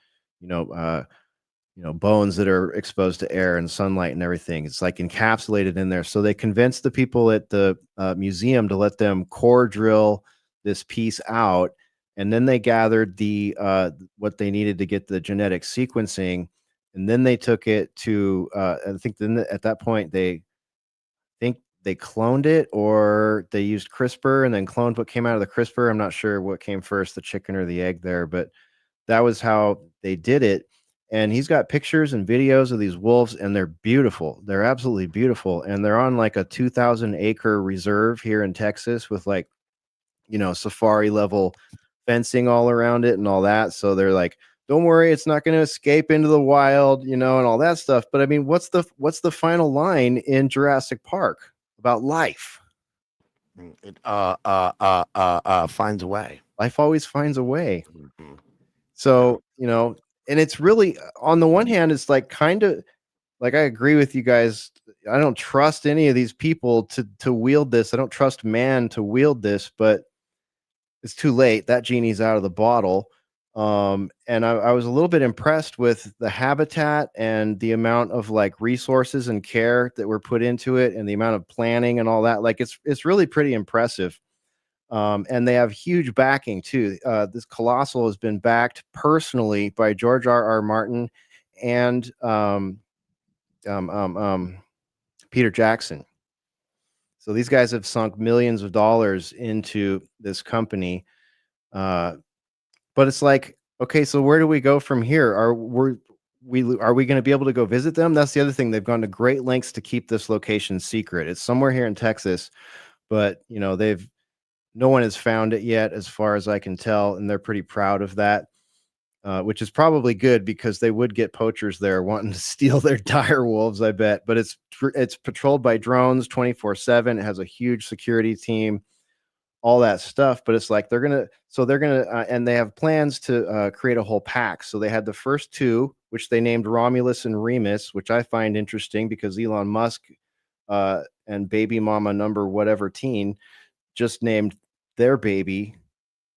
bones that are exposed to air and sunlight and everything. It's like encapsulated in there. So they convinced the people at the museum to let them core drill this piece out, and then they gathered the what they needed to get the genetic sequencing, and then they took it to I think then at that point they cloned it, or they used CRISPR and then cloned what came out of the CRISPR. I'm not sure what came first, the chicken or the egg there, but that was how they did it. And he's got pictures and videos of these wolves, and they're beautiful. They're absolutely beautiful. And they're on like a 2,000 acre reserve here in Texas with like, safari level fencing all around it and all that. So they're like, don't worry, it's not going to escape into the wild, and all that stuff. But I mean, what's the final line in Jurassic Park about life? It finds a way. Life always finds a way. Mm-hmm. So, and it's really, on the one hand, it's like kind of like, I agree with you guys. I don't trust any of these people to wield this. I don't trust man to wield this, but it's too late. That genie's out of the bottle. And I was a little bit impressed with the habitat and the amount of like resources and care that were put into it, and the amount of planning and all that. Like it's really pretty impressive. And they have huge backing too. This Colossal has been backed personally by George R.R. Martin and Peter Jackson. So these guys have sunk millions of dollars into this company. But it's like, okay, so where do we go from here? Are we going to be able to go visit them? That's the other thing. They've gone to great lengths to keep this location secret. It's somewhere here in Texas, but no one has found it yet, as far as I can tell, and they're pretty proud of that, which is probably good, because they would get poachers there wanting to steal their dire wolves, I bet. But it's patrolled by drones 24/7. It has a huge security team, all that stuff. But it's like they're gonna and they have plans to create a whole pack. So they had the first two, which they named Romulus and Remus, which I find interesting, because Elon Musk and baby mama number whatever teen just named their baby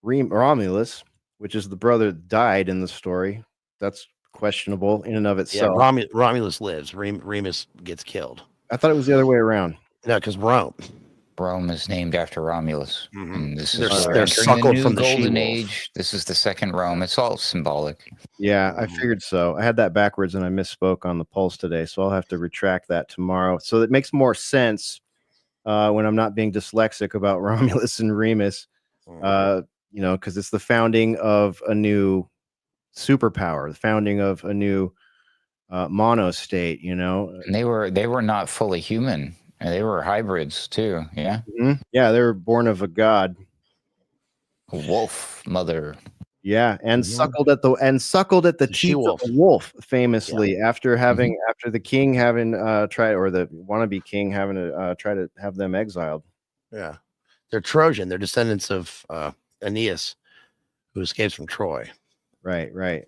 Romulus, which is the brother that died in the story. That's questionable in and of itself. Yeah, Romulus lives. Remus gets killed. I thought it was the other way around. No, because Rome is named after Romulus. Mm-hmm. And this they're is suckled from the golden she-wolf. age. This is the second Rome. It's all symbolic. Yeah, I figured so. I had that backwards and I misspoke on the Pulse today, so I'll have to retract that tomorrow. So it makes more sense when I'm not being dyslexic about Romulus and Remus, because it's the founding of a new superpower, the founding of a new monostate, And they were not fully human. And they were hybrids too. Yeah. Mm-hmm. Yeah, they were born of a god. A wolf mother. Yeah, and suckled at the teeth of a wolf, famously, after the king having tried, or the wannabe king having to try to have them exiled. Yeah, they're Trojan. They're descendants of Aeneas, who escapes from Troy. Right.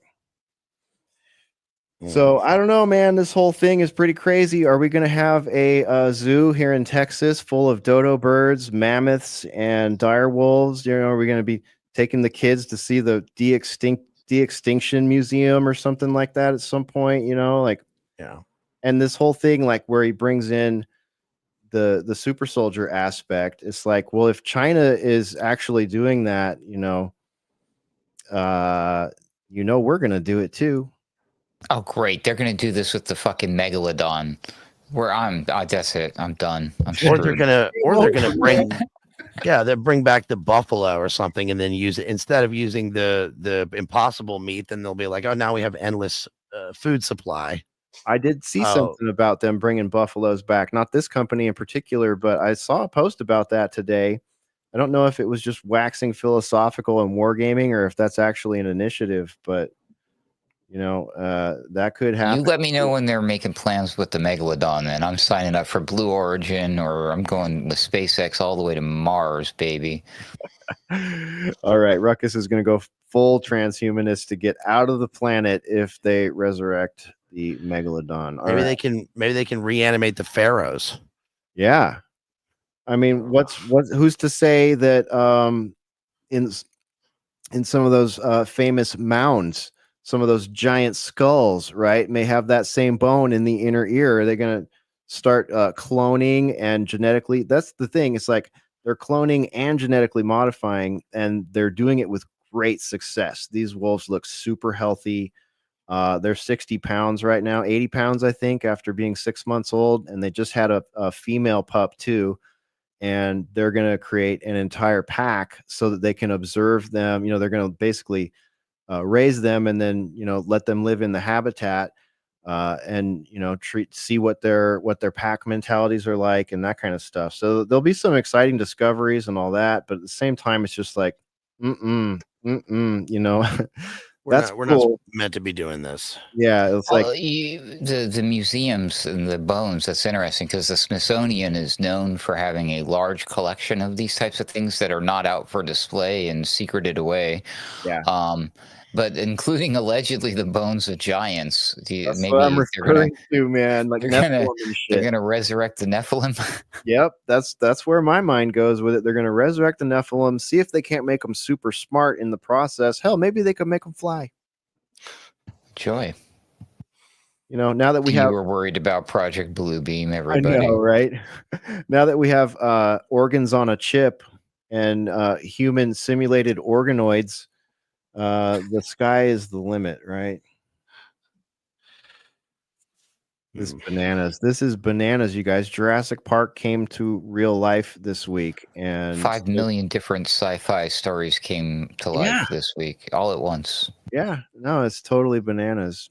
So I don't know, man. This whole thing is pretty crazy. Are we going to have a zoo here in Texas full of dodo birds, mammoths, and dire wolves? You know, are we going to be taking the kids to see the de-extinction museum or something like that at some point? You know, like, Yeah. And this whole thing, like where he brings in the super soldier aspect, it's like, well, if China is actually doing that, we're going to do it too. Oh, great. They're going to do this with the fucking Megalodon. That's it. I'm done. I'm Or they're screwed. gonna bring, they'll bring back the buffalo or something, and then use it instead of using the impossible meat. Then they'll be like, oh, now we have endless food supply. I did see something about them bringing buffaloes back. Not this company in particular, but I saw a post about that today. I don't know if it was just waxing philosophical and wargaming, or if that's actually an initiative, but that could happen. You let me know when they're making plans with the Megalodon, man. I'm signing up for Blue Origin, or I'm going with SpaceX all the way to Mars, baby. All right, Ruckus is going to go full transhumanist to get out of the planet if they resurrect the Megalodon. Maybe they can reanimate the pharaohs. Yeah, I mean, who's to say that in some of those famous mounds, some of those giant skulls, right, may have that same bone in the inner ear? Are they going to start cloning and genetically? That's the thing. It's like they're cloning and genetically modifying, and they're doing it with great success. These wolves look super healthy. They're 60 pounds right now, 80 pounds, I think, after being 6 months old. And they just had a female pup too. And they're going to create an entire pack so that they can observe them. They're going to basically raise them and then let them live in the habitat and see what their pack mentalities are like and that kind of stuff. So there'll be some exciting discoveries and all that, but at the same time it's just like that's we're cool. not meant to be doing this. Yeah, it's like the museums and the bones. That's interesting because the Smithsonian is known for having a large collection of these types of things that are not out for display and secreted away. Yeah. But including allegedly the bones of giants. That's maybe what I'm referring to, man. Like they're Nephilim and shit. They're gonna resurrect the Nephilim. Yep, that's where my mind goes with it. They're gonna resurrect the Nephilim, see if they can't make them super smart in the process. Hell, maybe they could make them fly. Joy. Now that we you have, were worried about Project Bluebeam, everybody. I know, right? Now that we have organs on a chip and human simulated organoids, the sky is the limit, right? This is bananas, you guys. Jurassic Park came to real life this week, and 5 million different sci-fi stories came to life this week, all at once. Yeah, no, it's totally bananas.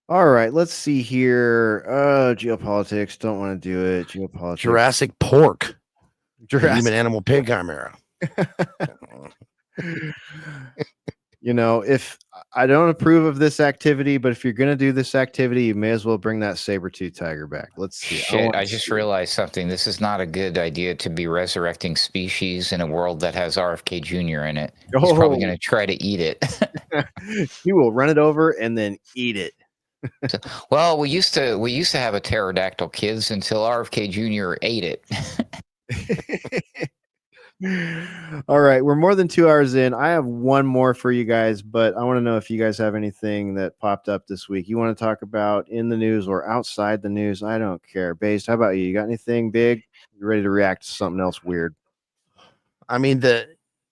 All right, let's see here. Geopolitics, don't want to do it. Geopolitics. Jurassic Pork. Human animal pig chimera. If I don't approve of this activity, but if you're going to do this activity, you may as well bring that saber-tooth tiger back. Let's see. Shit, I just realized something. This is not a good idea to be resurrecting species in a world that has RFK Jr. in it. He's probably going to try to eat it. He will run it over and then eat it. Well, we used to have a pterodactyl, kids, until RFK Jr. ate it. All right, we're more than 2 hours in. I have one more for you guys, but I want to know if you guys have anything that popped up this week you want to talk about in the news or outside the news. I don't care. Based, how about you? You got anything big? You ready to react to something else weird? I mean, the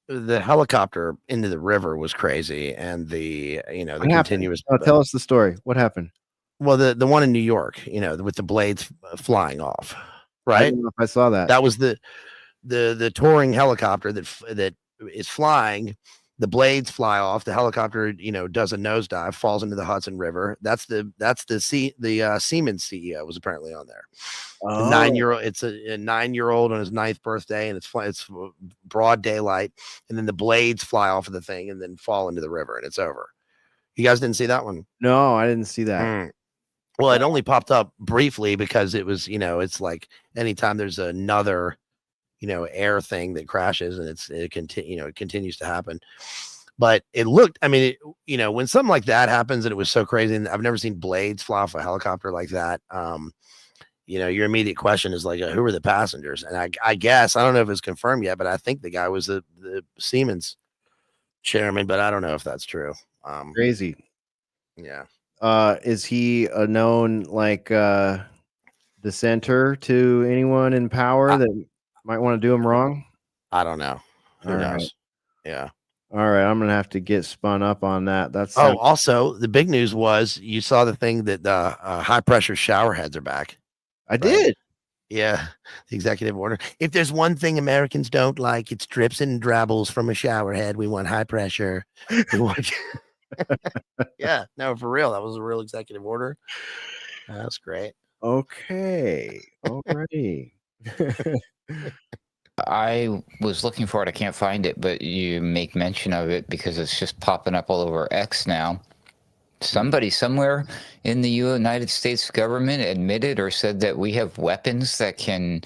helicopter into the river was crazy, and the continuous. Tell us the story. What happened? Well, the one in New York, with the blades flying off, right? I don't know if I saw that. That was the touring helicopter that is flying. The blades fly off. The helicopter, does a nosedive, falls into the Hudson River. That's the Siemens CEO was apparently on there. Oh. It's a 9-year-old on his 9th birthday, and it's broad daylight, and then the blades fly off of the thing and then fall into the river, and it's over. You guys didn't see that one? No, I didn't see that. Well, it only popped up briefly because it was, it's like anytime there's another air thing that crashes, and it continues to happen. But it looked, I mean, when something like that happens and it was so crazy, and I've never seen blades fly off a helicopter like that. Your immediate question is like, who were the passengers? And I guess, I don't know if it's confirmed yet, but I think the guy was the Siemens chairman, but I don't know if that's true. Crazy. Yeah. Is he a known dissenter to anyone in power that might want to do him wrong? I don't know. Who All knows? right. Yeah. All right, I'm gonna have to get spun up on that. That's also the big news was you saw the thing that the high pressure shower heads are back. I did. Yeah, the executive order. If there's one thing Americans don't like, it's drips and drabbles from a shower head. We want high pressure. We want... Yeah, no, for real. That was a real executive order. That's great. Okay. Alrighty. I was looking for it. I can't find it, but you make mention of it because it's just popping up all over X now. Somebody somewhere in the United States government admitted or said that we have weapons that can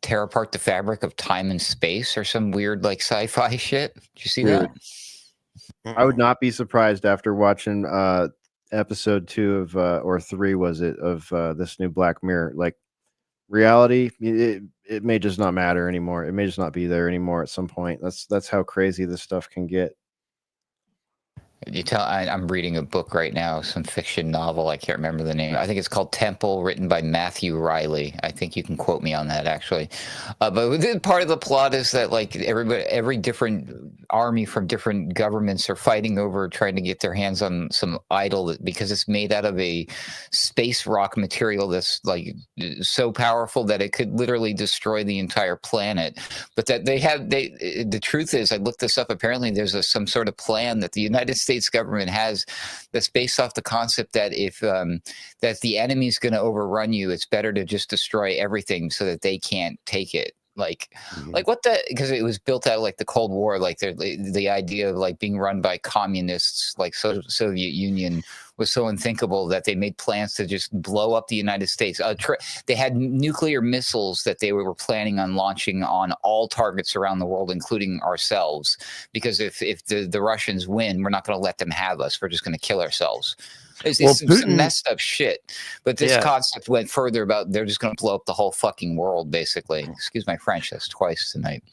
tear apart the fabric of time and space or some weird sci-fi shit. Did you see that? I would not be surprised after watching episode 2 of or 3 was it of this new Black Mirror. Reality, it may just not matter anymore. It may just not be there anymore at some point. That's how crazy this stuff can get. I'm reading a book right now, some fiction novel. I can't remember the name. I think it's called Temple, written by Matthew Riley. I think you can quote me on that, actually. But part of the plot is that every different army from different governments are fighting over trying to get their hands on some idol because it's made out of a space rock material that's so powerful that it could literally destroy the entire planet. But that the truth is, I looked this up. Apparently, there's some sort of plan that the United States government has that's based off the concept that if that the enemy's going to overrun you, it's better to just destroy everything so that they can't take it. Because it was built out of the Cold War, the idea of being run by communists, Soviet Union was so unthinkable that they made plans to just blow up the United States. They had nuclear missiles that they were planning on launching on all targets around the world, including ourselves. Because if the Russians win, we're not going to let them have us. We're just going to kill ourselves. It's some messed up shit. But this concept went further about they're just going to blow up the whole fucking world, basically. Excuse my French. That's twice tonight.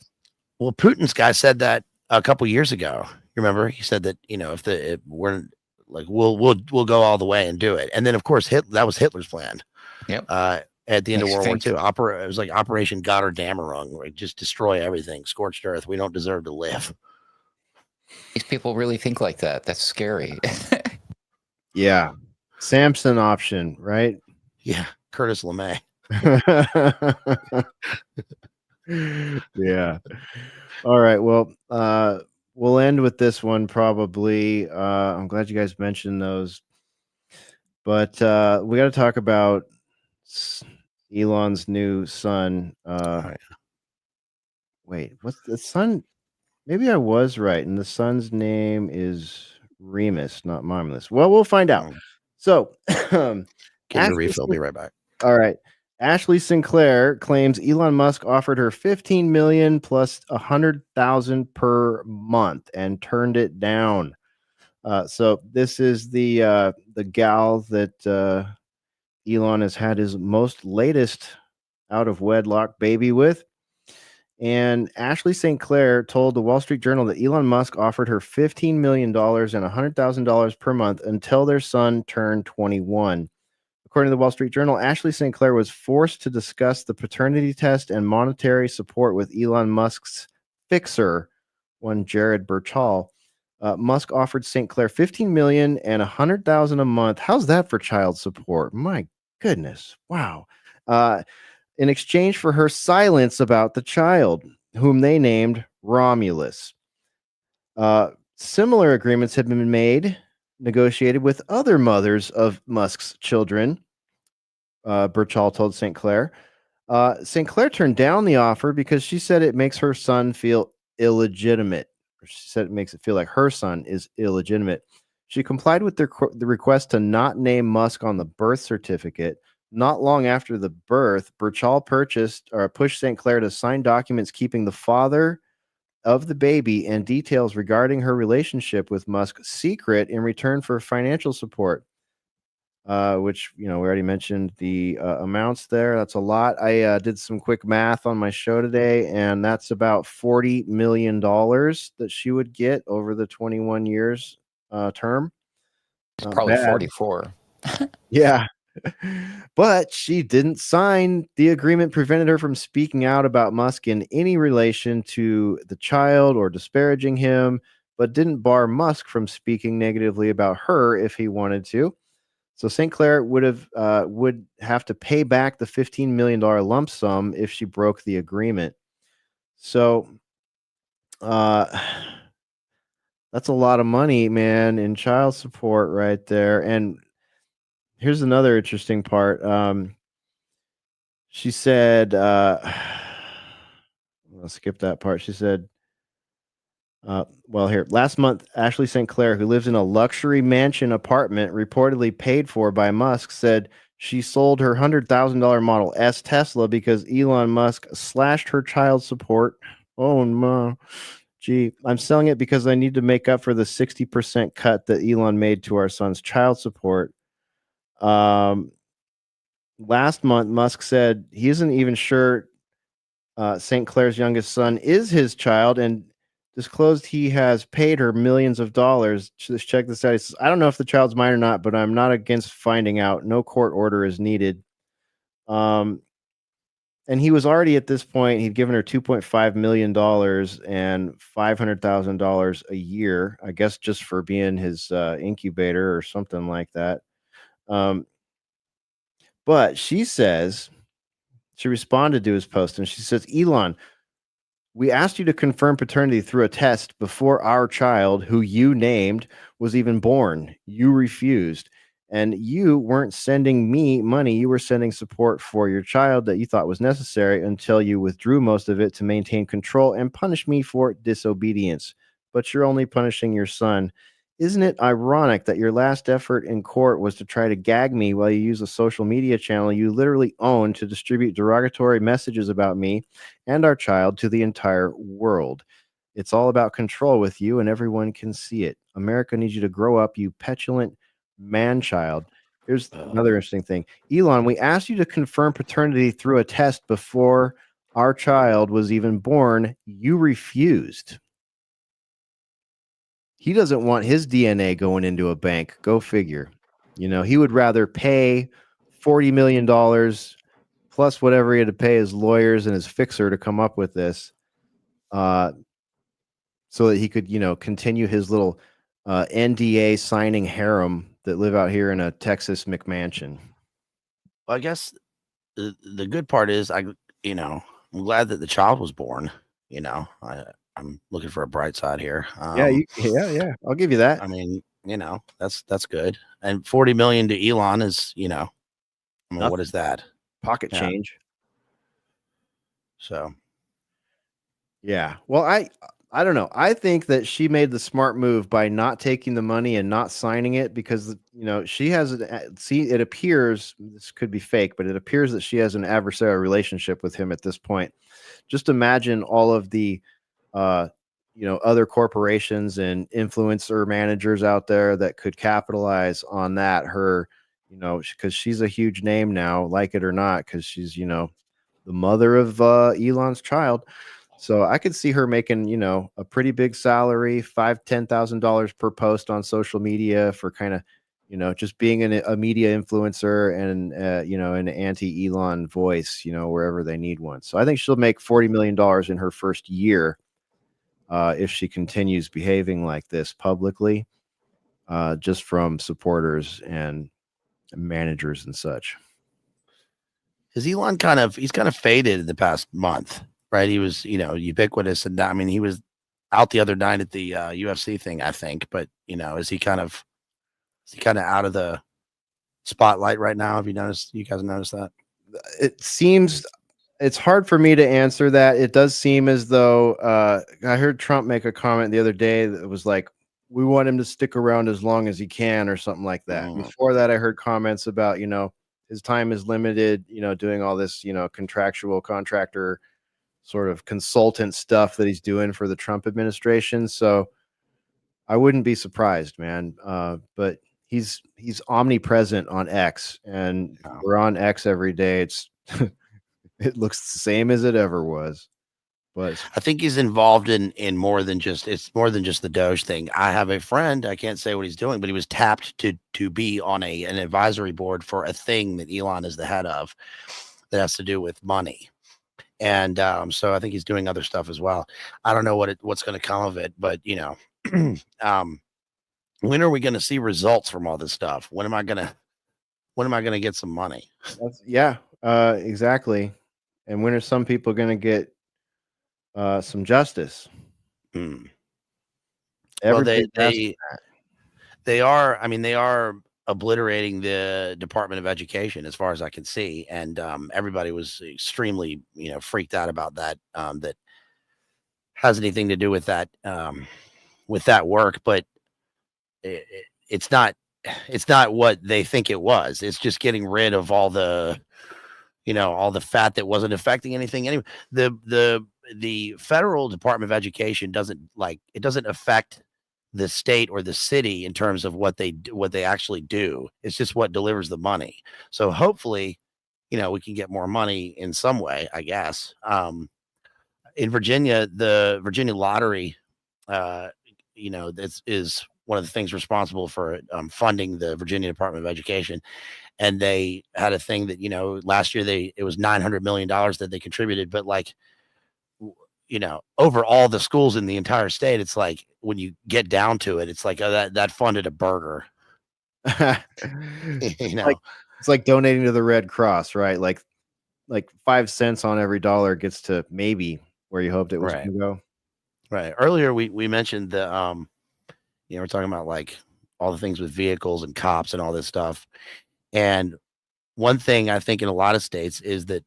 Well, Putin's guy said that a couple years ago. You remember? He said that if we're we'll go all the way and do it. And then of course that was Hitler's plan. Yep. At the end of World War II, it was like Operation Gotterdammerung, just destroy everything, scorched earth. We don't deserve to live. These people really think like that. That's scary. Yeah. Samson option, right? Yeah. Curtis LeMay. Yeah. All right. Well, we'll end with this one probably. I'm glad you guys mentioned those. But we got to talk about Elon's new son. Wait, what's the son? Maybe I was right. And the son's name is Remus, not Mimulus. Well, we'll find out. So, getting a refill. Be right back. All right. Ashley Sinclair claims Elon Musk offered her $15 million plus $100,000 per month and turned it down. So this is the gal that Elon has had his most latest out of wedlock baby with. And Ashley St. Clair told the Wall Street Journal that Elon Musk offered her $15 million and $100,000 per month until their son turned 21. According to the Wall Street Journal, Ashley St. Clair was forced to discuss the paternity test and monetary support with Elon Musk's fixer, one Jared Birchall. Musk offered St. Clair $15 million and $100,000 a month. How's that for child support? My goodness. Wow. In exchange for her silence about the child, whom they named Romulus. Similar agreements have been negotiated with other mothers of Musk's children, Birchall told St. Clair. St. Clair turned down the offer because she said it makes her son feel illegitimate. She said it makes it feel like her son is illegitimate. She complied with the request to not name Musk on the birth certificate. Not long after the birth, Birchall pushed St. Clair to sign documents keeping the father of the baby and details regarding her relationship with Musk secret in return for financial support. Which, we already mentioned the amounts there. That's a lot. I did some quick math on my show today, and that's about $40 million that she would get over the 21 years term. It's Not probably bad. 44. Yeah. But she didn't sign the agreement, prevented her from speaking out about Musk in any relation to the child or disparaging him, but didn't bar Musk from speaking negatively about her if he wanted to. So St. Clair would have to pay back the $15 million lump sum if she broke the agreement. So that's a lot of money, man, in child support right there. And here's another interesting part. She said, I'll skip that part. She said, here, last month, Ashley St. Clair, who lives in a luxury mansion apartment reportedly paid for by Musk, said she sold her $100,000 Model S Tesla because Elon Musk slashed her child support. Oh, no. Gee, I'm selling it because I need to make up for the 60% cut that Elon made to our son's child support. Last month, Musk said he isn't even sure St. Clair's youngest son is his child and disclosed he has paid her millions of dollars. Just check this out. He says, I don't know if the child's mine or not, but I'm not against finding out. No court order is needed. And he was already at this point, he'd given her $2.5 million and $500,000 a year, I guess just for being his incubator or something like that. But she says, she responded to his post and she says, Elon, we asked you to confirm paternity through a test before our child, who you named, was even born. You refused. And you weren't sending me money. You were sending support for your child that you thought was necessary until you withdrew most of it to maintain control and punish me for disobedience. But you're only punishing your son. Isn't it ironic that your last effort in court was to try to gag me while you use a social media channel you literally own to distribute derogatory messages about me and our child to the entire world? It's all about control with you, and everyone can see it. America needs you to grow up, you petulant man-child. Here's another interesting thing. Elon, we asked you to confirm paternity through a test before our child was even born. You refused. He doesn't want his DNA going into a bank. Go figure. He would rather pay $40 million plus whatever he had to pay his lawyers and his fixer to come up with this, so that he could, continue his little NDA signing harem that live out here in a Texas McMansion. Well, I guess the good part is I'm glad that the child was born. I'm looking for a bright side here. Yeah. I'll give you that. I mean, that's good. And 40 million to Elon is, what is that? Pocket change. So, yeah. Well, I don't know. I think that she made the smart move by not taking the money and not signing it because, she has it appears, this could be fake, but it appears that she has an adversarial relationship with him at this point. Just imagine all of the other corporations and influencer managers out there that could capitalize on that. Her, because she's a huge name now, like it or not, because she's, the mother of Elon's child. So I could see her making, a pretty big salary, $5,000-$10,000 per post on social media for kind of, just being a media influencer and, an anti-Elon voice, wherever they need one. So I think she'll make $40 million in her first year if she continues behaving like this publicly, just from supporters and managers and such. Is Elon he's kind of faded in the past month, right? He was, ubiquitous, and I mean, he was out the other night at the UFC thing, I think. But is he kind of out of the spotlight right now? Have you noticed? You guys noticed that? It seems. It's hard for me to answer that. It does seem as though I heard Trump make a comment the other day that was like, we want him to stick around as long as he can or something like that. Before that, I heard comments about, his time is limited, doing all this, contractor sort of consultant stuff that he's doing for the Trump administration. So I wouldn't be surprised, man. But he's omnipresent on X, and we're on X every day. It's it looks the same as it ever was. But I think he's involved in more than just the Doge thing. I have a friend, I can't say what he's doing, but he was tapped to be on an advisory board for a thing that Elon is the head of that has to do with money. And so I think he's doing other stuff as well. I don't know what's going to come of it, but you know, when are we going to see results from all this stuff? When am I going to get some money? Exactly. And when are some people going to get some justice? Well, Everybody they are obliterating the Department of Education as far as I can see, and everybody was extremely freaked out about that. That has anything to do with that work, but it's not what they think it was. It's just getting rid of all the fat that wasn't affecting anything. Anyway, the federal Department of Education doesn't affect the state or the city in terms of what they actually do. It's just what delivers the money. So hopefully, we can get more money in some way, I guess. In Virginia, the Virginia lottery, this is one of the things responsible for funding the Virginia Department of Education. And they had a thing that, last year it was $900 million that they contributed, but over all the schools in the entire state, it's like, when you get down to it, it's like, that funded a burger. It's like donating to the Red Cross, right? Like 5 cents on every dollar gets to maybe where you hoped it was going to go. Right. Earlier, we mentioned the, we're talking about like all the things with vehicles and cops and all this stuff. And one thing I think in a lot of states is that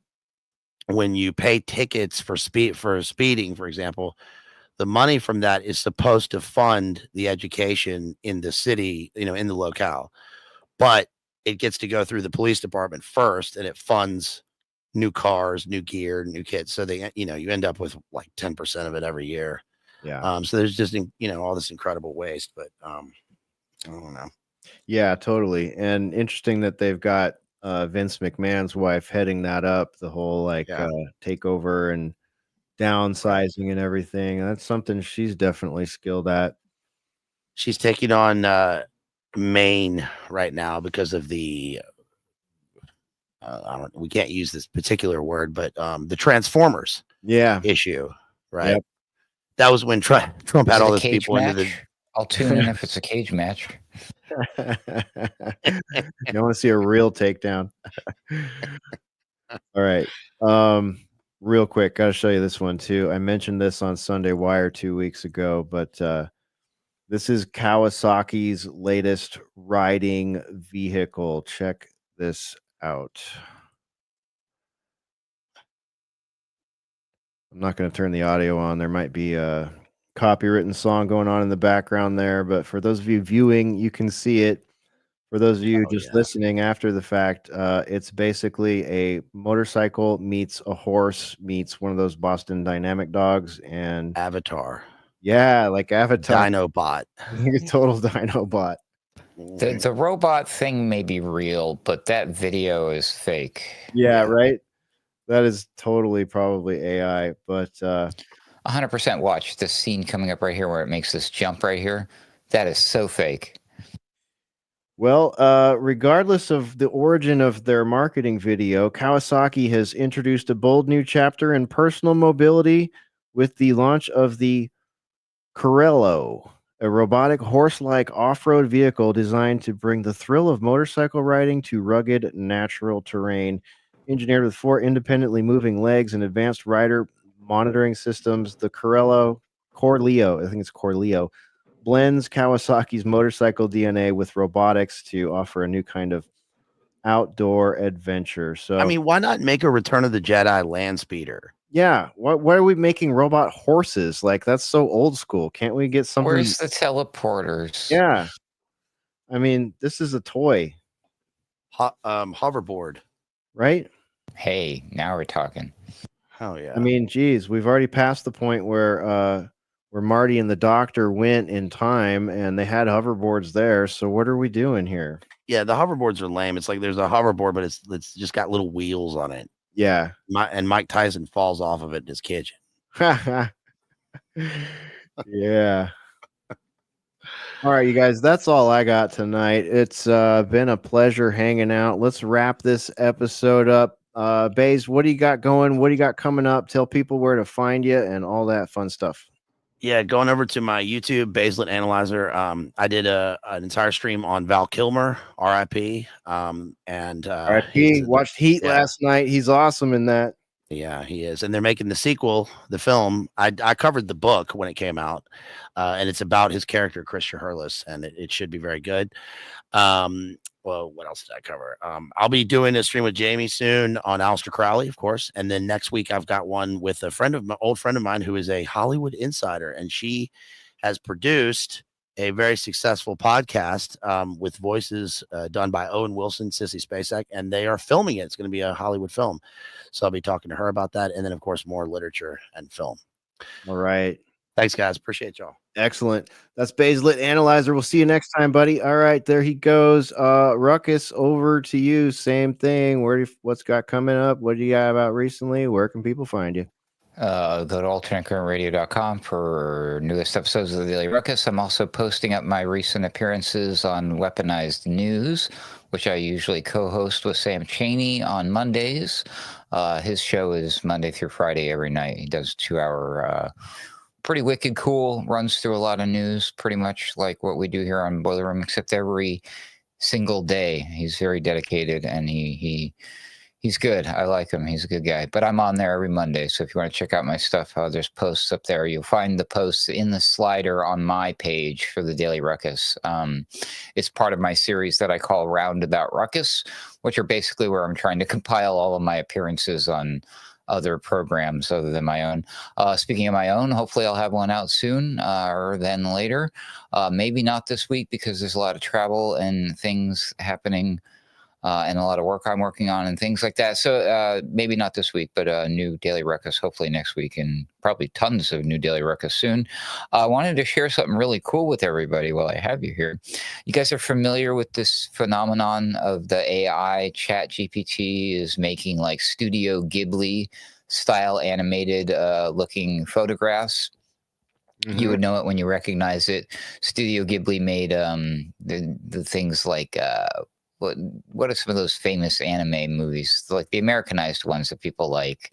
when you pay tickets for speeding, for example, the money from that is supposed to fund the education in the city, in the locale, but it gets to go through the police department first, and it funds new cars, new gear, new kits. So they, you end up with like 10% of it every year. Yeah. So there's just, all this incredible waste, but I don't know. Yeah, totally. And interesting that they've got Vince McMahon's wife heading that up, the whole takeover and downsizing and everything. That's something she's definitely skilled at. She's taking on Maine right now because of the we can't use this particular word, but the Transformers issue, right? Yep. That was when Trump had all those people into the. I'll tune in if it's a cage match. You want to see a real takedown. All right. Real quick, gotta show you this one too. I mentioned this on Sunday Wire 2 weeks ago, but this is Kawasaki's latest riding vehicle. Check this out. I'm not going to turn the audio on. There might be a copywritten song going on in the background there, but for those of you viewing, you can see it. For those of you listening after the fact, it's basically a motorcycle meets a horse meets one of those Boston Dynamic dogs and Avatar. Yeah, like Avatar. Dinobot. Total Dinobot. The robot thing may be real, but that video is fake. Yeah, right? That is totally probably AI, but 100% watch this scene coming up right here where it makes this jump right here. That is so fake. Well, regardless of the origin of their marketing video, Kawasaki has introduced a bold new chapter in personal mobility with the launch of the Corello, a robotic horse-like off-road vehicle designed to bring the thrill of motorcycle riding to rugged, natural terrain. Engineered with 4 independently moving legs and advanced rider monitoring systems, the Corello, I think it's Corleo, blends Kawasaki's motorcycle DNA with robotics to offer a new kind of outdoor adventure. So, I mean, why not make a Return of the Jedi land speeder? Yeah, why are we making robot horses? Like, that's so old school. Can't we get something? Where's the teleporters? Yeah, I mean, this is a toy. Hoverboard, right? Hey, now we're talking. Oh yeah. I mean, geez, we've already passed the point where Marty and the doctor went in time and they had hoverboards there. So what are we doing here? Yeah, the hoverboards are lame. It's like there's a hoverboard, but it's just got little wheels on it. Yeah. And Mike Tyson falls off of it in his kitchen. Yeah. All right, you guys, that's all I got tonight. It's been a pleasure hanging out. Let's wrap this episode up. Baze, what do you got going? What do you got coming up? Tell people where to find you and all that fun stuff. Yeah, going over to my YouTube, Baselit Analyzer. I did an entire stream on Val Kilmer, RIP. RIP. Watched Heat last night. He's awesome in that. Yeah, he is. And they're making the sequel, the film. I covered the book when it came out, and it's about his character, Christian Hurlis, and it should be very good. Well, what else did I cover? I'll be doing a stream with Jamie soon on Aleister Crowley, of course. And then next week, I've got one with old friend of mine who is a Hollywood insider, and she has produced a very successful podcast with voices done by Owen Wilson, Sissy Spacek, and they are filming it. It's going to be a Hollywood film. So I'll be talking to her about that. And then, of course, more literature and film. All right. Thanks, guys. Appreciate y'all. Excellent. That's Baselit Analyzer. We'll see you next time, buddy. All right, there he goes. Ruckus, over to you. Same thing. What's got coming up? What do you got about recently? Where can people find you? Go to alternatecurrentradio.com for newest episodes of the Daily Ruckus. I'm also posting up my recent appearances on Weaponized News, which I usually co-host with Sam Chaney on Mondays. His show is Monday through Friday every night. He does 2-hour, pretty wicked cool, runs through a lot of news, pretty much like what we do here on Boiler Room, except every single day. He's very dedicated, and he's good. I like him. He's a good guy. But I'm on there every Monday, so if you want to check out my stuff, there's posts up there. You'll find the posts in the slider on my page for the Daily Ruckus. It's part of my series that I call Roundabout Ruckus, which are basically where I'm trying to compile all of my appearances on other programs other than my own. Speaking of my own, hopefully I'll have one out soon or then later. Maybe not this week because there's a lot of travel and things happening and a lot of work I'm working on and things like that. So maybe not this week, but a new Daily Ruckus hopefully next week, and probably tons of new Daily Ruckus soon. I wanted to share something really cool with everybody while I have you here. You guys are familiar with this phenomenon of the AI ChatGPT is making like Studio Ghibli style animated looking photographs. Mm-hmm. You would know it when you recognize it. Studio Ghibli made the things like what are some of those famous anime movies, like the Americanized ones that people like?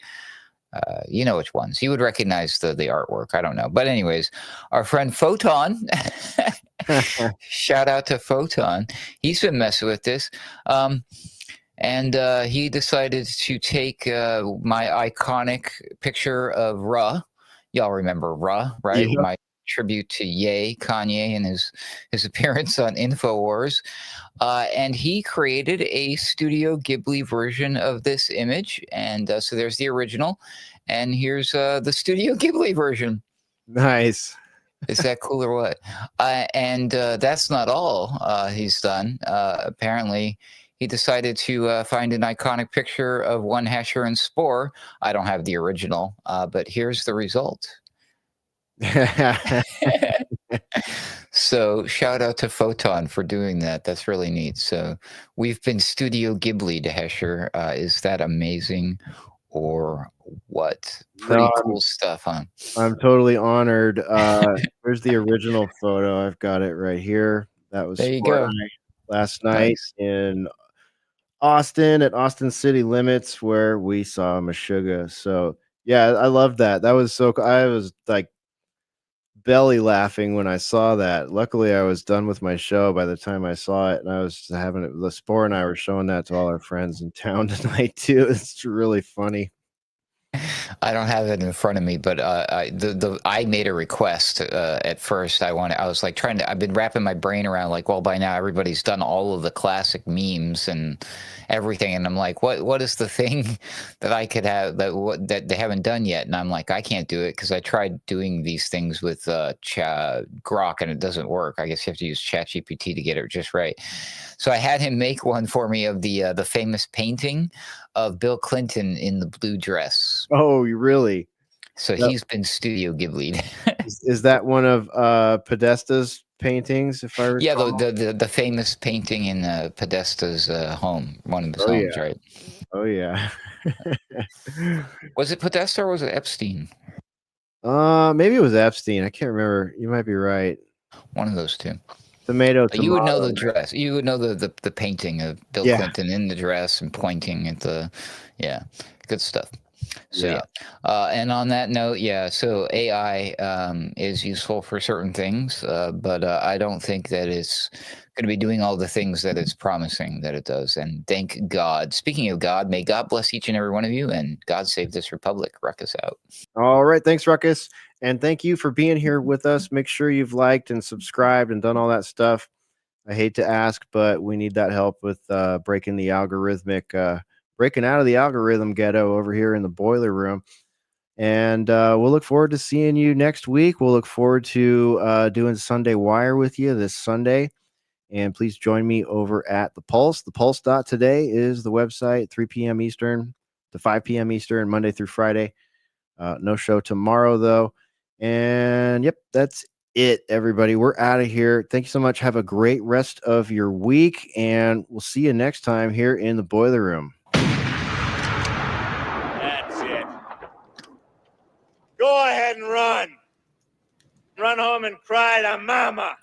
You know which ones. You would recognize the artwork. I don't know. But anyways, our friend Photon, shout out to Photon. He's been messing with this. And he decided to take my iconic picture of Ra. Y'all remember Ra, right? Yeah. My tribute to Kanye and his appearance on InfoWars. And he created a Studio Ghibli version of this image. And so there's the original. And here's the Studio Ghibli version. Nice. Is that cool or what? And that's not all he's done. Apparently, he decided to find an iconic picture of One Hesher and Spore. I don't have the original, but here's the result. So shout out to Photon for doing that. That's really neat. So we've been Studio Ghibli to Hesher. Is that amazing or what? Pretty cool stuff, huh? I'm totally honored. Here's the original photo. I've got it right here. That was there you go. Last night in Austin at Austin City Limits, where we saw Meshuggah. So yeah, I love that. That was so cool. I was like belly laughing when I saw that. Luckily, I was done with my show by the time I saw it, and I was having it. The Spore and I were showing that to all our friends in town tonight too. It's really funny. I don't have it in front of me, but I made a request at first. I was like I've been wrapping my brain around like, well, by now everybody's done all of the classic memes and everything, and I'm like, what is the thing that I could have that they haven't done yet? And I'm like, I can't do it because I tried doing these things with Grok and it doesn't work. I guess you have to use ChatGPT to get it just right. So I had him make one for me of the famous painting of Bill Clinton in the blue dress. Oh, you really? So Yep. he's been Studio Ghibli. Is that one of Podesta's paintings? If I recall? Yeah, the famous painting in Podesta's home, one of his Oh, homes, yeah. right? Oh yeah. Was it Podesta or was it Epstein? Maybe it was Epstein. I can't remember. You might be right. One of those two. Tomato. But you would know the tomato. dress. You would know the painting of Bill Yeah. Clinton in the dress and pointing at the, good stuff. So Yeah. and on that note, so AI is useful for certain things, but I don't think that it's going to be doing all the things that it's promising that it does. And thank God. Speaking of God, may God bless each and every one of you, and God save this republic. Ruckus out. All right. Thanks, Ruckus. And thank you for being here with us. Make sure you've liked and subscribed and done all that stuff. I hate to ask, but we need that help with breaking the algorithmic, breaking out of the algorithm ghetto over here in the boiler room. And we'll look forward to seeing you next week. We'll look forward to doing Sunday Wire with you this Sunday. And please join me over at The Pulse. ThePulse.today is the website, 3 p.m. Eastern to 5 p.m. Eastern, Monday through Friday. No show tomorrow, though. And yep, that's it, everybody. We're out of here. Thank you so much. Have a great rest of your week. And we'll see you next time here in the boiler room. That's it. Go ahead and run. Run home and cry to mama.